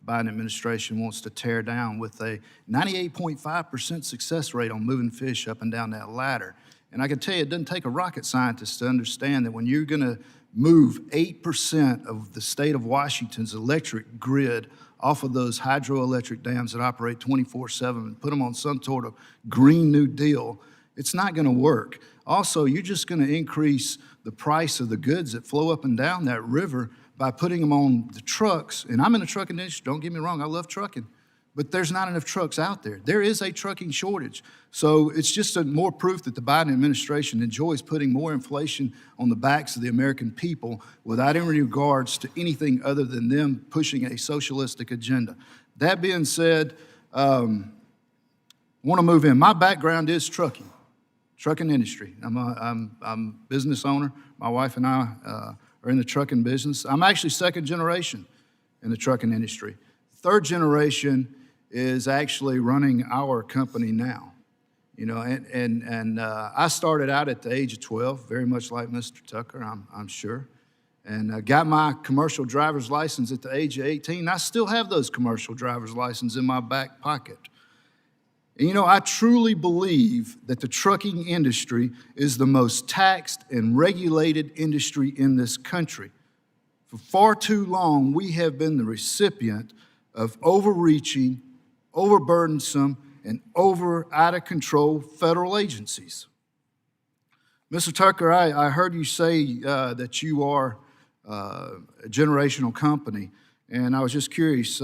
T: Biden administration wants to tear down with a 98.5% success rate on moving fish up and down that ladder. And I can tell you, it doesn't take a rocket scientist to understand that when you're going to move 8% of the state of Washington's electric grid off of those hydroelectric dams that operate 24/7 and put them on some sort of Green New Deal, it's not going to work. Also, you're just going to increase the price of the goods that flow up and down that river by putting them on the trucks. And I'm in the trucking industry, don't get me wrong, I love trucking, but there's not enough trucks out there. There is a trucking shortage. So it's just more proof that the Biden administration enjoys putting more inflation on the backs of the American people without any regards to anything other than them pushing a socialistic agenda. That being said, want to move in. My background is trucking industry. I'm a business owner. My wife and I are in the trucking business. I'm actually second generation in the trucking industry. third generation is actually running our company now. You know, and I started out at the age of 12, very much like Mr. Tucker, I'm sure, and got my commercial driver's license at the age of 18. I still have those commercial driver's licenses in my back pocket. And you know, I truly believe that the trucking industry is the most taxed and regulated industry in this country. For far too long, we have been the recipient of overreaching, overburdensome, and out-of-control federal agencies. Mr. Tucker, I heard you say that you are a generational company, and I was just curious,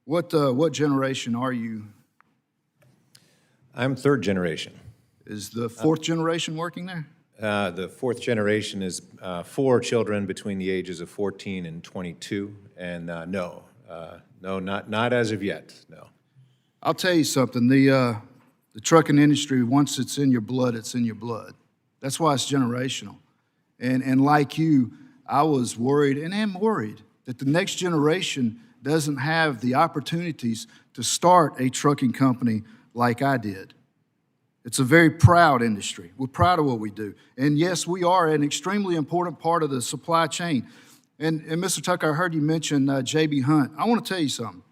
T: what generation are you?
E: I'm third generation.
T: Is the fourth generation working there?
E: The fourth generation is 4 children between the ages of 14 and 22, and no, not as of yet, no.
T: I'll tell you something, the trucking industry, once it's in your blood, it's in your blood. That's why it's generational. And like you, I was worried and am worried that the next generation doesn't have the opportunities to start a trucking company like I did. It's a very proud industry. We're proud of what we do. And yes, we are an extremely important part of the supply chain. And Mr. Tucker, I heard you mention J.B. Hunt. I want to tell you something.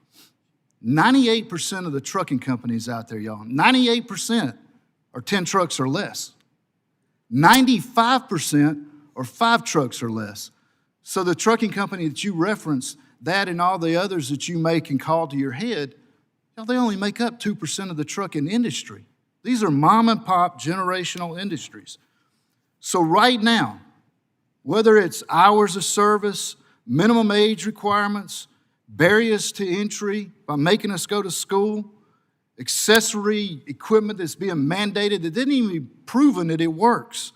T: 98% of the trucking companies out there, y'all, 98% are 10 trucks or less. 95% are 5 trucks or less. So the trucking company that you reference, that and all the others that you make and call to your head, they only make up 2% of the trucking industry. These are mom and pop generational industries. So right now, whether it's hours of service, minimum age requirements, barriers to entry by making us go to school, accessory equipment that's being mandated that didn't even be proven that it works,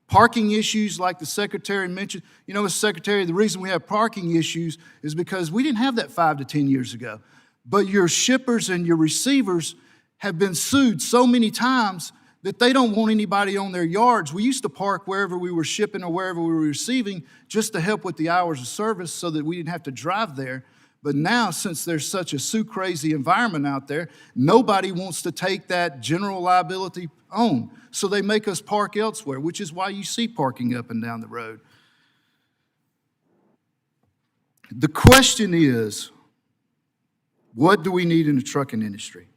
T: parking issues like the Secretary mentioned. You know, Mr. Secretary, the reason we have parking issues is because we didn't have that 5 to 10 years ago. But your shippers and your receivers have been sued so many times that they don't want anybody on their yards. We used to park wherever we were shipping or wherever we were receiving just to help with the hours of service so that we didn't have to drive there. But now, since there's such a sue-crazy environment out there, nobody wants to take that general liability on. So they make us park elsewhere, which is why you see parking up and down the road. The question is, what do we need in the trucking industry?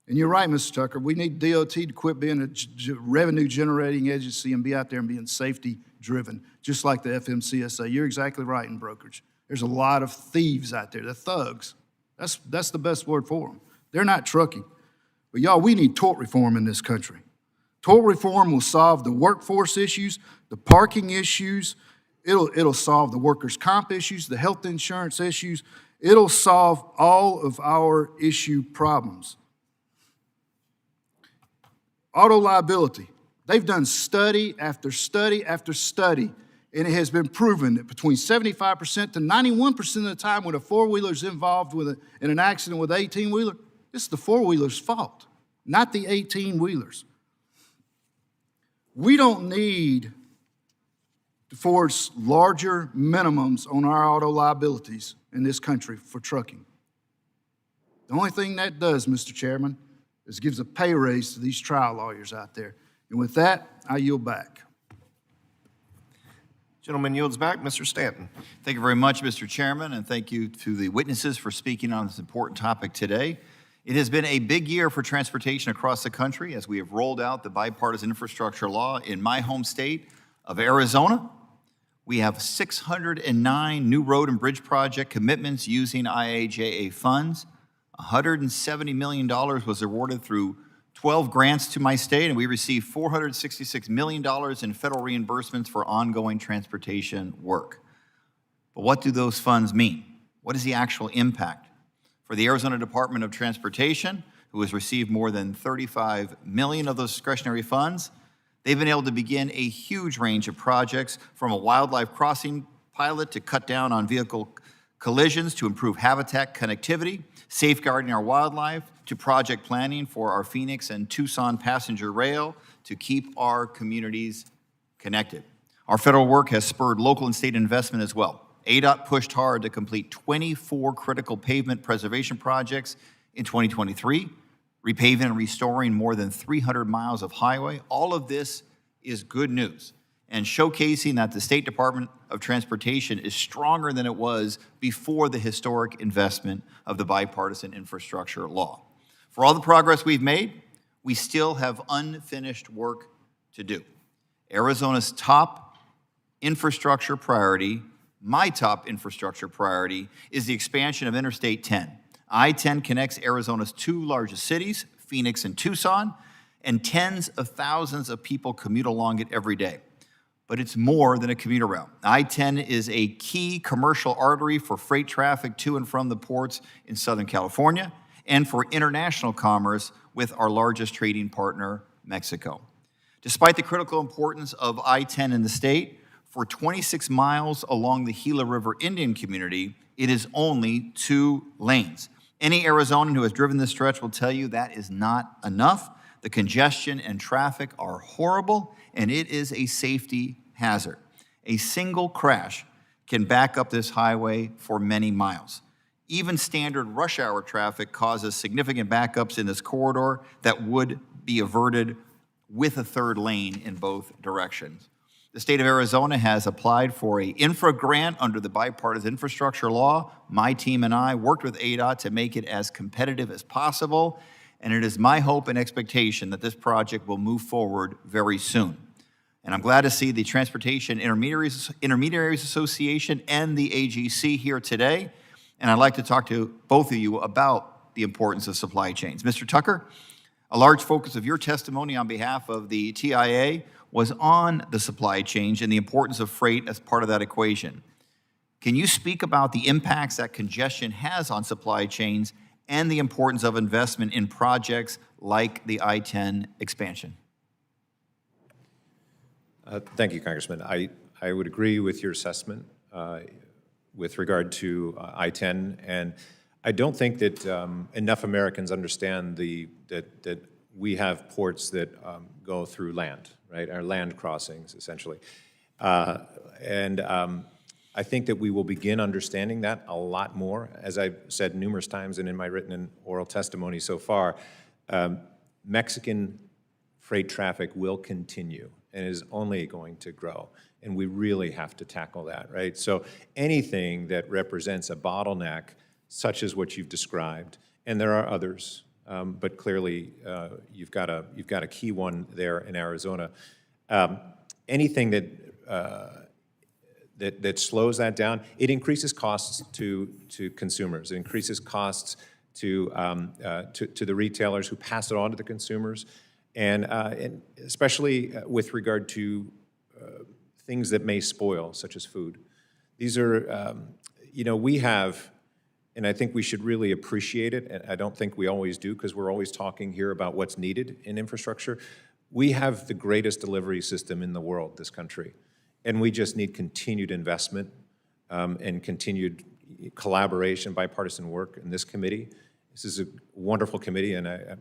T: And you're right, Mr. Tucker, we need DOT to quit being a revenue-generating agency and be out there and being safety-driven, just like the FMCSA. You're exactly right in brokerage. There's a lot of thieves out there. They're thugs. That's the best word for them. They're not trucking. But y'all, we need tort reform in this country. Tort reform will solve the workforce issues, the parking issues. It'll solve the workers' comp issues, the health insurance issues. It'll solve all of our issue problems. Auto liability. They've done study after study after study, and it has been proven that between 75% to 91% of the time when a four-wheeler is involved in an accident with an 18-wheeler, it's the four-wheeler's fault, not the 18-wheelers. We don't need to force larger minimums on our auto liabilities in this country for trucking. The only thing that does, Mr. Chairman, is gives a pay raise to these trial lawyers out there. And with that, I yield back.
A: Gentleman yields back. Mr. Stanton.
G: Thank you very much, Mr. Chairman, and thank you to the witnesses for speaking on this important topic today. It has been a big year for transportation across the country as we have rolled out the bipartisan infrastructure law in my home state of Arizona. We have 609 new road and bridge project commitments using IIJA funds. $170 million was awarded through 12 grants to my state, and we received $466 million in federal reimbursements for ongoing transportation work. But what do those funds mean? What is the actual impact? For the Arizona Department of Transportation, who has received more than $35 million of those discretionary funds, they've been able to begin a huge range of projects, from a wildlife crossing pilot to cut down on vehicle collisions to improve habitat connectivity, safeguarding our wildlife, to project planning for our Phoenix and Tucson passenger rail to keep our communities connected. Our federal work has spurred local and state investment as well.
U: ADOT pushed hard to complete 24 critical pavement preservation projects in 2023, repaving and restoring more than 300 miles of highway. All of this is good news and showcasing that the State Department of Transportation is stronger than it was before the historic investment of the bipartisan infrastructure law. For all the progress we've made, we still have unfinished work to do. Arizona's top infrastructure priority, my top infrastructure priority, is the expansion of Interstate 10. I-10 connects Arizona's two largest cities, Phoenix and Tucson, and tens of thousands of people commute along it every day. But it's more than a commuter route. I-10 is a key commercial artery for freight traffic to and from the ports in Southern California and for international commerce with our largest trading partner, Mexico. Despite the critical importance of I-10 in the state, for 26 miles along the Gila River Indian community, it is only 2 lanes. Any Arizonan who has driven this stretch will tell you that is not enough. The congestion and traffic are horrible, and it is a safety hazard. A single crash can back up this highway for many miles. Even standard rush hour traffic causes significant backups in this corridor that would be averted with a 3rd lane in both directions. The state of Arizona has applied for an infra grant under the bipartisan infrastructure law. My team and I worked with ADOT to make it as competitive as possible, and it is my hope and expectation that this project will move forward very soon. And I'm glad to see the Transportation Intermediaries Association and the AGC here today, and I'd like to talk to both of you about the importance of supply chains. Mr. Tucker, a large focus of your testimony on behalf of the TIA was on the supply chain and the importance of freight as part of that equation. Can you speak about the impacts that congestion has on supply chains and the importance of investment in projects like the I-10 expansion?
E: Thank you, Congressman. I would agree with your assessment with regard to I-10, and I don't think that enough Americans understand that we have ports that go through land, right? Our land crossings, essentially. I think that we will begin understanding that a lot more. As I've said numerous times and in my written and oral testimony so far, Mexican freight traffic will continue and is only going to grow. And we really have to tackle that, right? So anything that represents a bottleneck, such as what you've described, and there are others, but clearly you've got a key one there in Arizona. Anything that slows that down, it increases costs to consumers. It increases costs to the retailers who pass it on to the consumers, and especially with regard to things that may spoil, such as food. These are, we have, and I think we should really appreciate it, and I don't think we always do because we're always talking here about what's needed in infrastructure. We have the greatest delivery system in the world, this country, and we just need continued investment and continued collaboration, bipartisan work in this committee. This is a wonderful committee, and I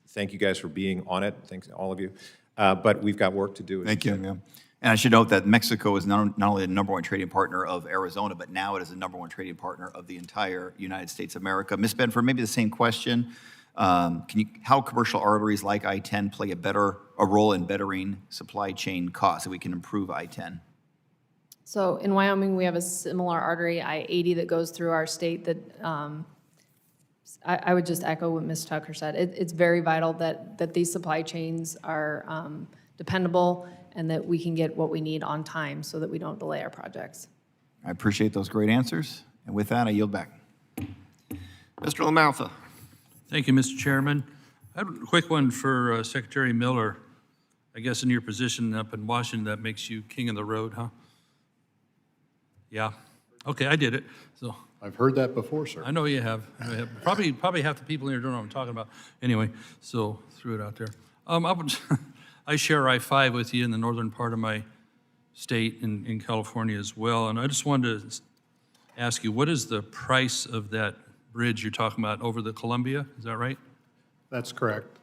E: thank you guys for being on it. Thanks to all of you. But we've got work to do.
U: Thank you. Yeah. And I should note that Mexico is not only the #1 trading partner of Arizona, but now it is the #1 trading partner of the entire United States of America. Ms. Benford, maybe the same question. How commercial arteries like I-10 play a role in bettering supply chain costs so we can improve I-10?
F: So in Wyoming, we have a similar artery, I-80, that goes through our state that I would just echo what Ms. Tucker said. It's very vital that these supply chains are dependable and that we can get what we need on time so that we don't delay our projects.
U: I appreciate those great answers. And with that, I yield back. Mr. LaMalfa.
B: Thank you, Mr. Chairman. I have a quick one for Secretary Miller. I guess in your position up in Washington, that makes you king of the road, huh? Yeah. Okay, I did it. So
D: I've heard that before, sir.
B: I know you have. Probably half the people here don't know what I'm talking about. Anyway, so threw it out there. I share I-5 with you in the northern part of my state in California as well, and I just wanted to ask you, what is the price of that bridge you're talking about over the Columbia? Is that right?
D: That's correct.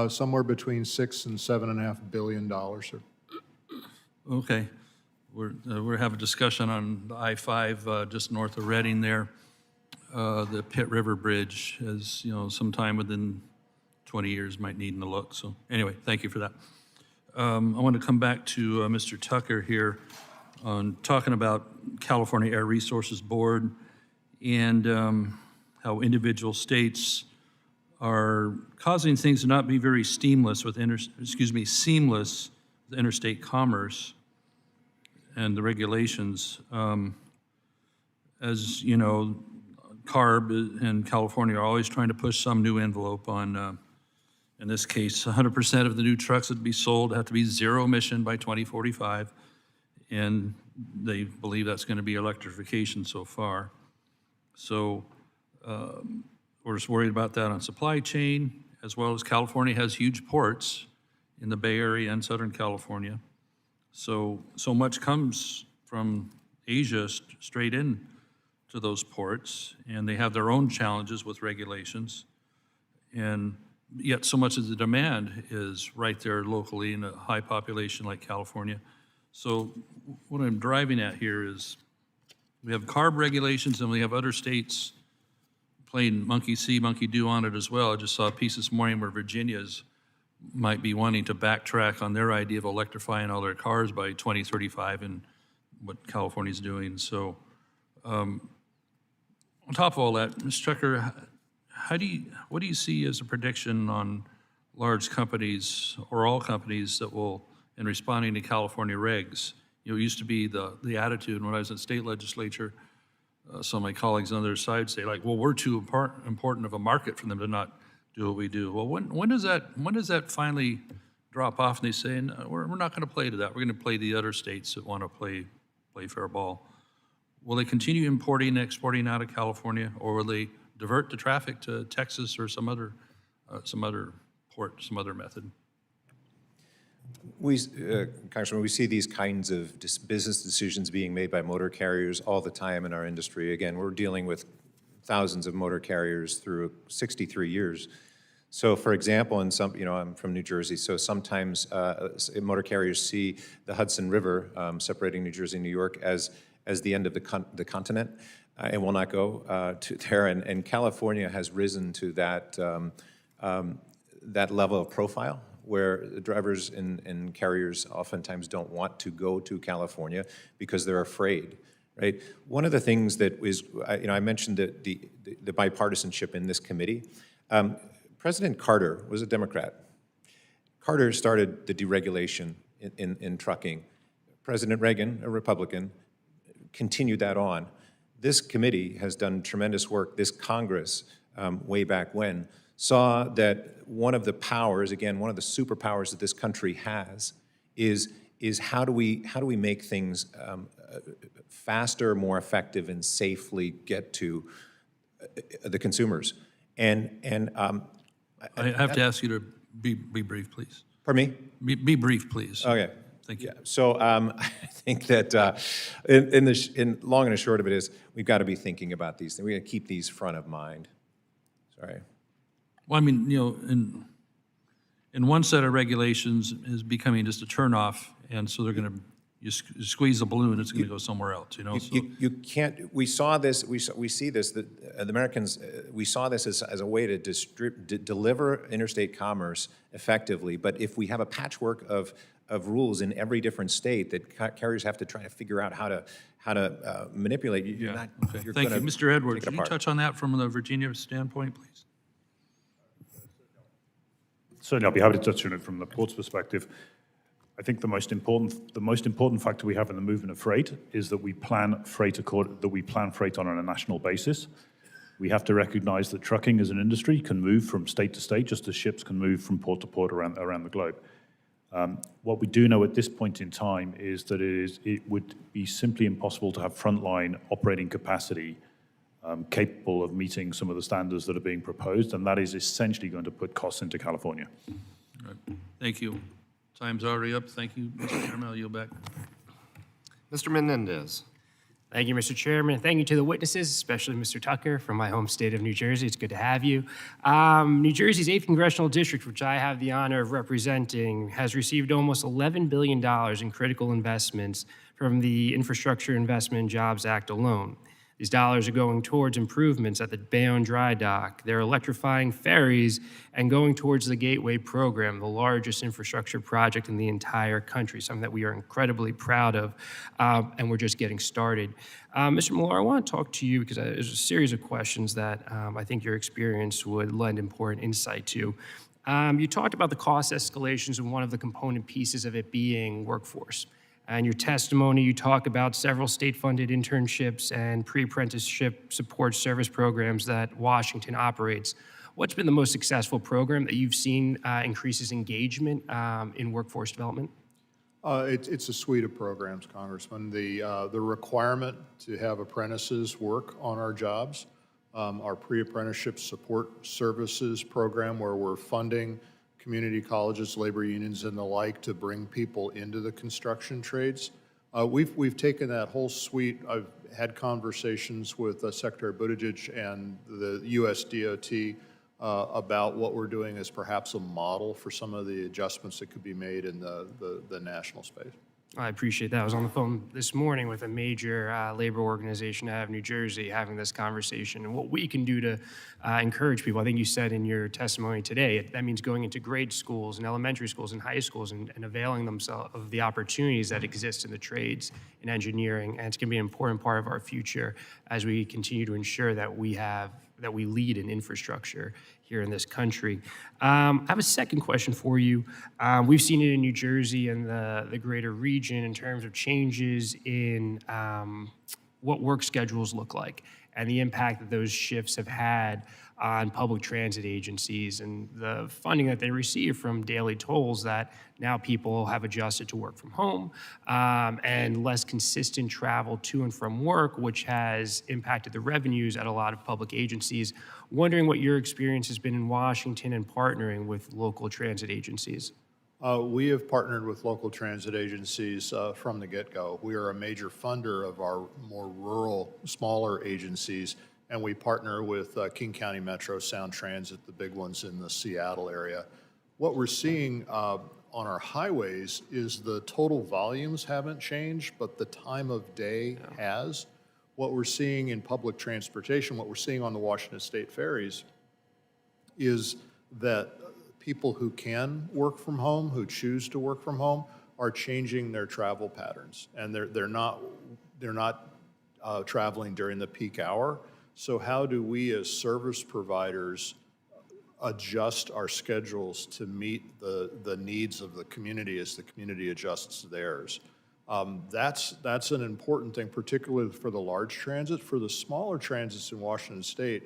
D: Somewhere between $6 and $7.5 billion, sir.
B: Okay. we're having a discussion on the I-5 just north of Reading there. The Pitt River Bridge, as you know, sometime within 20 years might need a look. So anyway, thank you for that. I want to come back to Mr. Tucker here on talking about California Air Resources Board and how individual states are causing things to not be very seamless with seamless with interstate commerce and the regulations. As you know, CARB in California are always trying to push some new envelope on, in this case, 100% of the new trucks that be sold have to be zero emission by 2045, and they believe that's going to be electrification so far. So we're just worried about that on supply chain, as well as California has huge ports in the Bay Area and Southern California. So much comes from Asia straight in to those ports, and they have their own challenges with regulations. And yet so much of the demand is right there locally in a high population like California. So what I'm driving at here is we have CARB regulations and we have other states playing monkey see, monkey do on it as well. I just saw a piece this morning where Virginia's might be wanting to backtrack on their idea of electrifying all their cars by 2035 and what California's doing. So on top of all that, Mr. Tucker, what do you see as a prediction on large companies or all companies that will, in responding to California regs? You know, it used to be the attitude when I was in state legislature, some of my colleagues on the other side say like, well, we're too important of a market for them to not do what we do. Well, when does that finally drop off and they say, no, we're not going to play to that. We're going to play the other states that want to play fair ball. Will they continue importing and exporting out of California, or will they divert the traffic to Texas or some other port, some other method?
E: Congressman, we see these kinds of business decisions being made by motor carriers all the time in our industry. Again, we're dealing with thousands of motor carriers through 63 years. So, for example, in some, I'm from New Jersey, so sometimes motor carriers see the Hudson River separating New Jersey and New York as the end of the continent, and will not go to there. And California has risen to that level of profile, where the drivers and carriers oftentimes don't want to go to California because they're afraid, right? One of the things that is, I mentioned the bipartisanship in this committee. President Carter was a Democrat. Carter started the deregulation in trucking. President Reagan, a Republican, continued that on. This committee has done tremendous work. This Congress, way back when, saw that one of the powers, again, one of the superpowers that this country has is how do we make things faster, more effective, and safely get to the consumers. And
B: I have to ask you to be brief, please.
E: Pardon me?
B: Be brief, please.
E: Okay.
B: Thank you.
E: Yeah. So I think that in long and the short of it is we've got to be thinking about these things. We've got to keep these front of mind. Sorry.
B: Well, I mean, in one set of regulations is becoming just a turnoff, and so they're going to you squeeze the balloon, it's going to go somewhere else.
E: You can't. We saw this. We see this. The Americans. We saw this as a way to deliver interstate commerce effectively. But if we have a patchwork of rules in every different state that carriers have to try to figure out how to manipulate, you're not.
B: Okay.
E: You're
B: Thank you, Mr. Edwards. Can you
E: apart.
B: touch on that from the Virginia standpoint, please?
C: Certainly, I'll be happy to touch on it from the port's perspective. I think the most important factor we have in the movement of freight is that we plan freight on a national basis. We have to recognize that trucking as an industry can move from state to state, just as ships can move from port to port around the globe. What we do know at this point in time is that it would be simply impossible to have frontline operating capacity capable of meeting some of the standards that are being proposed, and that is essentially going to put costs into California.
B: All right. Thank you. Time's already up. Thank you, Mr. Chairman. I'll yield back.
A: Mr. Menendez.
H: Thank you, Mr. Chairman. Thank you to the witnesses, especially Mr. Tucker from my home state of New Jersey. It's good to have you. New Jersey's 8th Congressional District, which I have the honor of representing, has received almost $11 billion in critical investments from the Infrastructure Investment and Jobs Act alone. These dollars are going towards improvements at the Bayonne Dry Dock. They're electrifying ferries and going towards the Gateway Program, the largest infrastructure project in the entire country, something that we are incredibly proud of, and we're just getting started. Mr. Marar, I want to talk to you because there's a series of questions that I think your experience would lend important insight to. You talked about the cost escalations and one of the component pieces of it being workforce. In your testimony, you talk about several state-funded internships and pre-apprenticeship support service programs that Washington operates. What's been the most successful program that you've seen increases engagement in workforce development?
D: It's a suite of programs, Congressman. The requirement to have apprentices work on our jobs, our pre-apprenticeship support services program where we're funding community colleges, labor unions, and the like to bring people into the construction trades. We've taken that whole suite. I've had conversations with Secretary Buttigieg and the U.S. DOT about what we're doing as perhaps a model for some of the adjustments that could be made in the national space.
H: I appreciate that. I was on the phone this morning with a major labor organization out of New Jersey having this conversation and what we can do to encourage people. I think you said in your testimony today, that means going into grade schools and elementary schools and high schools and availing themselves of the opportunities that exist in the trades and engineering. And it's going to be an important part of our future as we continue to ensure that we lead in infrastructure here in this country. I have a second question for you. We've seen it in New Jersey and the greater region in terms of changes in what work schedules look like and the impact that those shifts have had on public transit agencies and the funding that they receive from daily tolls that now people have adjusted to work from home and less consistent travel to and from work, which has impacted the revenues at a lot of public agencies. Wondering what your experience has been in Washington and partnering with local transit agencies.
D: We have partnered with local transit agencies from the get-go. We are a major funder of our more rural, smaller agencies, and we partner with King County Metro, Sound Transit, the big ones in the Seattle area. What we're seeing on our highways is the total volumes haven't changed, but the time of day has. What we're seeing in public transportation, what we're seeing on the Washington State ferries, is that people who can work from home, who choose to work from home, are changing their travel patterns, and they're not traveling during the peak hour. So how do we as service providers adjust our schedules to meet the needs of the community as the community adjusts theirs? That's an important thing, particularly for the large transit. For the smaller transits in Washington State,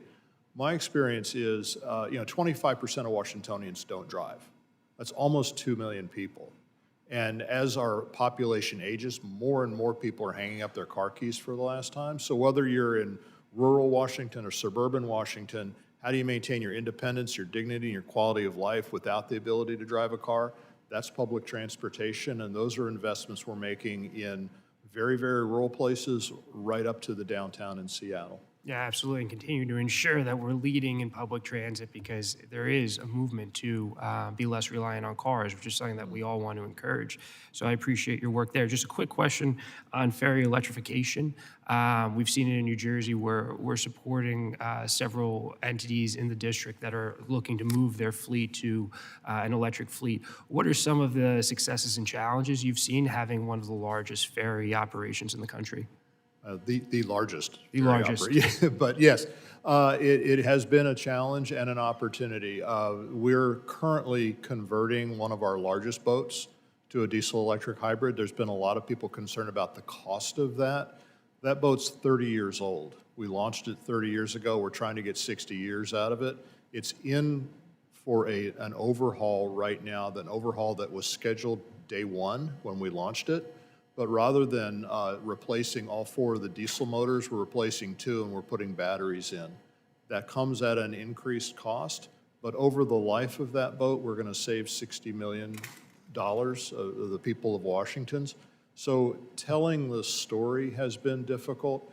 D: my experience is 25% of Washingtonians don't drive. That's almost 2 million people. And as our population ages, more and more people are hanging up their car keys for the last time. So whether you're in rural Washington or suburban Washington, how do you maintain your independence, your dignity, and your quality of life without the ability to drive a car? That's public transportation, and those are investments we're making in very, very rural places right up to the downtown in Seattle.
H: Yeah, absolutely, and continue to ensure that we're leading in public transit because there is a movement to be less reliant on cars, which is something that we all want to encourage. So I appreciate your work there. Just a quick question on ferry electrification. We've seen it in New Jersey where we're supporting several entities in the district that are looking to move their fleet to an electric fleet. What are some of the successes and challenges you've seen having one of the largest ferry operations in the country?
D: The largest.
H: The largest.
D: But yes, it has been a challenge and an opportunity. We're currently converting one of our largest boats to a diesel-electric hybrid. There's been a lot of people concerned about the cost of that. That boat's 30 years old. We launched it 30 years ago. We're trying to get 60 years out of it. It's in for an overhaul right now, an overhaul that was scheduled day one when we launched it. But rather than replacing all 4 of the diesel motors, we're replacing 2 and we're putting batteries in. That comes at an increased cost, but over the life of that boat, we're going to save $60 million of the people of Washington's. So telling the story has been difficult.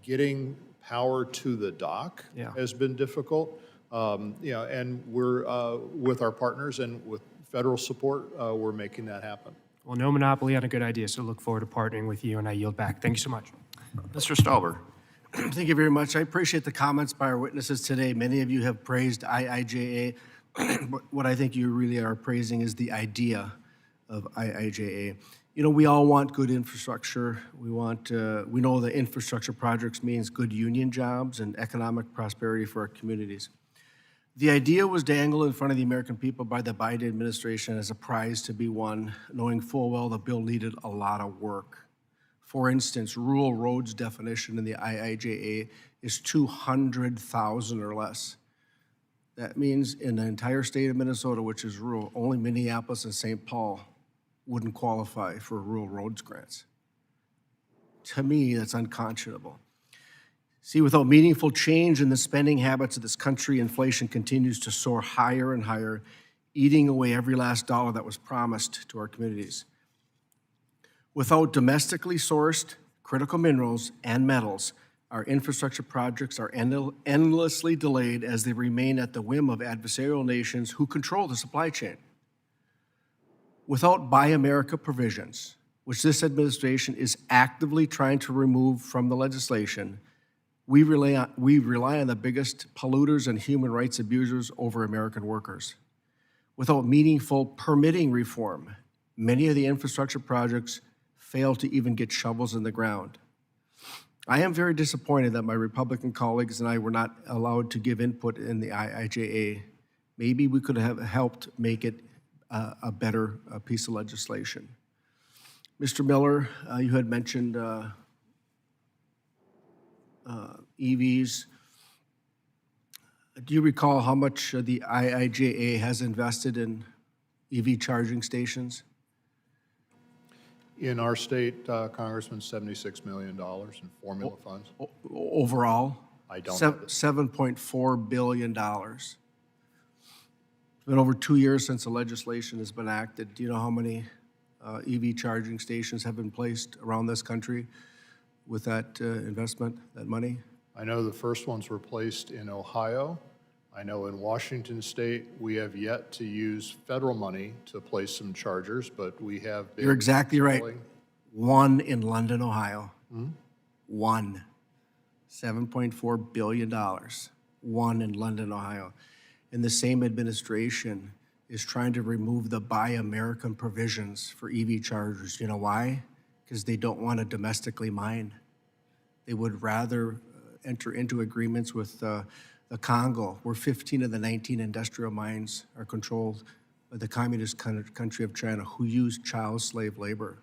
D: Getting power to the dock has been difficult. And we're with our partners and with federal support, we're making that happen.
H: Well, no monopoly on a good idea, so look forward to partnering with you, and I yield back. Thank you so much.
A: Mr. Stauber.
J: Thank you very much. I appreciate the comments by our witnesses today. Many of you have praised IIJA. What I think you really are praising is the idea of IIJA. You know, we all want good infrastructure. We know that infrastructure projects means good union jobs and economic prosperity for our communities. The idea was dangled in front of the American people by the Biden administration as a prize to be won, knowing full well the bill needed a lot of work. For instance, rural roads definition in the IIJA is 200,000 or less. That means in the entire state of Minnesota, which is rural, only Minneapolis and St. Paul wouldn't qualify for rural roads grants. To me, that's unconscionable. See, without meaningful change in the spending habits of this country, inflation continues to soar higher and higher, eating away every last dollar that was promised to our communities. Without domestically sourced critical minerals and metals, our infrastructure projects are endlessly delayed as they remain at the whim of adversarial nations who control the supply chain. Without Buy America provisions, which this administration is actively trying to remove from the legislation, we rely on the biggest polluters and human rights abusers over American workers. Without meaningful permitting reform, many of the infrastructure projects fail to even get shovels in the ground. I am very disappointed that my Republican colleagues and I were not allowed to give input in the IIJA. Maybe we could have helped make it a better piece of legislation. Mr. Miller, you had mentioned EVs. Do you recall how much the IIJA has invested in EV charging stations?
D: In our state, Congressman, $76 million in formula funds.
J: Overall?
D: I don't have it.
J: $7.4 billion. It's been over 2 years since the legislation has been enacted. Do you know how many EV charging stations have been placed around this country with that investment, that money?
D: I know the first ones were placed in Ohio. I know in Washington State, we have yet to use federal money to place some chargers, but we have been.
J: You're exactly right.
D: installing.
J: One in London, Ohio. One. $7.4 billion. One in London, Ohio. And the same administration is trying to remove the Buy American provisions for EV chargers. You know why? Because they don't want to domestically mine. They would rather enter into agreements with the Congo, where 15 of the 19 industrial mines are controlled by the communist country of China, who use child slave labor.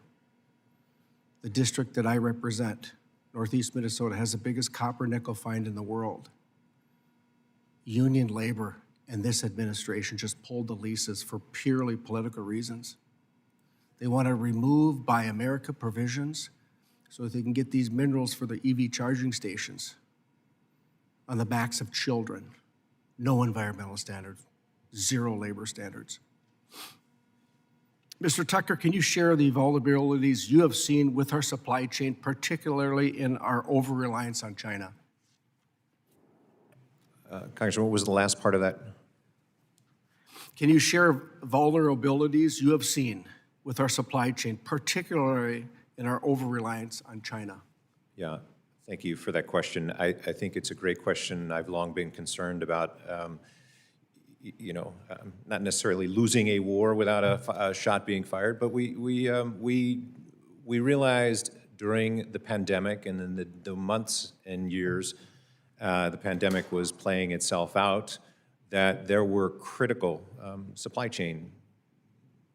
J: The district that I represent, Northeast Minnesota, has the biggest copper nickel find in the world. Union labor and this administration just pulled the leases for purely political reasons. They want to remove Buy America provisions so that they can get these minerals for the EV charging stations on the backs of children. No environmental standards, zero labor standards. Mr. Tucker, can you share the vulnerabilities you have seen with our supply chain, particularly in our over-reliance on China?
E: Congressman, what was the last part of that?
J: Can you share vulnerabilities you have seen with our supply chain, particularly in our over-reliance on China?
E: Yeah, thank you for that question. I think it's a great question. I've long been concerned about, not necessarily losing a war without a shot being fired, but we realized during the pandemic and in the months and years the pandemic was playing itself out, that there were critical supply chain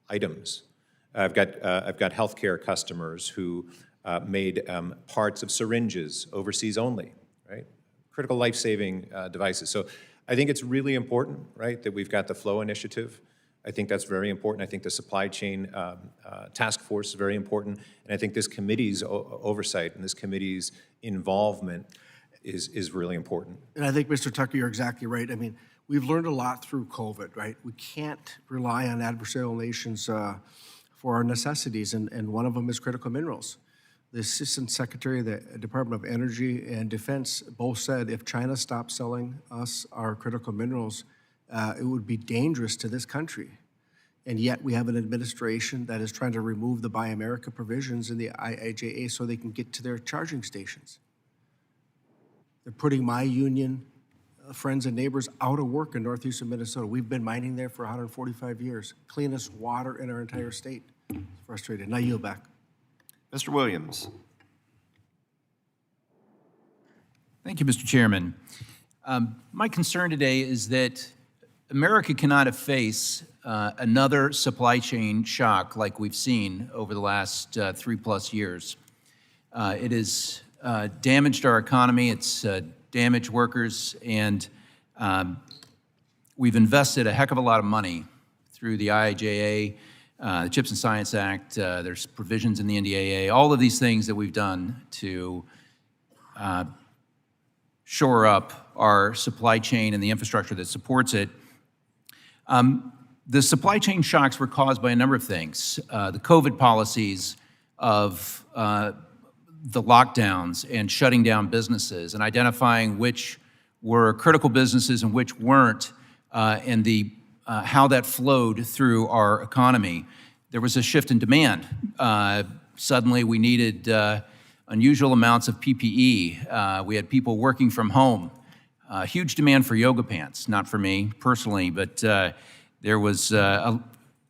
E: items. I've got healthcare customers who made parts of syringes overseas only, right? Critical life-saving devices. So I think it's really important, right, that we've got the Flow Initiative. I think that's very important. I think the supply chain task force is very important. And I think this committee's oversight and this committee's involvement is really important.
J: And I think, Mr. Tucker, you're exactly right. I mean, we've learned a lot through COVID, right? We can't rely on adversarial nations for our necessities, and one of them is critical minerals. The Assistant Secretary of the Department of Energy and Defense both said if China stopped selling us our critical minerals, it would be dangerous to this country. And yet we have an administration that is trying to remove the Buy America provisions in the IIJA so they can get to their charging stations. They're putting my union friends and neighbors out of work in northeastern Minnesota. We've been mining there for 145 years. Cleanest water in our entire state. It's frustrated. Now I yield back.
U: Mr. Williams.
K: Thank you, Mr. Chairman. My concern today is that America cannot face another supply chain shock like we've seen over the last 3+ years. It has damaged our economy, it's damaged workers, and we've invested a heck of a lot of money through the IIJA, the CHIPS and Science Act, there's provisions in the NDAA, all of these things that we've done to shore up our supply chain and the infrastructure that supports it. The supply chain shocks were caused by a number of things. The COVID policies of the lockdowns and shutting down businesses and identifying which were critical businesses and which weren't, and how that flowed through our economy. There was a shift in demand. Suddenly we needed unusual amounts of PPE. We had people working from home. Huge demand for yoga pants, not for me personally, but there was a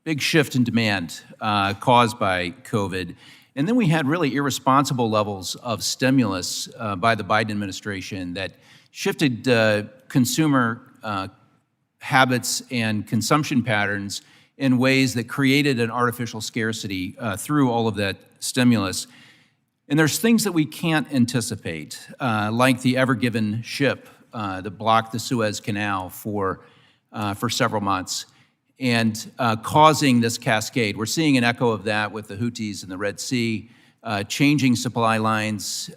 K: big shift in demand caused by COVID. And then we had really irresponsible levels of stimulus by the Biden administration that shifted consumer habits and consumption patterns in ways that created an artificial scarcity through all of that stimulus. And there's things that we can't anticipate, like the Ever Given ship that blocked the Suez Canal for several months and causing this cascade. We're seeing an echo of that with the Houthis in the Red Sea, changing supply lines,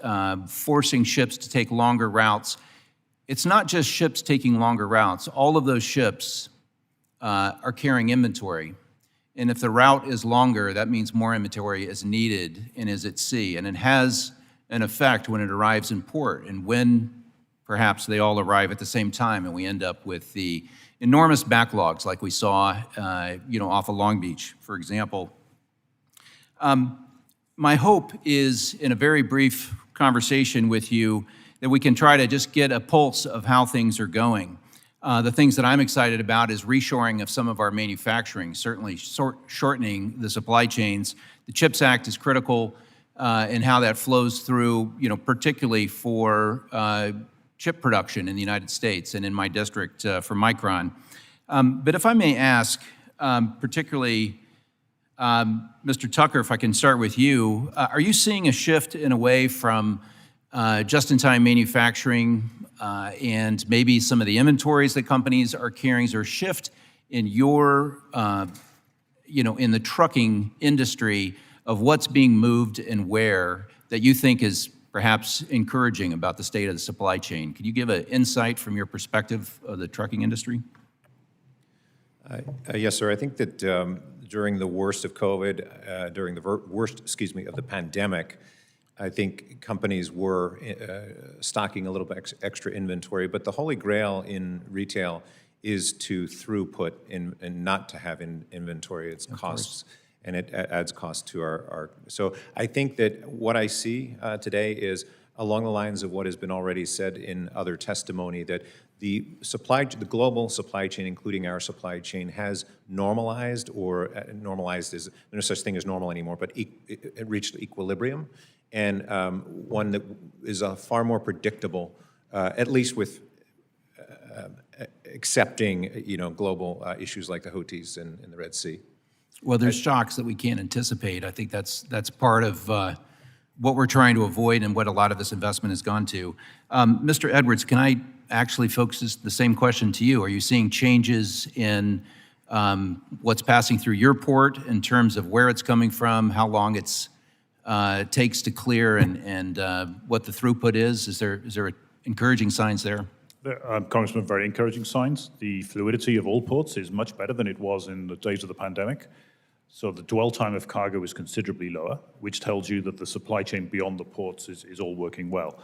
K: forcing ships to take longer routes. It's not just ships taking longer routes. All of those ships are carrying inventory. And if the route is longer, that means more inventory is needed and is at sea. And it has an effect when it arrives in port and when perhaps they all arrive at the same time and we end up with the enormous backlogs like we saw off of Long Beach, for example. My hope is, in a very brief conversation with you, that we can try to just get a pulse of how things are going. The things that I'm excited about is reshoring of some of our manufacturing, certainly shortening the supply chains. The CHIPS Act is critical in how that flows through, particularly for chip production in the United States and in my district for Micron. But if I may ask, particularly Mr. Tucker, if I can start with you, are you seeing a shift in a way from just-in-time manufacturing and maybe some of the inventories that companies are carrying, or shift in your, in the trucking industry of what's being moved and where that you think is perhaps encouraging about the state of the supply chain? Could you give an insight from your perspective of the trucking industry?
E: Yes, sir. I think that during the worst of COVID, during the worst, of the pandemic, I think companies were stocking a little bit extra inventory, but the holy grail in retail is to throughput and not to have inventory. It's costs, and it adds cost to our. So I think that what I see today is along the lines of what has been already said in other testimony, that the global supply chain, including our supply chain, has normalized, or normalized is, there's no such thing as normal anymore, but it reached equilibrium, and one that is far more predictable, at least with accepting, global issues like the Houthis in the Red Sea.
K: Well, there's shocks that we can't anticipate. I think that's part of what we're trying to avoid and what a lot of this investment has gone to. Mr. Edwards, can I actually focus the same question to you? Are you seeing changes in what's passing through your port in terms of where it's coming from, how long it takes to clear, and what the throughput is? Is there encouraging signs there?
C: Congressman, very encouraging signs. The fluidity of all ports is much better than it was in the days of the pandemic. So the dwell time of cargo is considerably lower, which tells you that the supply chain beyond the ports is all working well.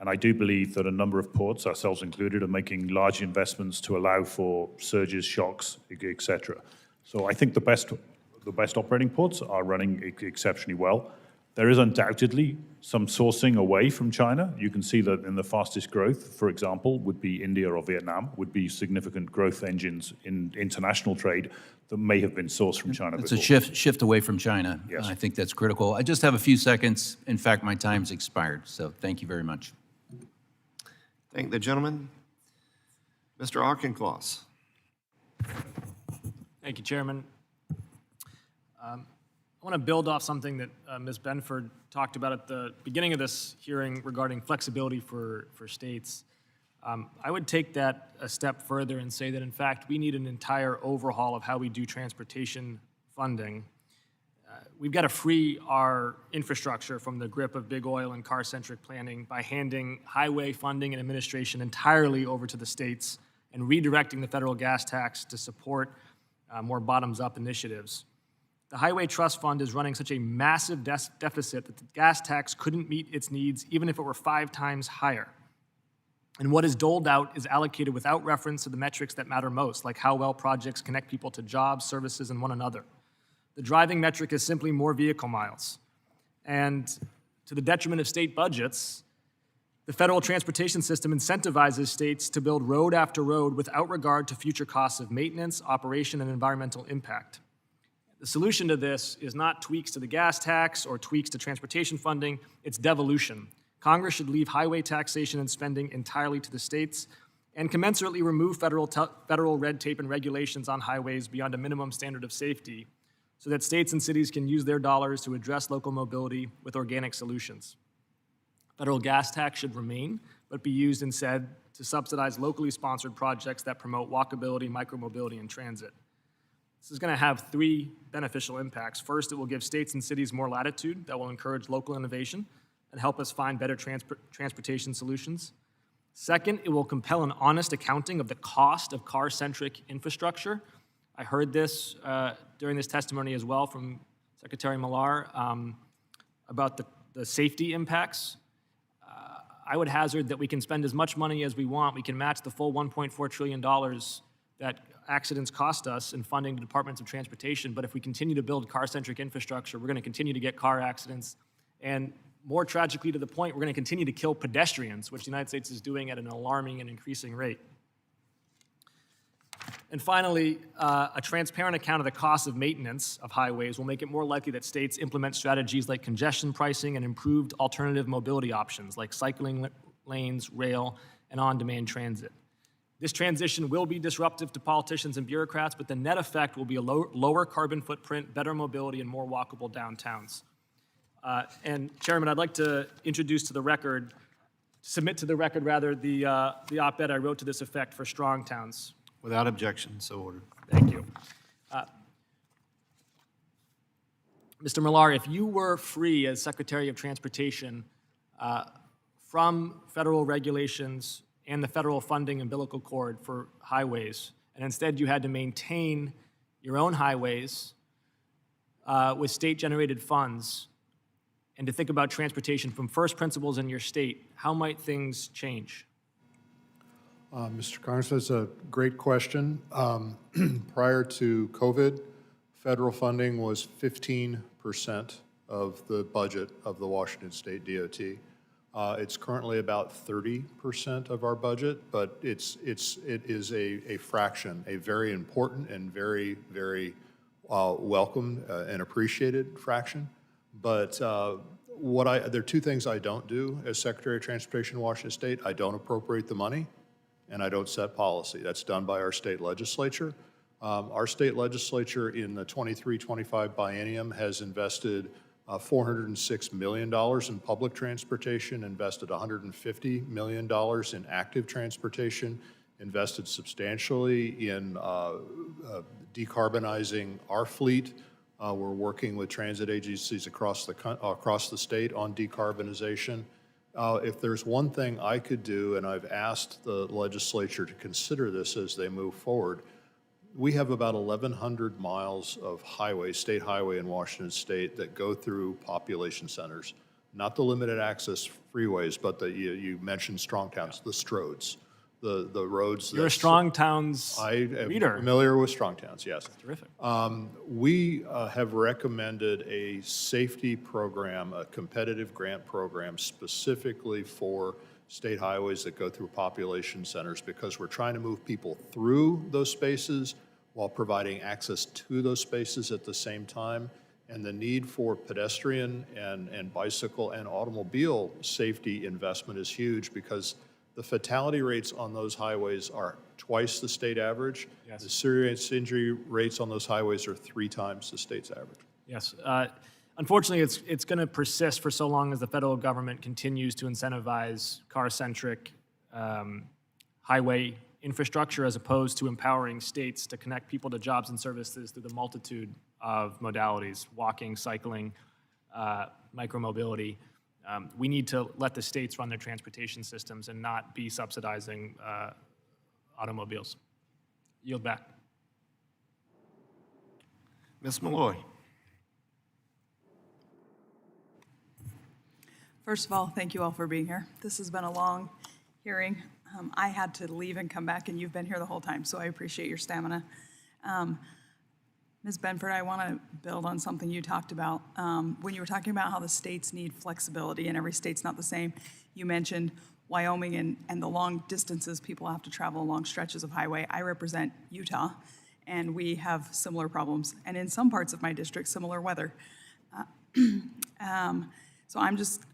C: And I do believe that a number of ports, ourselves included, are making large investments to allow for surges, shocks, et cetera. So I think the best operating ports are running exceptionally well. There is undoubtedly some sourcing away from China. You can see that in the fastest growth, for example, would be India or Vietnam, would be significant growth engines in international trade that may have been sourced from China
K: It's
C: before.
K: a shift away from China.
C: Yes.
K: I think that's critical. I just have a few seconds. In fact, my time's expired, so thank you very much.
A: Thank the gentleman. Mr. Auchincloss.
I: Thank you, Chairman. I want to build off something that Ms. Benford talked about at the beginning of this hearing regarding flexibility for states. I would take that a step further and say that, in fact, we need an entire overhaul of how we do transportation funding. We've got to free our infrastructure from the grip of big oil and car-centric planning by handing highway funding and administration entirely over to the states and redirecting the federal gas tax to support more bottoms-up initiatives. The Highway Trust Fund is running such a massive deficit that the gas tax couldn't meet its needs even if it were 5 times higher. And what is doled out is allocated without reference to the metrics that matter most, like how well projects connect people to jobs, services, and one another. The driving metric is simply more vehicle miles. And to the detriment of state budgets, the federal transportation system incentivizes states to build road after road without regard to future costs of maintenance, operation, and environmental impact. The solution to this is not tweaks to the gas tax or tweaks to transportation funding, it's devolution. Congress should leave highway taxation and spending entirely to the states and commensurately remove federal red tape and regulations on highways beyond a minimum standard of safety so that states and cities can use their dollars to address local mobility with organic solutions. Federal gas tax should remain, but be used instead to subsidize locally sponsored projects that promote walkability, micromobility, and transit. This is going to have 3 beneficial impacts. First, it will give states and cities more latitude that will encourage local innovation and help us find better transportation solutions. Second, it will compel an honest accounting of the cost of car-centric infrastructure. I heard this during this testimony as well from Secretary Marar about the safety impacts. I would hazard that we can spend as much money as we want. We can match the full $1.4 trillion that accidents cost us in funding the departments of transportation, but if we continue to build car-centric infrastructure, we're going to continue to get car accidents, and more tragically to the point, we're going to continue to kill pedestrians, which the United States is doing at an alarming and increasing rate. And finally, a transparent account of the cost of maintenance of highways will make it more likely that states implement strategies like congestion pricing and improved alternative mobility options like cycling lanes, rail, and on-demand transit. This transition will be disruptive to politicians and bureaucrats, but the net effect will be a lower carbon footprint, better mobility, and more walkable downtowns. And Chairman, I'd like to introduce to the record, submit to the record rather, the op-ed I wrote to this effect for Strong Towns.
A: Without objection, so ordered.
I: Thank you. Mr. Marar, if you were free as Secretary of Transportation from federal regulations and the federal funding umbilical cord for highways, and instead you had to maintain your own highways with state-generated funds, and to think about transportation from first principles in your state, how might things change?
D: Mr. Congressman, that's a great question. Prior to COVID, federal funding was 15% of the budget of the Washington State DOT. It's currently about 30% of our budget, but it is a fraction, a very important and very, very welcomed and appreciated fraction. But there are 2 things I don't do as Secretary of Transportation in Washington State. I don't appropriate the money, and I don't set policy. That's done by our state legislature. Our state legislature in the 23-25 biennium has invested $406 million in public transportation, invested $150 million in active transportation, invested substantially in decarbonizing our fleet. We're working with transit agencies across the state on decarbonization. If there's one thing I could do, and I've asked the legislature to consider this as they move forward, we have about 1,100 miles of highway, state highway in Washington State that go through population centers. Not the limited access freeways, but you mentioned strong towns, the STROADs. the roads.
I: You're a Strong Towns
D: I am
I: reader.
D: familiar with Strong Towns, yes.
I: That's terrific.
D: We have recommended a safety program, a competitive grant program specifically for state highways that go through population centers, because we're trying to move people through those spaces while providing access to those spaces at the same time. And the need for pedestrian and bicycle and automobile safety investment is huge, because the fatality rates on those highways are twice the state average.
I: Yes.
D: The serious injury rates on those highways are 3 times the state's average.
I: Yes. Unfortunately, it's going to persist for so long as the federal government continues to incentivize car-centric highway infrastructure, as opposed to empowering states to connect people to jobs and services through the multitude of modalities: walking, cycling, micromobility. We need to let the states run their transportation systems and not be subsidizing automobiles. Yield back.
A: Ms. Malloy.
L: First of all, thank you all for being here. This has been a long hearing. I had to leave and come back, and you've been here the whole time, so I appreciate your stamina. Ms. Benford, I want to build on something you talked about. When you were talking about how the states need flexibility and every state's not the same, you mentioned Wyoming and the long distances people have to travel along stretches of highway. I represent Utah, and we have similar problems, and in some parts of my district, similar weather. So I'm just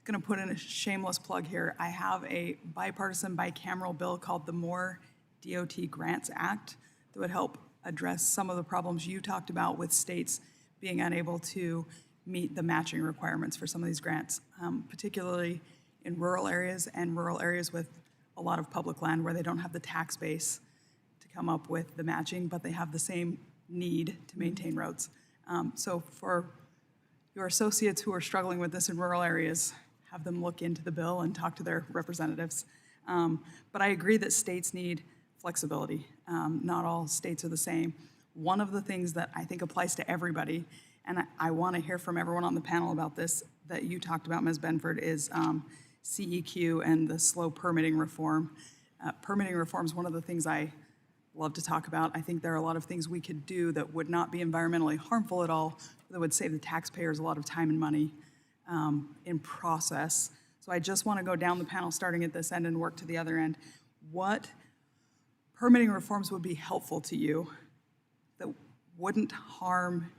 L: going to put in a shameless plug here. I have a bipartisan bicameral bill called the More DOT Grants Act that would help address some of the problems you talked about with states being unable to meet the matching requirements for some of these grants, particularly in rural areas and rural areas with a lot of public land where they don't have the tax base to come up with the matching, but they have the same need to maintain roads. So for your associates who are struggling with this in rural areas, have them look into the bill and talk to their representatives. But I agree that states need flexibility. Not all states are the same. One of the things that I think applies to everybody, and I want to hear from everyone on the panel about this, that you talked about, Ms. Benford, is CEQ and the slow permitting reform. Permitting reform is one of the things I love to talk about. I think there are a lot of things we could do that would not be environmentally harmful at all, that would save the taxpayers a lot of time and money in process. So I just want to go down the panel, starting at this end and work to the other end. What permitting reforms would be helpful to you that wouldn't harm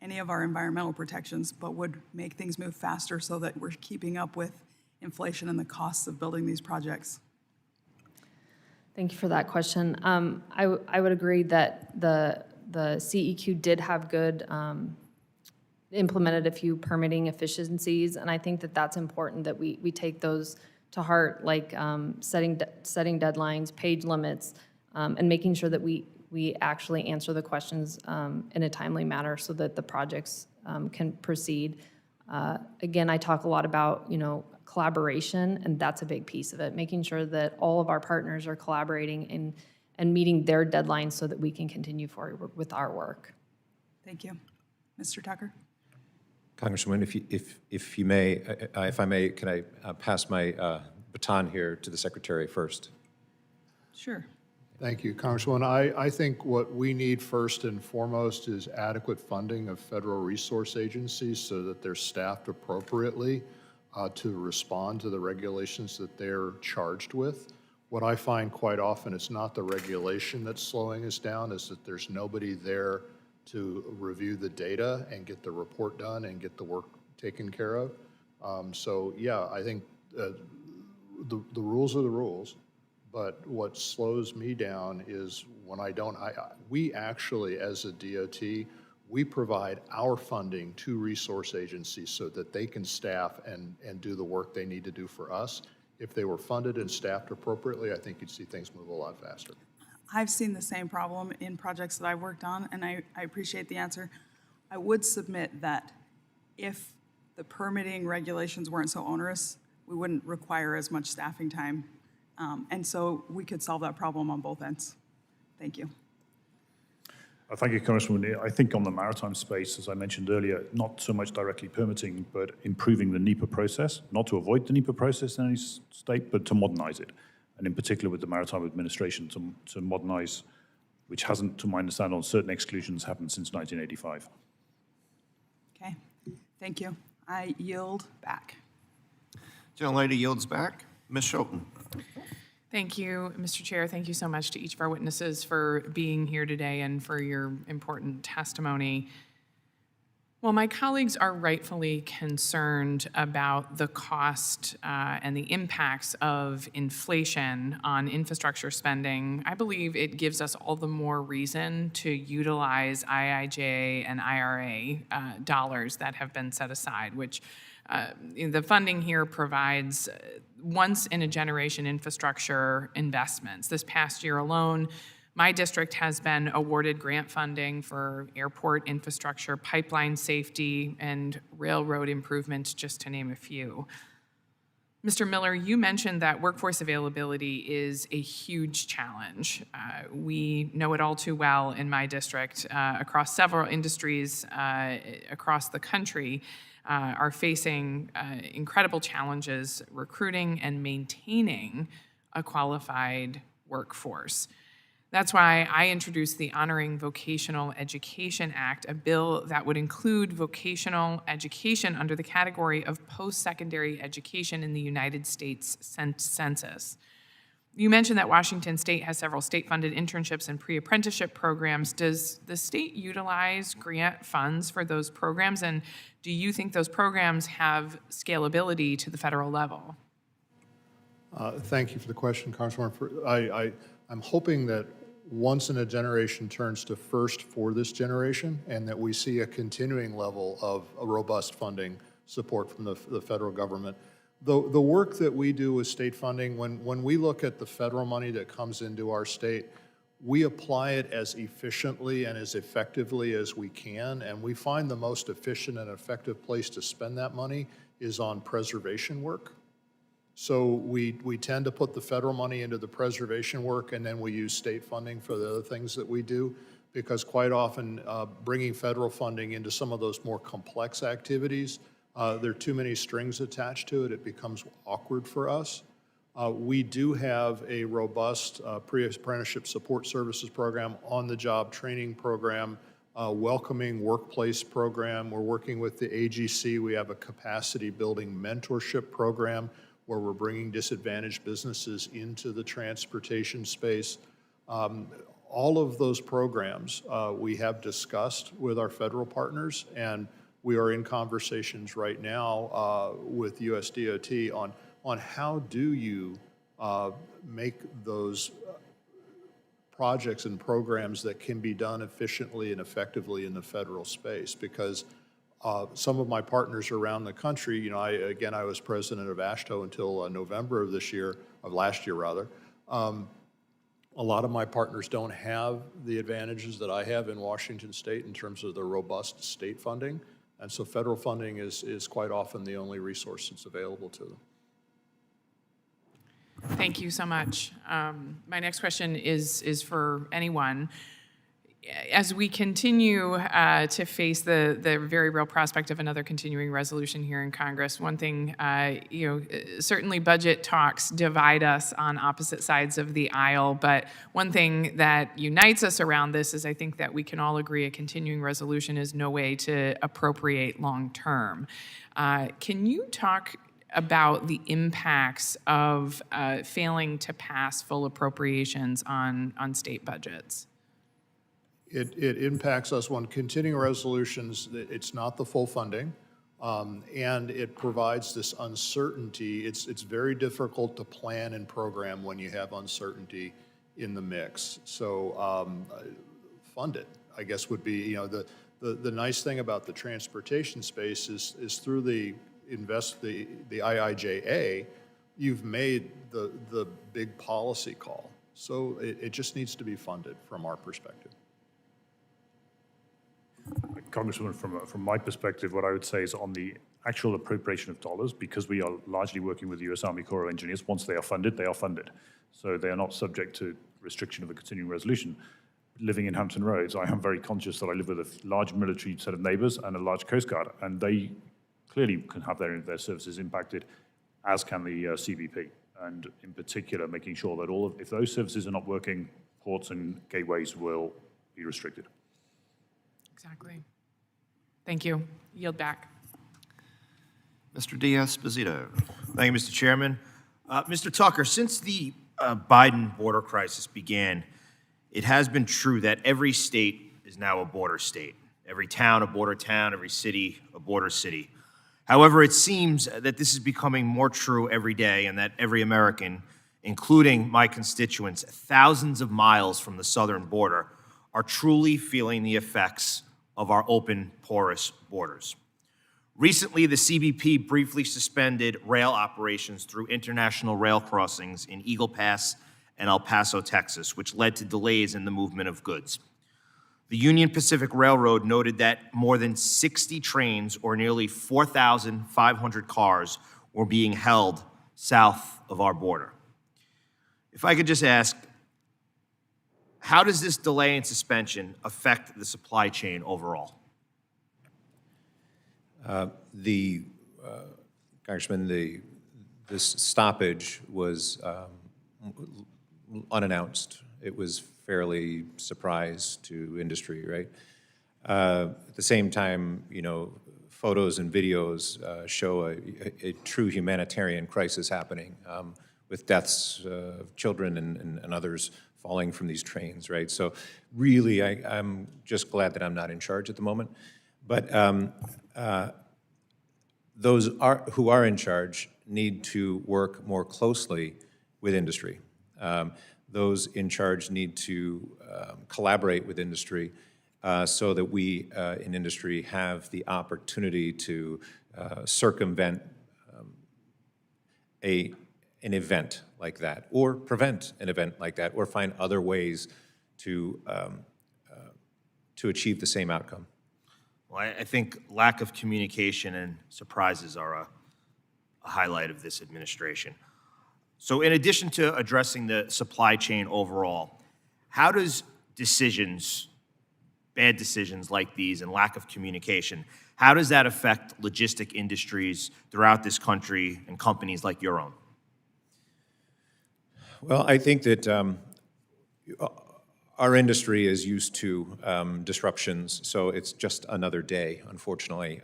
L: any of our environmental protections, but would make things move faster so that we're keeping up with inflation and the costs of building these projects?
F: Thank you for that question. I would agree that the CEQ did have good, implemented a few permitting efficiencies, and I think that that's important that we take those to heart, like setting deadlines, page limits, and making sure that we actually answer the questions in a timely manner so that the projects can proceed. Again, I talk a lot about, collaboration, and that's a big piece of it, making sure that all of our partners are collaborating and meeting their deadlines so that we can continue forward with our work.
L: Thank you. Mr. Tucker?
E: Congresswoman, if I may, can I pass my baton here to the Secretary first?
L: Sure.
D: Thank you, Congresswoman. I think what we need first and foremost is adequate funding of federal resource agencies so that they're staffed appropriately to respond to the regulations that they're charged with. What I find quite often, it's not the regulation that's slowing us down, is that there's nobody there to review the data and get the report done and get the work taken care of. So yeah, I think the rules are the rules, but what slows me down is when we actually, as a DOT, we provide our funding to resource agencies so that they can staff and do the work they need to do for us. If they were funded and staffed appropriately, I think you'd see things move a lot faster.
L: I've seen the same problem in projects that I've worked on, and I appreciate the answer. I would submit that if the permitting regulations weren't so onerous, we wouldn't require as much staffing time. And so we could solve that problem on both ends. Thank you.
C: Thank you, Congresswoman. I think on the maritime space, as I mentioned earlier, not so much directly permitting, but improving the NEPA process, not to avoid the NEPA process in any state, but to modernize it. and in particular with the Maritime Administration to modernize, which hasn't, to my understanding, on certain exclusions happened since 1985.
L: Okay, thank you. I yield back.
A: Gentlelady yields back. Ms. Shelton.
M: Thank you, Mr. Chair. Thank you so much to each of our witnesses for being here today and for your important testimony. Well, my colleagues are rightfully concerned about the cost and the impacts of inflation on infrastructure spending. I believe it gives us all the more reason to utilize IIJA and IRA dollars that have been set aside, which the funding here provides once-in-a-generation infrastructure investments. This past year alone, my district has been awarded grant funding for airport infrastructure, pipeline safety, and railroad improvements, just to name a few. Mr. Miller, you mentioned that workforce availability is a huge challenge. We know it all too well in my district. Across several industries across the country are facing incredible challenges recruiting and maintaining a qualified workforce. That's why I introduced the Honoring Vocational Education Act, a bill that would include vocational education under the category of post-secondary education in the United States Census. You mentioned that Washington State has several state-funded internships and pre-apprenticeship programs. Does the state utilize grant funds for those programs, and do you think those programs have scalability to the federal level?
D: Thank you for the question, Congresswoman. I'm hoping that once in a generation turns to first for this generation, and that we see a continuing level of a robust funding support from the federal government. The work that we do with state funding, when we look at the federal money that comes into our state, we apply it as efficiently and as effectively as we can, and we find the most efficient and effective place to spend that money is on preservation work. So we tend to put the federal money into the preservation work, and then we use state funding for the other things that we do, because quite often bringing federal funding into some of those more complex activities, there are too many strings attached to it. It becomes awkward for us. We do have a robust pre-apprenticeship support services program, on-the-job training program, welcoming workplace program. We're working with the AGC. We have a capacity building mentorship program where we're bringing disadvantaged businesses into the transportation space. All of those programs we have discussed with our federal partners, and we are in conversations right now with USDOT on how do you make those projects and programs that can be done efficiently and effectively in the federal space, because some of my partners around the country, I was president of AASHTO until November of last year rather. A lot of my partners don't have the advantages that I have in Washington State in terms of the robust state funding, and so federal funding is quite often the only resource that's available to them.
M: Thank you so much. My next question is for anyone. As we continue to face the very real prospect of another continuing resolution here in Congress, one thing, certainly budget talks divide us on opposite sides of the aisle, but one thing that unites us around this is I think that we can all agree a continuing resolution is no way to appropriate long-term. Can you talk about the impacts of failing to pass full appropriations on state budgets?
D: It impacts us when continuing resolutions, it's not the full funding, and it provides this uncertainty. It's very difficult to plan and program when you have uncertainty in the mix. So fund it, I guess, would be, the nice thing about the transportation space is through the IIJA, you've made the big policy call. So it just needs to be funded from our perspective.
C: Congresswoman, from my perspective, what I would say is on the actual appropriation of dollars, because we are largely working with the U.S. Army Corps of Engineers, once they are funded, they are funded. So they are not subject to restriction of a continuing resolution. Living in Hampton Roads, I am very conscious that I live with a large military set of neighbors and a large Coast Guard, and they clearly can have their services impacted, as can the CBP. and in particular, making sure that if those services are not working, ports and gateways will be restricted.
M: Exactly. Thank you. Yield back.
A: Mr. Diaz-Esposito.
N: Thank you, Mr. Chairman. Mr. Tucker, since the Biden border crisis began, it has been true that every state is now a border state. Every town, a border town, every city, a border city. However, it seems that this is becoming more true every day and that every American, including my constituents thousands of miles from the southern border, are truly feeling the effects of our open, porous borders. Recently, the CBP briefly suspended rail operations through international rail crossings in Eagle Pass and El Paso, Texas, which led to delays in the movement of goods. The Union Pacific Railroad noted that more than 60 trains, or nearly 4,500 cars, were being held south of our border. If I could just ask, how does this delay and suspension affect the supply chain overall?
E: Congressman, this stoppage was unannounced. It was fairly surprise to industry, right? At the same time, photos and videos show a true humanitarian crisis happening with deaths of children and others falling from these trains, right? So really, I'm just glad that I'm not in charge at the moment. But those who are in charge need to work more closely with industry. Those in charge need to collaborate with industry so that we in industry have the opportunity to circumvent an event like that, or prevent an event like that, or find other ways to achieve the same outcome.
N: Well, I think lack of communication and surprises are a highlight of this administration. So in addition to addressing the supply chain overall, how does bad decisions like these and lack of communication, how does that affect logistic industries throughout this country and companies like your own?
E: Well, I think that our industry is used to disruptions, so it's just another day, unfortunately.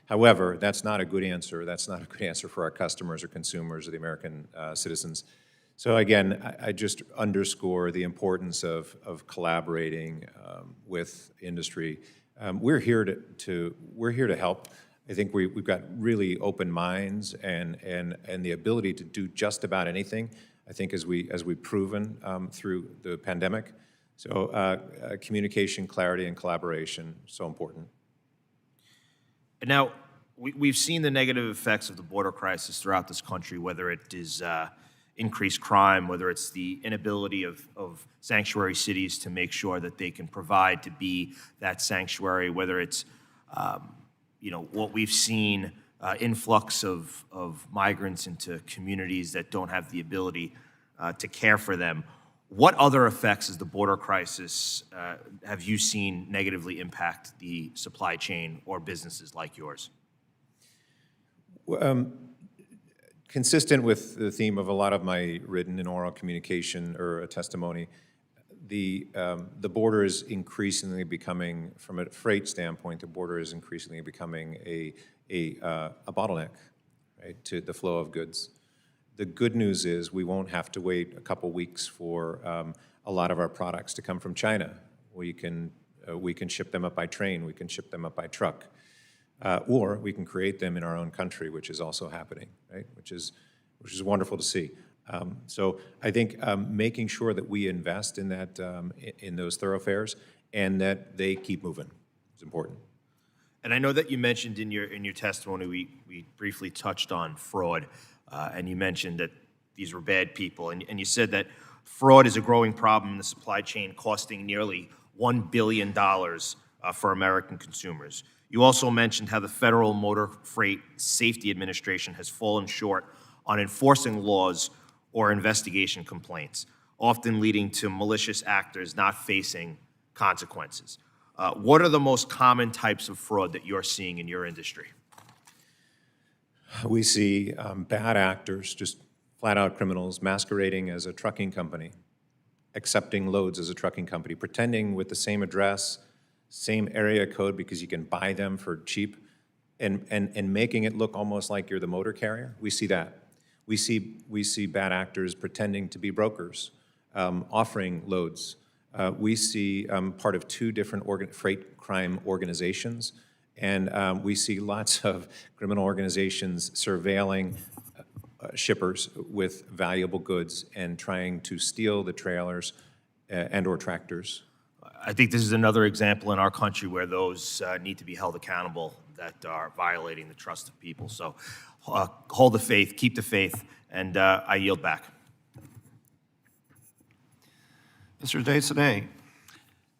E: However, that's not a good answer. That's not a good answer for our customers or consumers or the American citizens. So again, I just underscore the importance of collaborating with industry. We're here to help. I think we've got really open minds and the ability to do just about anything. I think as we've proven through the pandemic. So communication, clarity, and collaboration, so important.
N: And now, we've seen the negative effects of the border crisis throughout this country, whether it is increased crime, whether it's the inability of sanctuary cities to make sure that they can provide to be that sanctuary, whether it's what we've seen, influx of migrants into communities that don't have the ability to care for them. What other effects as the border crisis have you seen negatively impact the supply chain or businesses like yours?
E: Consistent with the theme of a lot of my written and oral communication or testimony, the border is increasingly becoming, from a freight standpoint, the border is increasingly becoming a bottleneck, right, to the flow of goods. The good news is we won't have to wait a couple weeks for a lot of our products to come from China. We can ship them up by train, we can ship them up by truck, or we can create them in our own country, which is also happening, right? Which is wonderful to see. So I think making sure that we invest in that in those thoroughfares and that they keep moving is important.
N: And I know that you mentioned in your testimony, we briefly touched on fraud. And you mentioned that these were bad people, and you said that fraud is a growing problem in the supply chain, costing nearly $1 billion for American consumers. You also mentioned how the Federal Motor Freight Safety Administration has fallen short on enforcing laws or investigation complaints, often leading to malicious actors not facing consequences. What are the most common types of fraud that you're seeing in your industry?
E: We see bad actors just flat-out criminals masquerading as a trucking company, accepting loads as a trucking company, pretending with the same address, same area code because you can buy them for cheap, and making it look almost like you're the motor carrier. We see that. We see bad actors pretending to be brokers, offering loads. We see part of two different freight crime organizations, and we see lots of criminal organizations surveilling shippers with valuable goods and trying to steal the trailers and/or tractors.
N: I think this is another example in our country where those need to be held accountable that are violating the trust of people. So hold the faith, keep the faith, and I yield back.
A: Mr. Day.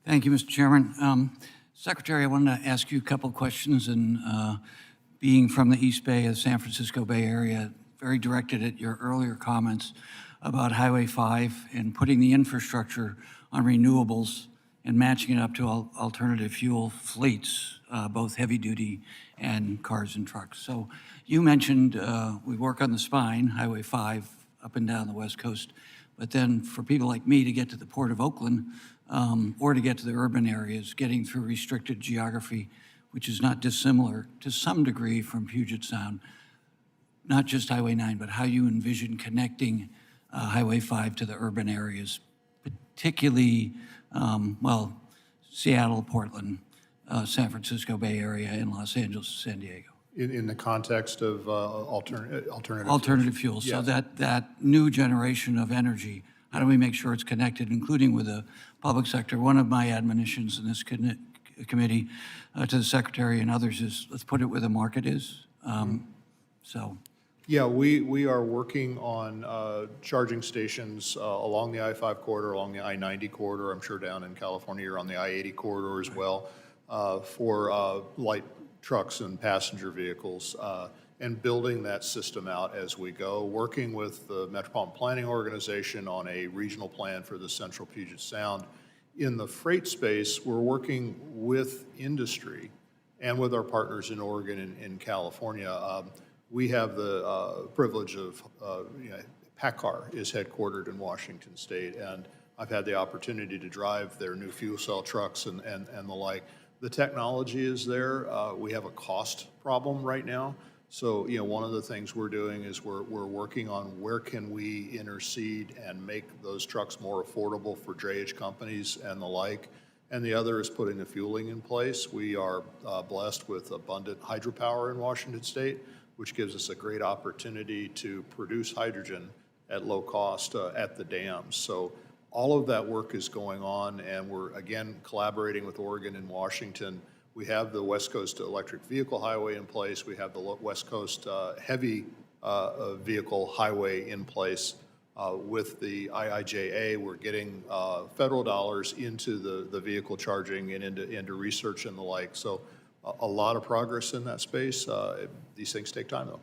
O: Thank you, Mr. Chairman. Secretary, I wanted to ask you a couple of questions, and being from the East Bay of the San Francisco Bay Area, very directed at your earlier comments about Highway 5 and putting the infrastructure on renewables and matching it up to alternative fuel fleets, both heavy duty and cars and trucks. So you mentioned we work on the spine, Highway 5, up and down the West Coast, but then for people like me to get to the Port of Oakland or to get to the urban areas, getting through restricted geography, which is not dissimilar to some degree from Puget Sound, not just Highway 9, but how you envision connecting Highway 5 to the urban areas, particularly, Seattle, Portland, San Francisco Bay Area, and Los Angeles, San Diego.
D: In the context of alternative
O: fuels.
D: Yes.
O: So that new generation of energy, how do we make sure it's connected, including with the public sector? One of my admonitions in this committee to the Secretary and others is let's put it where the market is.
D: Yeah, we are working on charging stations along the I-5 corridor, along the I-90 corridor. I'm sure down in California you're on the I-80 corridor as well, for light trucks and passenger vehicles, and building that system out as we go, working with the Metropolitan Planning Organization on a regional plan for the central Puget Sound. In the freight space, we're working with industry and with our partners in Oregon and in California. We have the privilege of, PACCAR is headquartered in Washington State, and I've had the opportunity to drive their new fuel cell trucks and the like. The technology is there. We have a cost problem right now. So, one of the things we're doing is we're working on where can we intercede and make those trucks more affordable for drayage companies and the like. And the other is putting the fueling in place. We are blessed with abundant hydropower in Washington State, which gives us a great opportunity to produce hydrogen at low cost at the dams. So all of that work is going on, and we're, again, collaborating with Oregon and Washington. We have the West Coast Electric Vehicle Highway in place. We have the West Coast Heavy Vehicle Highway in place. With the IIJA, we're getting federal dollars into the vehicle charging and into research and the like. So a lot of progress in that space. These things take time, though.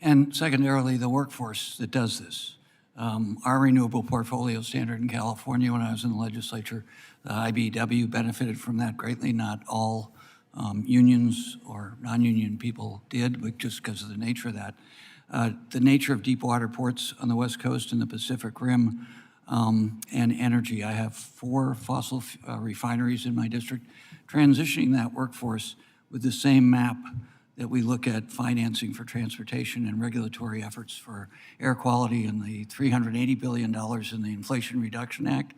O: And secondarily, the workforce that does this. Our renewable portfolio standard in California, when I was in the legislature, the IBEW benefited from that greatly. Not all unions or non-union people did, but just because of the nature of that. The nature of deep water ports on the West Coast and the Pacific Rim, and energy. I have 4 fossil refineries in my district. Transitioning that workforce with the same map that we look at financing for transportation and regulatory efforts for air quality and the $380 billion in the Inflation Reduction Act,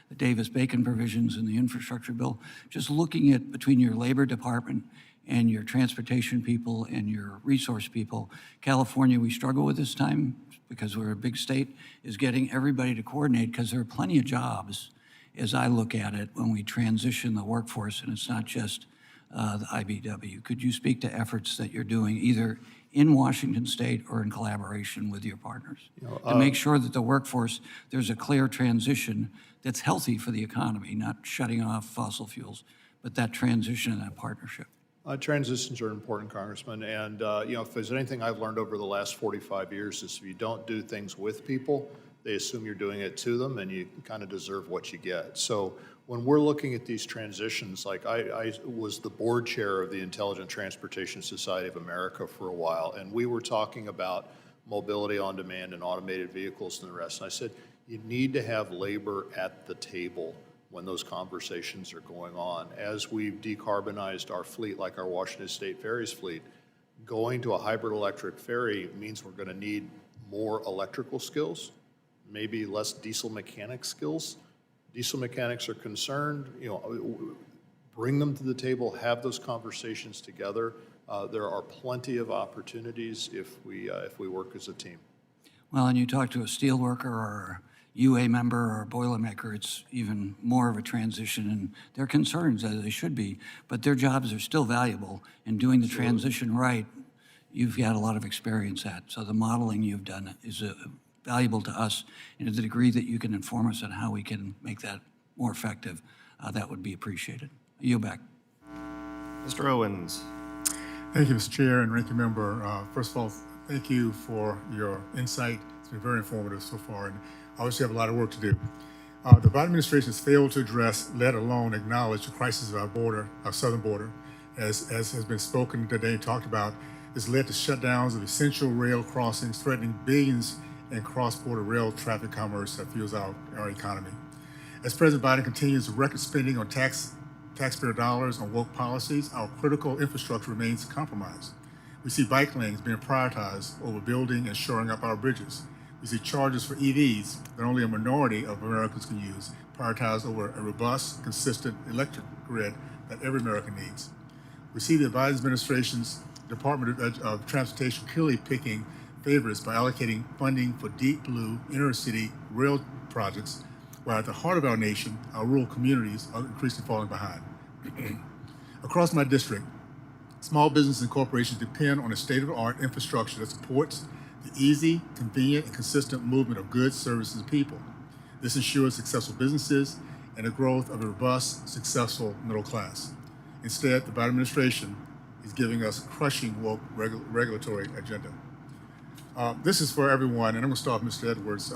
O: the Davis-Bacon provisions in the infrastructure bill, just looking at between your labor department and your transportation people and your resource people. California, we struggle with this time because we're a big state, is getting everybody to coordinate because there are plenty of jobs, as I look at it, when we transition the workforce, and it's not just the IBEW. Could you speak to efforts that you're doing either in Washington State or in collaboration with your partners to make sure that the workforce, there's a clear transition that's healthy for the economy, not shutting off fossil fuels, but that transition and that partnership?
D: Transitions are important, Congressman, and if there's anything I've learned over the last 45 years is if you don't do things with people, they assume you're doing it to them, and you kind of deserve what you get. So when we're looking at these transitions, like I was the board chair of the Intelligent Transportation Society of America for a while, and we were talking about mobility on demand and automated vehicles and the rest. And I said, you need to have labor at the table when those conversations are going on. As we've decarbonized our fleet, like our Washington State Ferries fleet, going to a hybrid electric ferry means we're going to need more electrical skills, maybe less diesel mechanic skills. Diesel mechanics are concerned, bring them to the table, have those conversations together. There are plenty of opportunities if we work as a team.
O: Well, and you talk to a steel worker or a UA member or a Boilermaker, it's even more of a transition, and they're concerned, as they should be, but their jobs are still valuable, and doing the transition right, you've got a lot of experience at. So the modeling you've done is valuable to us, and to the degree that you can inform us on how we can make that more effective, that would be appreciated. I yield back.
A: Mr. Owens.
P: Thank you, Mr. Chair and Ranking Member. First of all, thank you for your insight. It's been very informative so far, and obviously have a lot of work to do. The Biden administration has failed to address, let alone acknowledge, the crisis of our border, our southern border, as has been spoken today and talked about. Has led to shutdowns of essential rail crossings, threatening billions in cross-border rail traffic commerce that fuels our economy. As President Biden continues record spending on taxpayer dollars on woke policies, our critical infrastructure remains compromised. We see bike lanes being prioritized over building and shoring up our bridges. We see charges for EVs that only a minority of Americans can use, prioritized over a robust, consistent electric grid that every American needs. We see the Biden administration's Department of Transportation clearly picking favorites by allocating funding for deep blue inner-city rail projects, while at the heart of our nation, our rural communities are increasingly falling behind. Across my district, small businesses and corporations depend on a state-of-the-art infrastructure that supports the easy, convenient, and consistent movement of goods, services, and people. This ensures successful businesses and the growth of a robust, successful middle class. Instead, the Biden administration is giving us a crushing woke regulatory agenda. This is for everyone, and I'm going to start with Mr. Edwards.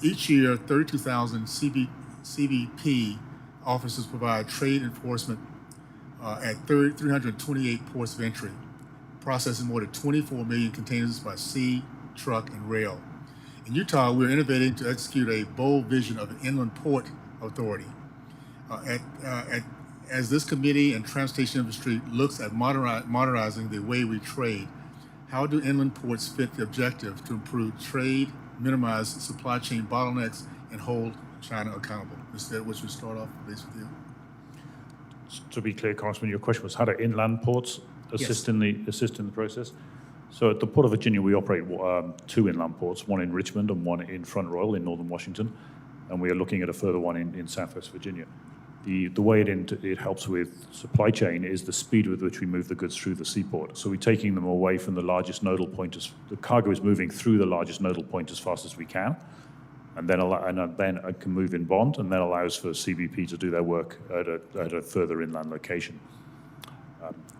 P: Each year, 32,000 CBP officers provide trade enforcement at 328 ports of entry, processing more than 24 million containers by sea, truck, and rail. In Utah, we're innovating to execute a bold vision of an inland port authority. As this committee and transportation industry looks at modernizing the way we trade, how do inland ports fit the objective to improve trade, minimize supply chain bottlenecks, and hold China accountable? Mr. Edwards, we start off, please, with you.
C: To be clear, Congressman, your question was how do inland ports assist in the process? So at the Port of Virginia, we operate 2 inland ports, one in Richmond and one in Front Royal in northern Washington, and we are looking at a further one in Southwest Virginia. The way it helps with supply chain is the speed with which we move the goods through the seaport. So we're taking them away from the largest nodal point. The cargo is moving through the largest nodal point as fast as we can, and then it can move in bond, and then allows for CBP to do their work at a further inland location.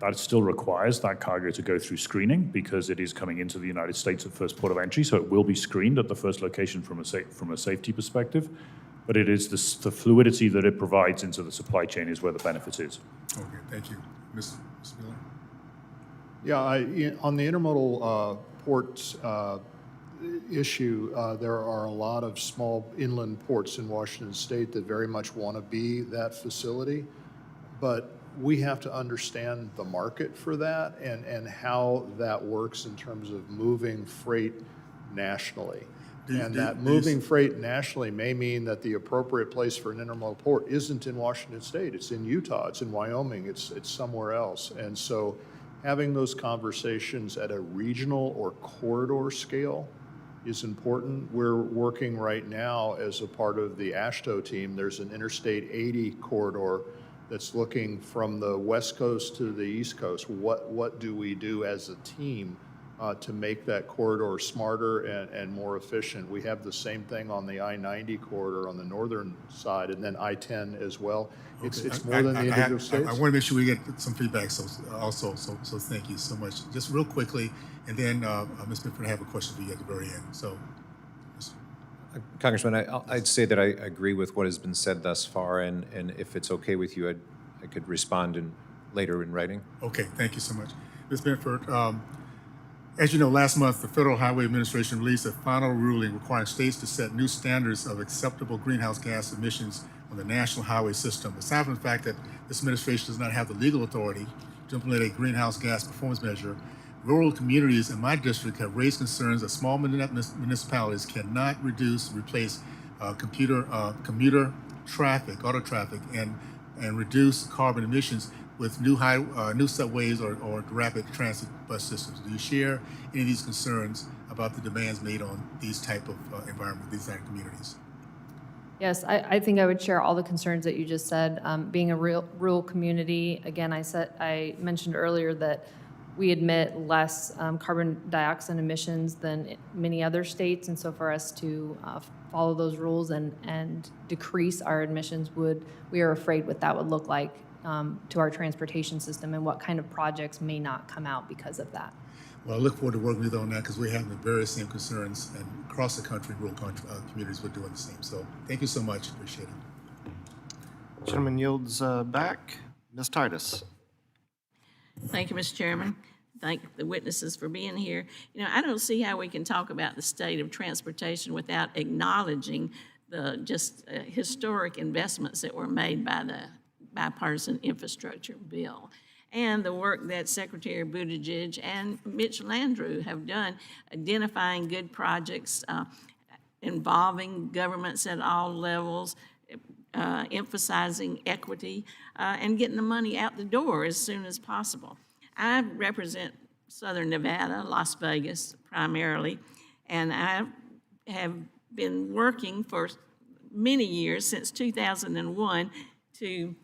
C: That still requires that cargo to go through screening because it is coming into the United States at first port of entry, so it will be screened at the first location from a safety perspective. But it is the fluidity that it provides into the supply chain is where the benefit is.
P: Okay, thank you. Ms. Miller?
D: Yeah, on the intermodal ports issue, there are a lot of small inland ports in Washington State that very much want to be that facility, but we have to understand the market for that and how that works in terms of moving freight nationally. And that moving freight nationally may mean that the appropriate place for an intermodal port isn't in Washington State. It's in Utah, it's in Wyoming, it's somewhere else. And so having those conversations at a regional or corridor scale is important. We're working right now as a part of the AASHTO team. There's an Interstate 80 corridor that's looking from the West Coast to the East Coast. What do we do as a team to make that corridor smarter and more efficient? We have the same thing on the I-90 corridor on the northern side, and then I-10 as well. It's more than the individual states.
P: I want to make sure we get some feedback so thank you so much. Just real quickly, and then Ms. Benford, I have a question for you at the very end. So,
E: Congressman, I'd say that I agree with what has been said thus far, and if it's okay with you, I could respond later in writing.
P: Okay, thank you so much. Ms. Benford, As you know, last month, the Federal Highway Administration released a final ruling requiring states to set new standards of acceptable greenhouse gas emissions on the national highway system. Aside from the fact that this administration does not have the legal authority to implement a greenhouse gas performance measure, rural communities in my district have raised concerns that small municipalities cannot reduce, replace commuter traffic, auto traffic, and reduce carbon emissions with new subways or rapid transit bus systems. Do you share any of these concerns about the demands made on these type of environment, these type of communities?
F: Yes, I think I would share all the concerns that you just said. Being a rural community, again, I mentioned earlier that we emit less carbon dioxide emissions than many other states, and so for us to follow those rules and decrease our emissions we are afraid what that would look like to our transportation system and what kind of projects may not come out because of that.
P: Well, I look forward to working with you on that because we have the very same concerns, and across the country, rural communities we're doing the same. So thank you so much. Appreciate it.
A: Gentleman yields back. Ms. Titus.
Q: Thank you, Mr. Chairman. Thank the witnesses for being here. You know, I don't see how we can talk about the state of transportation without acknowledging the historic investments that were made by the bipartisan infrastructure bill and the work that Secretary Buttigieg and Mitch Landrieu have done identifying good projects involving governments at all levels, emphasizing equity, and getting the money out the door as soon as possible. I represent Southern Nevada, Las Vegas primarily, and I have been working for many years, since 2001, to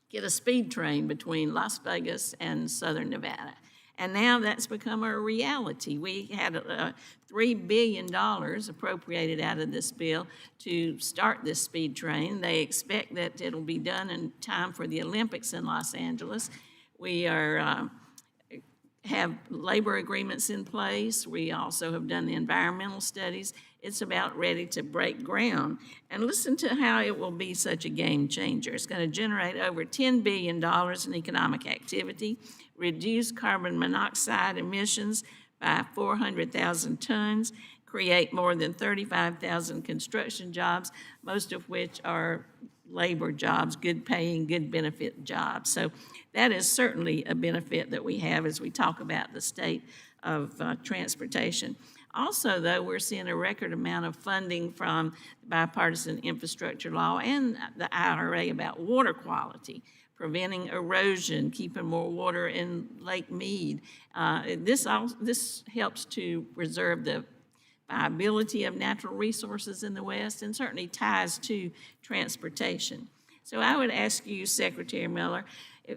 Q: get a speed train between Las Vegas and Southern Nevada. And now that's become a reality. We had $3 billion appropriated out of this bill to start this speed train. They expect that it'll be done in time for the Olympics in Los Angeles. We have labor agreements in place. We also have done the environmental studies. It's about ready to break ground. And listen to how it will be such a game changer. It's going to generate over $10 billion in economic activity, reduce carbon monoxide emissions by 400,000 tons, create more than 35,000 construction jobs, most of which are labor jobs, good paying, good benefit jobs. So that is certainly a benefit that we have as we talk about the state of transportation. Also, though, we're seeing a record amount of funding from the bipartisan infrastructure law and the IRA about water quality, preventing erosion, keeping more water in Lake Mead. This helps to preserve the viability of natural resources in the West and certainly ties to transportation. So I would ask you, Secretary Miller,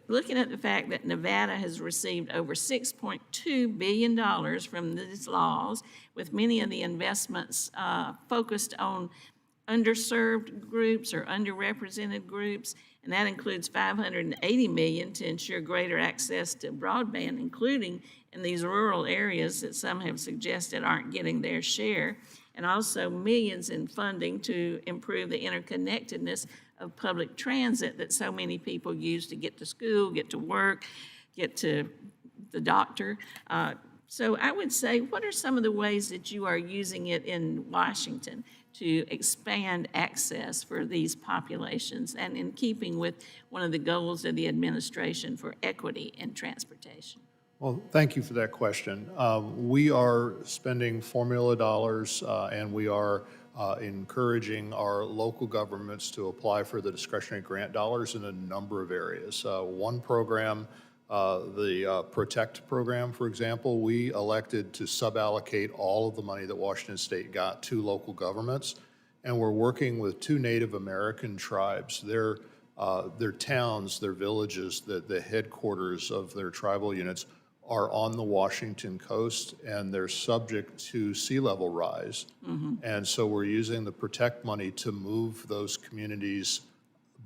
Q: looking at the fact that Nevada has received over $6.2 billion from these laws, with many of the investments focused on underserved groups or underrepresented groups, and that includes $580 million to ensure greater access to broadband, including in these rural areas that some have suggested aren't getting their share, and also millions in funding to improve the interconnectedness of public transit that so many people use to get to school, get to work, get to the doctor. So I would say, what are some of the ways that you are using it in Washington to expand access for these populations and in keeping with one of the goals of the administration for equity in transportation?
D: Well, thank you for that question. We are spending formula dollars and we are encouraging our local governments to apply for the discretionary grant dollars in a number of areas. One program, the Protect program, for example, we elected to suballocate all of the money that Washington State got to local governments, and we're working with 2 Native American tribes. Their towns, their villages, the headquarters of their tribal units are on the Washington coast, and they're subject to sea level rise. Mm-hmm. And so we're using the Protect money to move those communities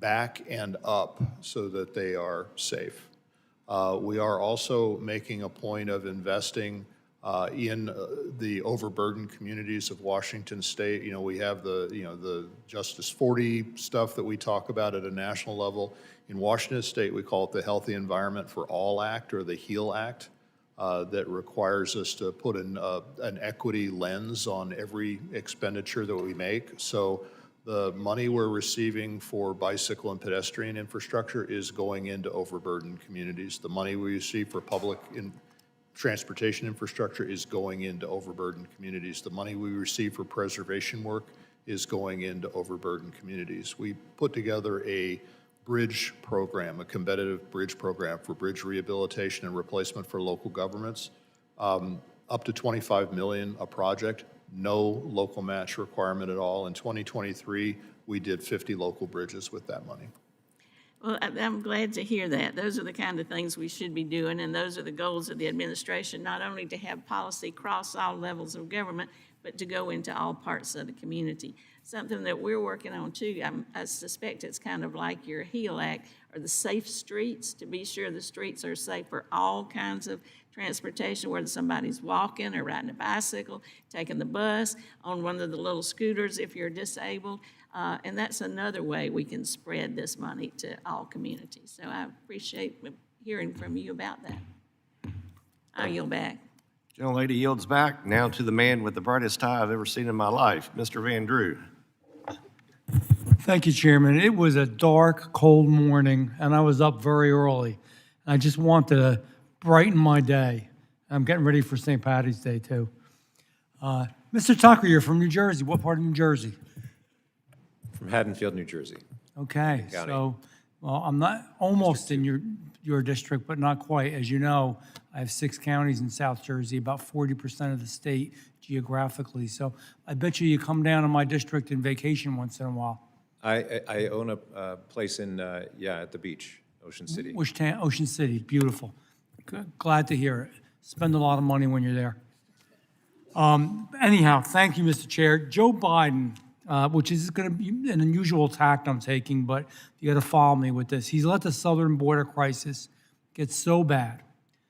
D: back and up so that they are safe. We are also making a point of investing in the overburdened communities of Washington State. You know, we have the Justice 40 stuff that we talk about at a national level. In Washington State, we call it the Healthy Environment for All Act, or the HEAL Act. that requires us to put an equity lens on every expenditure that we make. So the money we're receiving for bicycle and pedestrian infrastructure is going into overburdened communities. The money we receive for public transportation infrastructure is going into overburdened communities. The money we receive for preservation work is going into overburdened communities. We put together a bridge program, a competitive bridge program for bridge rehabilitation and replacement for local governments, up to $25 million a project, no local match requirement at all. In 2023, we did 50 local bridges with that money.
Q: Well, I'm glad to hear that. Those are the kind of things we should be doing, and those are the goals of the administration, not only to have policy cross all levels of government, but to go into all parts of the community. Something that we're working on too, I suspect it's kind of like your HEAL Act, or the safe streets, to be sure the streets are safe for all kinds of transportation, whether somebody's walking or riding a bicycle, taking the bus, on one of the little scooters if you're disabled. And that's another way we can spread this money to all communities. So I appreciate hearing from you about that. I'll yield back.
A: Gentlelady yields back. Now to the man with the brightest tie I've ever seen in my life, Mr. Van Drew.
R: Thank you, Chairman. It was a dark, cold morning, and I was up very early. I just wanted to brighten my day. I'm getting ready for St. Patty's Day, too. Mr. Tucker, you're from New Jersey. What part of New Jersey?
E: From Haddonfield, New Jersey.
R: Okay,
E: County.
R: so, well, I'm not almost in your district, but not quite. As you know, I have 6 counties in South Jersey, about 40% of the state geographically. So I bet you come down to my district and vacation once in a while.
E: I own a place in, at the beach, Ocean City.
R: Which town? Ocean City, beautiful. Glad to hear it. Spend a lot of money when you're there. Anyhow, thank you, Mr. Chair. Joe Biden, which is going to be an unusual tact I'm taking, but you got to follow me with this. He's let the southern border crisis get so bad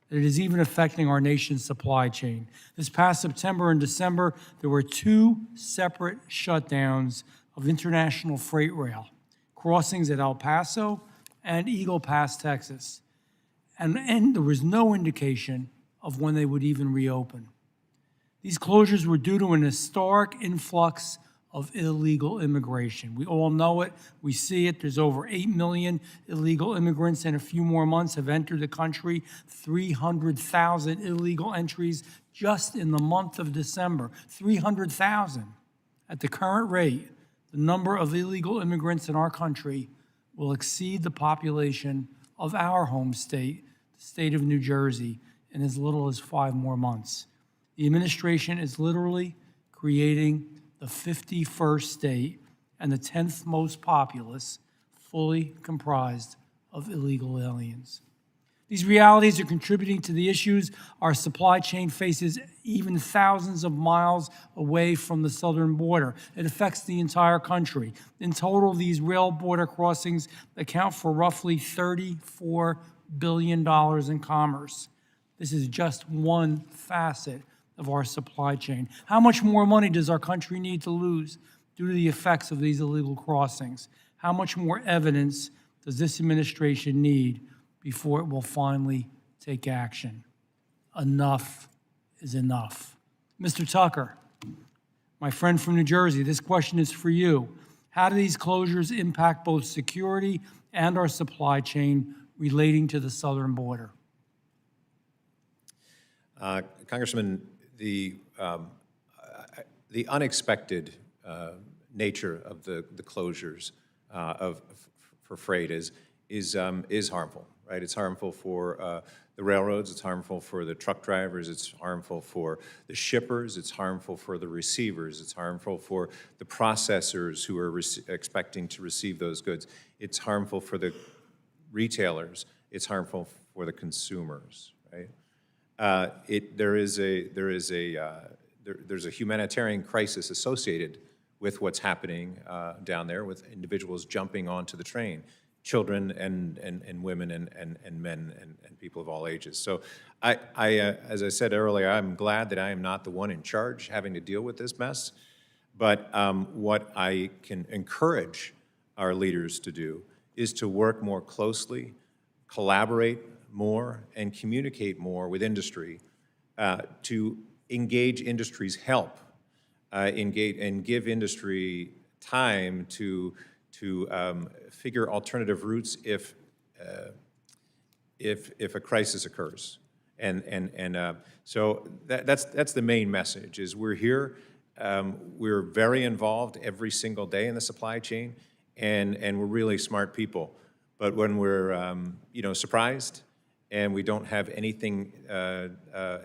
R: that it is even affecting our nation's supply chain. This past September and December, there were 2 separate shutdowns of international freight rail crossings at El Paso and Eagle Pass, Texas. And there was no indication of when they would even reopen. These closures were due to an historic influx of illegal immigration. We all know it. We see it. There's over 8 million illegal immigrants, and a few more months have entered the country. 300,000 illegal entries just in the month of December. 300,000. At the current rate, the number of illegal immigrants in our country will exceed the population of our home state, the state of New Jersey, in as little as 5 more months. The administration is literally creating the 51st state and the 10th most populous, fully comprised of illegal aliens. These realities are contributing to the issues our supply chain faces even thousands of miles away from the southern border. It affects the entire country. In total, these rail border crossings account for roughly $34 billion in commerce. This is just one facet of our supply chain. How much more money does our country need to lose due to the effects of these illegal crossings? How much more evidence does this administration need before it will finally take action? Enough is enough. Mr. Tucker, my friend from New Jersey, this question is for you. How do these closures impact both security and our supply chain relating to the southern border?
E: Congressman, the unexpected nature of the closures for freight is harmful, right? It's harmful for the railroads, it's harmful for the truck drivers, it's harmful for the shippers, it's harmful for the receivers, it's harmful for the processors who are expecting to receive those goods, it's harmful for the retailers, it's harmful for the consumers, right? There's a humanitarian crisis associated with what's happening down there, with individuals jumping onto the train, children and women and men and people of all ages. So as I said earlier, I'm glad that I am not the one in charge having to deal with this mess. But what I can encourage our leaders to do is to work more closely, collaborate more and communicate more with industry, to engage industry's help, engage and give industry time to figure alternative routes if a crisis occurs. So that's the main message, is we're here. We're very involved every single day in the supply chain, and we're really smart people. But when we're surprised and we don't have anything,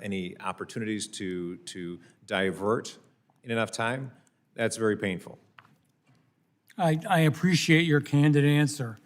E: any opportunities to divert in enough time, that's very painful.
R: I appreciate your candid answer.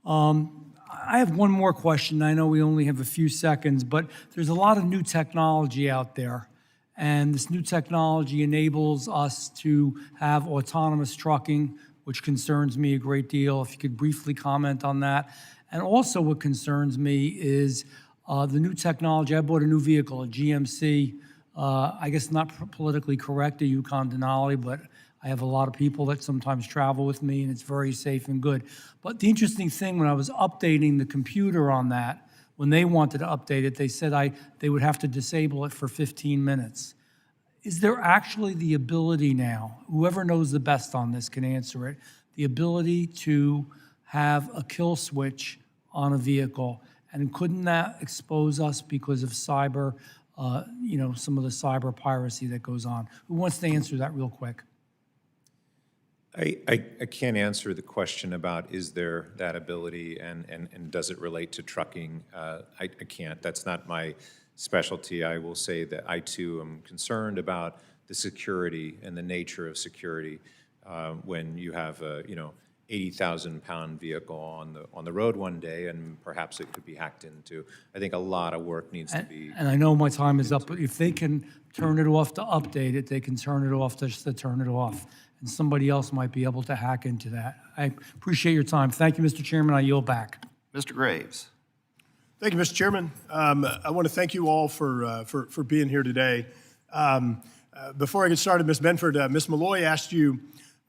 R: I have one more question. I know we only have a few seconds, but there's a lot of new technology out there. And this new technology enables us to have autonomous trucking, which concerns me a great deal. If you could briefly comment on that. And also what concerns me is the new technology. I bought a new vehicle, a GMC. I guess not politically correct, a Yukon Denali, but I have a lot of people that sometimes travel with me, and it's very safe and good. But the interesting thing, when I was updating the computer on that, when they wanted to update it, they said they would have to disable it for 15 minutes. Is there actually the ability now, whoever knows the best on this can answer it, the ability to have a kill switch on a vehicle? And couldn't that expose us because of cyber, some of the cyber piracy that goes on? Who wants to answer that real quick?
E: I can't answer the question about is there that ability and does it relate to trucking. I can't. That's not my specialty. I will say that I too am concerned about the security and the nature of security when you have a 80,000-pound vehicle on the road one day, and perhaps it could be hacked into. I think a lot of work needs to be.
R: And I know my time is up, but if they can turn it off to update it, they can turn it off just to turn it off. And somebody else might be able to hack into that. I appreciate your time. Thank you, Mr. Chairman. I yield back.
A: Mr. Graves.
S: Thank you, Mr. Chairman. I want to thank you all for being here today. Before I get started, Ms. Benford, Ms. Malloy asked you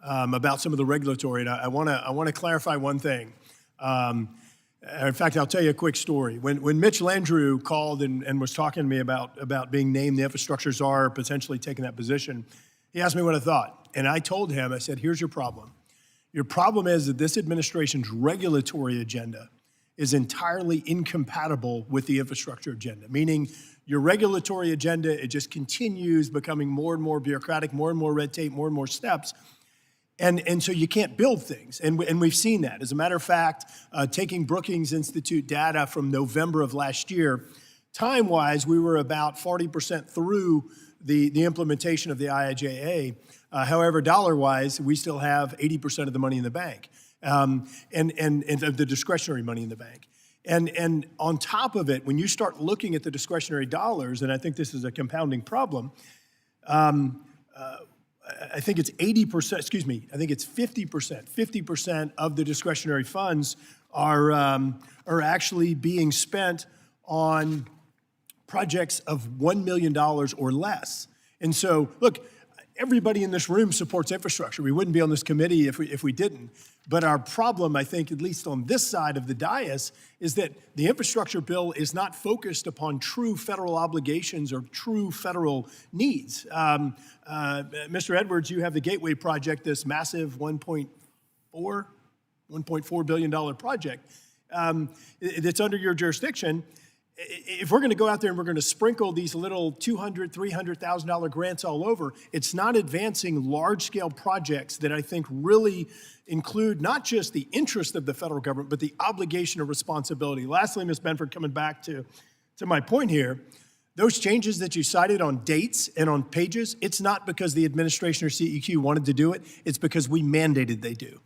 S: about some of the regulatory, and I want to clarify one thing. In fact, I'll tell you a quick story. When Mitch Landrieu called and was talking to me about being named the infrastructure czar, potentially taking that position, he asked me what I thought. And I told him, I said, here's your problem. Your problem is that this administration's regulatory agenda is entirely incompatible with the infrastructure agenda, meaning your regulatory agenda, it just continues becoming more and more bureaucratic, more and more red tape, more and more steps. And so you can't build things, and we've seen that. As a matter of fact, taking Brookings Institute data from November of last year, time-wise, we were about 40% through the implementation of the IIJA. However, dollar-wise, we still have 80% of the money in the bank, and of the discretionary money in the bank. And on top of it, when you start looking at the discretionary dollars, and I think this is a compounding problem, I think it's 80%, excuse me, I think it's 50%. 50% of the discretionary funds are actually being spent on projects of $1 million or less. And so, look, everybody in this room supports infrastructure. We wouldn't be on this committee if we didn't. But our problem, I think, at least on this side of the dais, is that the infrastructure bill is not focused upon true federal obligations or true federal needs. Mr. Edwards, you have the Gateway Project, this massive $1.4 billion project that's under your jurisdiction. If we're going to go out there and we're going to sprinkle these little $200,000, $300,000 grants all over, it's not advancing large-scale projects that I think really include not just the interest of the federal government, but the obligation of responsibility. Lastly, Ms. Benford, coming back to my point here, those changes that you cited on dates and on pages, it's not because the administration or CEQ wanted to do it, it's because we mandated they do.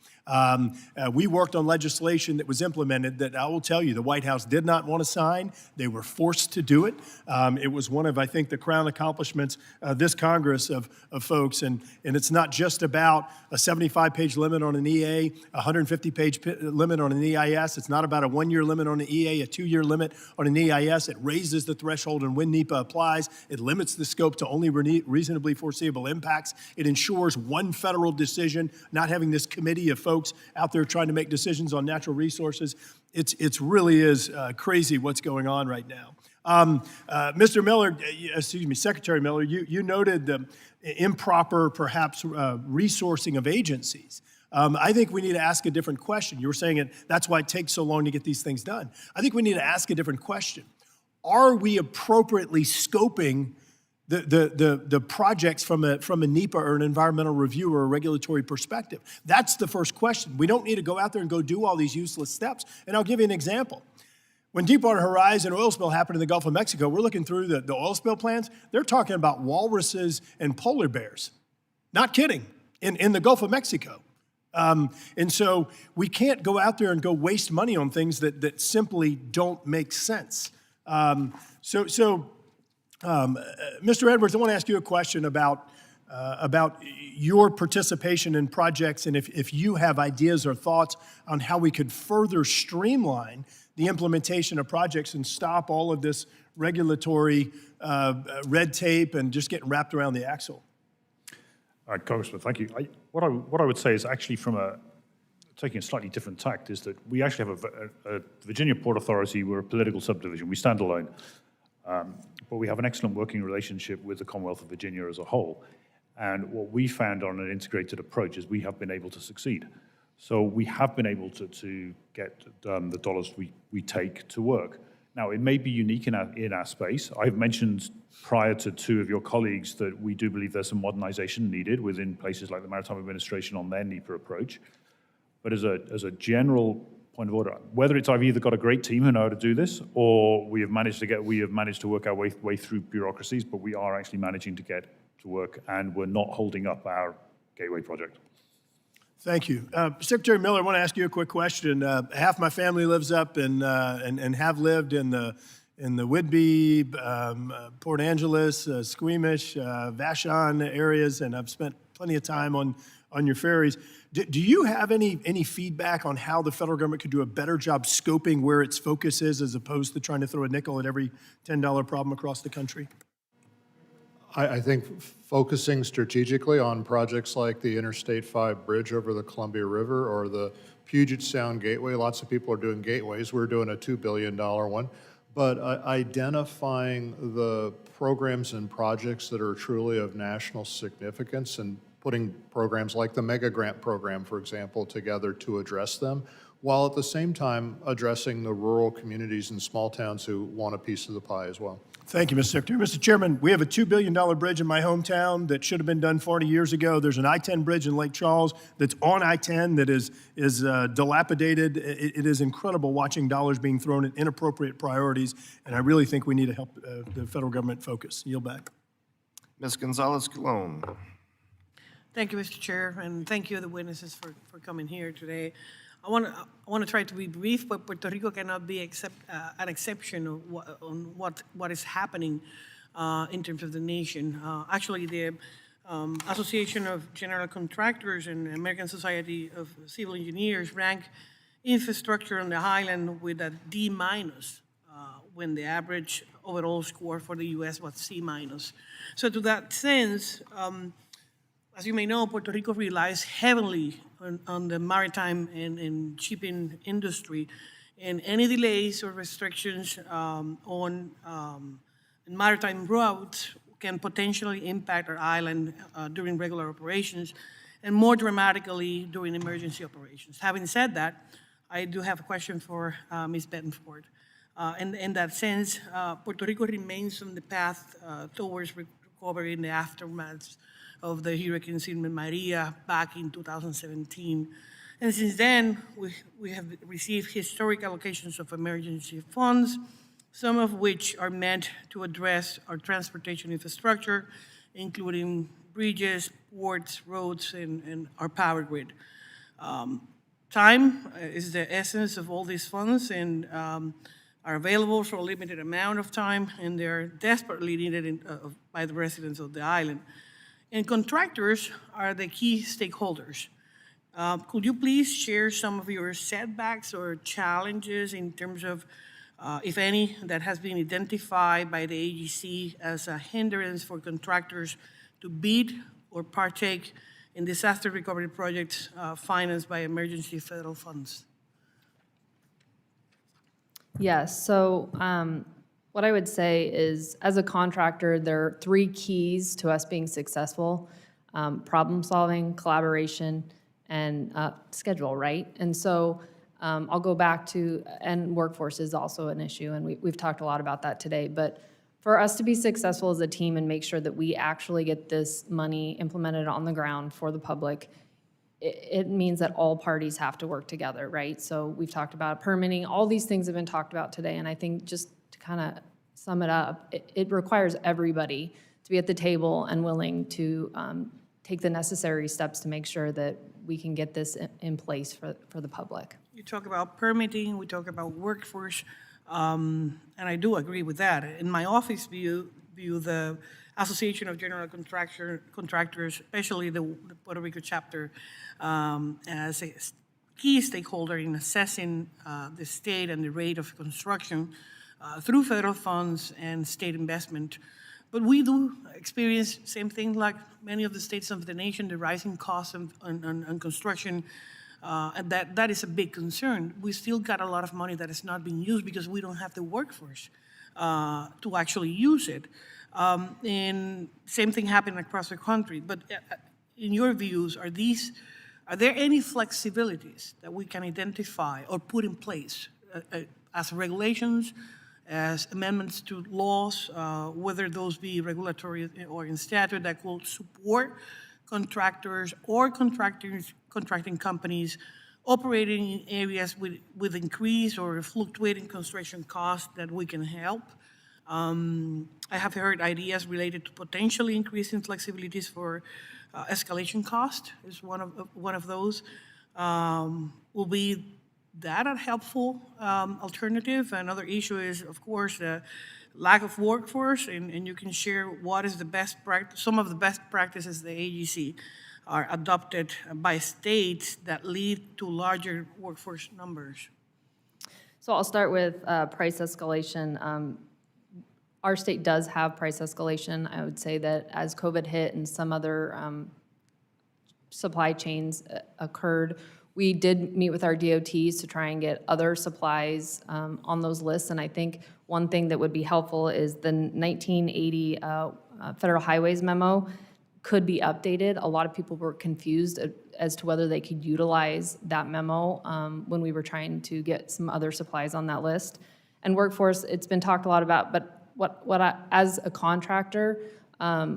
S: We worked on legislation that was implemented that I will tell you the White House did not want to sign. They were forced to do it. It was one of, I think, the crown accomplishments of this Congress of folks. And it's not just about a 75-page limit on an EA, a 150-page limit on an EIS. It's not about a 1-year limit on an EA, a 2-year limit on an EIS. It raises the threshold and when NEPA applies. It limits the scope to only reasonably foreseeable impacts. It ensures one federal decision, not having this committee of folks out there trying to make decisions on natural resources. It's really is crazy what's going on right now. Mr. Miller, excuse me, Secretary Miller, you noted the improper, perhaps, resourcing of agencies. I think we need to ask a different question. You were saying that's why it takes so long to get these things done. I think we need to ask a different question. Are we appropriately scoping the projects from a NEPA or an environmental review or a regulatory perspective? That's the first question. We don't need to go out there and go do all these useless steps. And I'll give you an example. When Deepwater Horizon oil spill happened in the Gulf of Mexico, we're looking through the oil spill plans. They're talking about walruses and polar bears. Not kidding, in the Gulf of Mexico. And so we can't go out there and go waste money on things that simply don't make sense. Mr. Edwards, I want to ask you a question about your participation in projects and if you have ideas or thoughts on how we could further streamline the implementation of projects and stop all of this regulatory red tape and just getting wrapped around the axle.
C: Congressman, thank you. What I would say is actually taking a slightly different tact is that we actually have a Virginia Port Authority. We're a political subdivision. We stand alone. But we have an excellent working relationship with the Commonwealth of Virginia as a whole. And what we found on an integrated approach is we have been able to succeed. So we have been able to get the dollars we take to work. Now, it may be unique in our space. I've mentioned prior to two of your colleagues that we do believe there's some modernization needed within places like the Maritime Administration on their NEPA approach. But as a general point of order, whether I've either got a great team who know how to do this, or we have managed to work our way through bureaucracies, but we are actually managing to get to work, and we're not holding up our Gateway project.
S: Thank you. Secretary Miller, I want to ask you a quick question. Half my family lives up and have lived in the Whidbey, Port Angeles, Squamish, Vashon areas, and I've spent plenty of time on your ferries. Do you have any feedback on how the federal government could do a better job scoping where its focus is as opposed to trying to throw a nickel at every $10 problem across the country?
D: I think focusing strategically on projects like the Interstate 5 bridge over the Columbia River or the Puget Sound Gateway, lots of people are doing gateways. We're doing a $2 billion one. But identifying the programs and projects that are truly of national significance and putting programs like the Mega Grant program, for example, together to address them, while at the same time addressing the rural communities and small towns who want a piece of the pie as well.
S: Thank you, Mr. Secretary. Mr. Chairman, we have a $2 billion bridge in my hometown that should have been done 40 years ago. There's an I-10 bridge in Lake Charles that's on I-10 that is dilapidated. It is incredible watching dollars being thrown at inappropriate priorities, and I really think we need to help the federal government focus. Yield back.
A: Ms. Gonzalez-Colon.
T: Thank you, Mr. Chair, and thank you, the witnesses, for coming here today. I want to try to be brief, but Puerto Rico cannot be an exception on what is happening in terms of the nation. Actually, the Association of General Contractors and American Society of Civil Engineers rank infrastructure on the island with a D- when the average overall score for the U.S. was C-. So to that sense, as you may know, Puerto Rico relies heavily on the maritime and shipping industry, and any delays or restrictions on maritime routes can potentially impact our island during regular operations, and more dramatically during emergency operations. Having said that, I do have a question for Ms. Benford. In that sense, Puerto Rico remains on the path towards recovery in the aftermath of the Hurricane Irma Maria back in 2017. And since then, we have received historic allocations of emergency funds, some of which are meant to address our transportation infrastructure, including bridges, ports, roads, and our power grid. Time is the essence of all these funds and are available for a limited amount of time, and they're desperately needed by the residents of the island. And contractors are the key stakeholders. Could you please share some of your setbacks or challenges in terms of, if any, that has been identified by the AGC as a hindrance for contractors to bid or partake in disaster recovery projects financed by emergency federal funds?
F: Yes, so what I would say is, as a contractor, there are 3 keys to us being successful: problem solving, collaboration, and schedule, right? And so I'll go back to, and workforce is also an issue, and we've talked a lot about that today. But for us to be successful as a team and make sure that we actually get this money implemented on the ground for the public, it means that all parties have to work together, right? So we've talked about permitting, all these things have been talked about today, and I think just to kind of sum it up, it requires everybody to be at the table and willing to take the necessary steps to make sure that we can get this in place for the public.
T: You talk about permitting, we talk about workforce, and I do agree with that. In my office view the Association of General Contractors, especially the Puerto Rico chapter, as a key stakeholder in assessing the state and the rate of construction through federal funds and state investment. But we do experience same thing like many of the states of the nation, the rising costs on construction, and that is a big concern. We still got a lot of money that is not being used because we don't have the workforce to actually use it. And same thing happening across the country. But in your views, are there any flexibilities that we can identify or put in place as regulations, as amendments to laws, whether those be regulatory or in statute, that will support contractors or contracting companies operating in areas with increased or fluctuating construction costs that we can help? I have heard ideas related to potentially increasing flexibilities for escalation cost is one of those. Will be that a helpful alternative? Another issue is, of course, the lack of workforce, and you can share what is the best practice, some of the best practices the AGC are adopted by states that lead to larger workforce numbers.
F: So I'll start with price escalation. Our state does have price escalation. I would say that as COVID hit and some other supply chains occurred, we did meet with our DOTs to try and get other supplies on those lists. And I think one thing that would be helpful is the 1980 Federal Highways memo could be updated. A lot of people were confused as to whether they could utilize that memo when we were trying to get some other supplies on that list. And workforce, it's been talked a lot about, but as a contractor,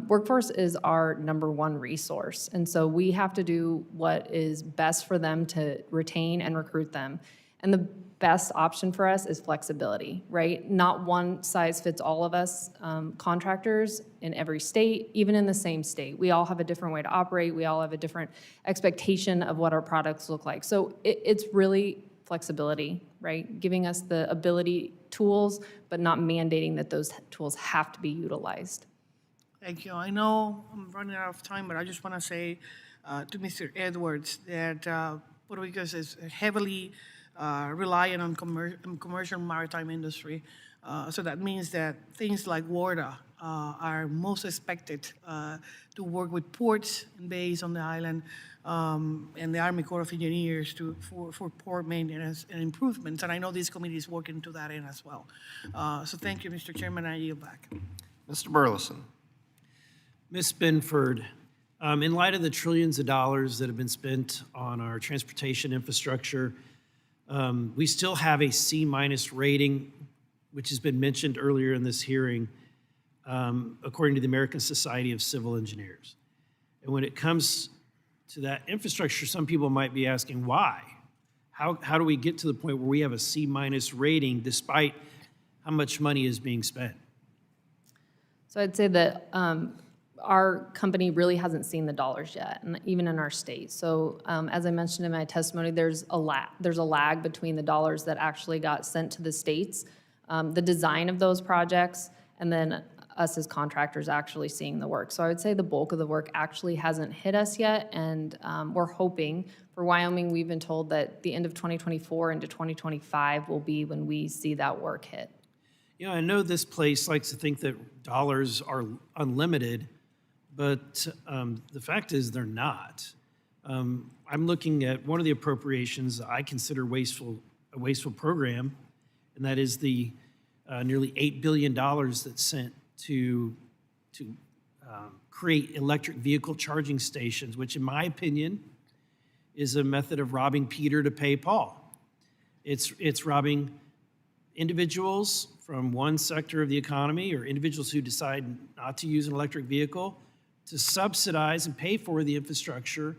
F: workforce is our #1 resource. And so we have to do what is best for them to retain and recruit them. And the best option for us is flexibility, right? Not one size fits all of us contractors in every state, even in the same state. We all have a different way to operate. We all have a different expectation of what our products look like. So it's really flexibility, right? Giving us the ability, tools, but not mandating that those tools have to be utilized.
T: Thank you. I know I'm running out of time, but I just want to say to Mr. Edwards that Puerto Rico is heavily reliant on commercial maritime industry. So that means that things like WARDA are most expected to work with ports and bays on the island and the Army Corps of Engineers for port maintenance and improvements. And I know this committee is working to that end as well. So thank you, Mr. Chairman. I yield back.
A: Mr. Burleson.
G: Ms. Benford, in light of the trillions of dollars that have been spent on our transportation infrastructure, we still have a C- rating, which has been mentioned earlier in this hearing, according to the American Society of Civil Engineers. And when it comes to that infrastructure, some people might be asking why? How do we get to the point where we have a C- rating despite how much money is being spent?
F: So I'd say that our company really hasn't seen the dollars yet, and even in our state. So as I mentioned in my testimony, there's a lag between the dollars that actually got sent to the states, the design of those projects, and then us as contractors actually seeing the work. So I would say the bulk of the work actually hasn't hit us yet, and we're hoping. For Wyoming, we've been told that the end of 2024 into 2025 will be when we see that work hit.
G: You know, I know this place likes to think that dollars are unlimited, but the fact is they're not. I'm looking at one of the appropriations I consider a wasteful program, and that is the nearly $8 billion that's sent to create electric vehicle charging stations, which in my opinion is a method of robbing Peter to pay Paul. It's robbing individuals from one sector of the economy or individuals who decide not to use an electric vehicle to subsidize and pay for the infrastructure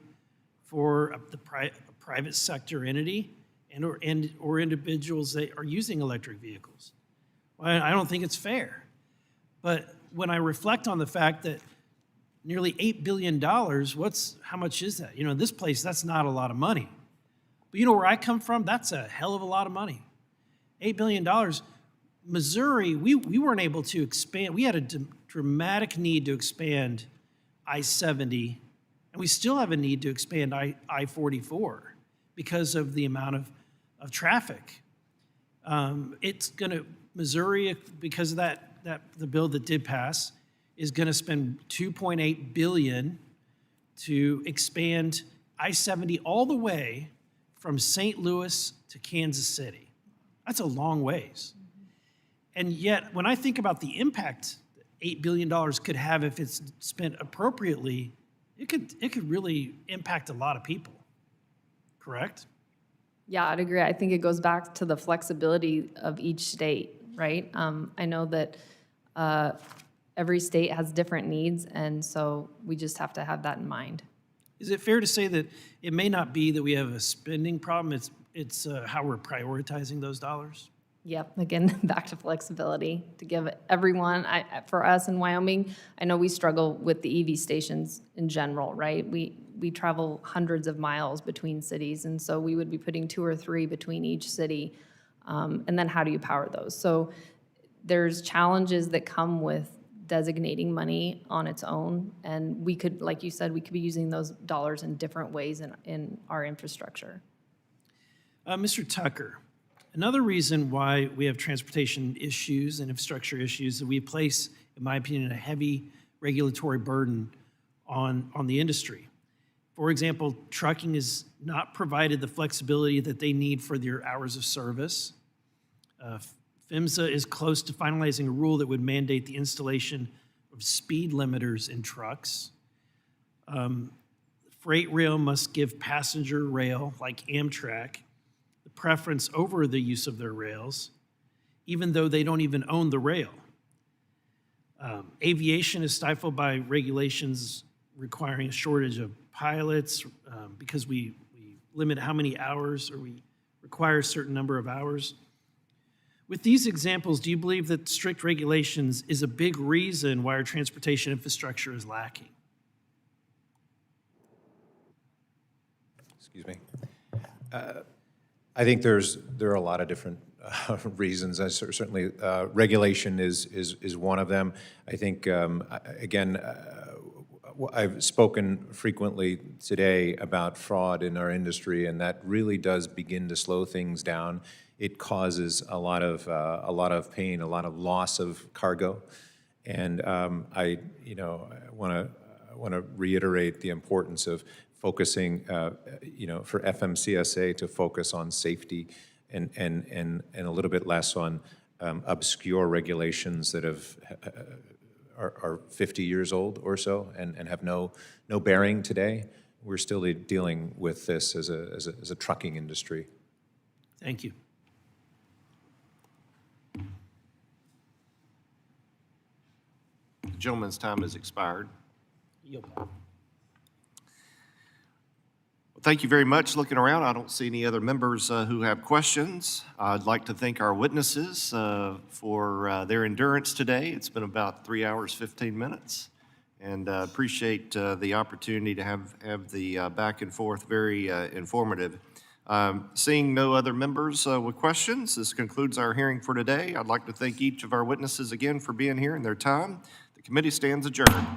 G: for the private sector entity or individuals that are using electric vehicles. Well, I don't think it's fair. But when I reflect on the fact that nearly $8 billion, how much is that? You know, in this place, that's not a lot of money. But you know where I come from? That's a hell of a lot of money. $8 billion. Missouri, we weren't able to expand. We had a dramatic need to expand I-70, and we still have a need to expand I-44 because of the amount of traffic. Missouri, because of the bill that did pass, is going to spend $2.8 billion to expand I-70 all the way from St. Louis to Kansas City. That's a long ways. And yet, when I think about the impact $8 billion could have if it's spent appropriately, it could really impact a lot of people, correct?
F: Yeah, I'd agree. I think it goes back to the flexibility of each state, right? I know that every state has different needs, and so we just have to have that in mind.
G: Is it fair to say that it may not be that we have a spending problem, it's how we're prioritizing those dollars?
F: Yep, again, back to flexibility, to give everyone, for us in Wyoming, I know we struggle with the EV stations in general, right? We travel hundreds of miles between cities, and so we would be putting 2 or 3 between each city, and then how do you power those? So there's challenges that come with designating money on its own, and we could, like you said, we could be using those dollars in different ways in our infrastructure.
G: Mr. Tucker, another reason why we have transportation issues and infrastructure issues is that we place, in my opinion, a heavy regulatory burden on the industry. For example, trucking is not provided the flexibility that they need for their hours of service. PHMSA is close to finalizing a rule that would mandate the installation of speed limiters in trucks. Freight rail must give passenger rail, like Amtrak, the preference over the use of their rails, even though they don't even own the rail. Aviation is stifled by regulations requiring a shortage of pilots because we limit how many hours, or we require a certain number of hours. With these examples, do you believe that strict regulations is a big reason why our transportation infrastructure is lacking?
E: Excuse me. I think there are a lot of different reasons. Certainly, regulation is one of them. I think, again, I've spoken frequently today about fraud in our industry, and that really does begin to slow things down. It causes a lot of pain, a lot of loss of cargo, and I want to reiterate the importance of focusing, for FMCSA to focus on safety and a little bit less on obscure regulations that are 50 years old or so and have no bearing today. We're still dealing with this as a trucking industry.
G: Thank you.
A: The gentleman's time has expired. Well, thank you very much. Looking around, I don't see any other members who have questions. I'd like to thank our witnesses for their endurance today. It's been about 3 hours, 15 minutes, and appreciate the opportunity to have the back and forth, very informative. Seeing no other members with questions, this concludes our hearing for today. I'd like to thank each of our witnesses again for being here and their time. The committee stands adjourned.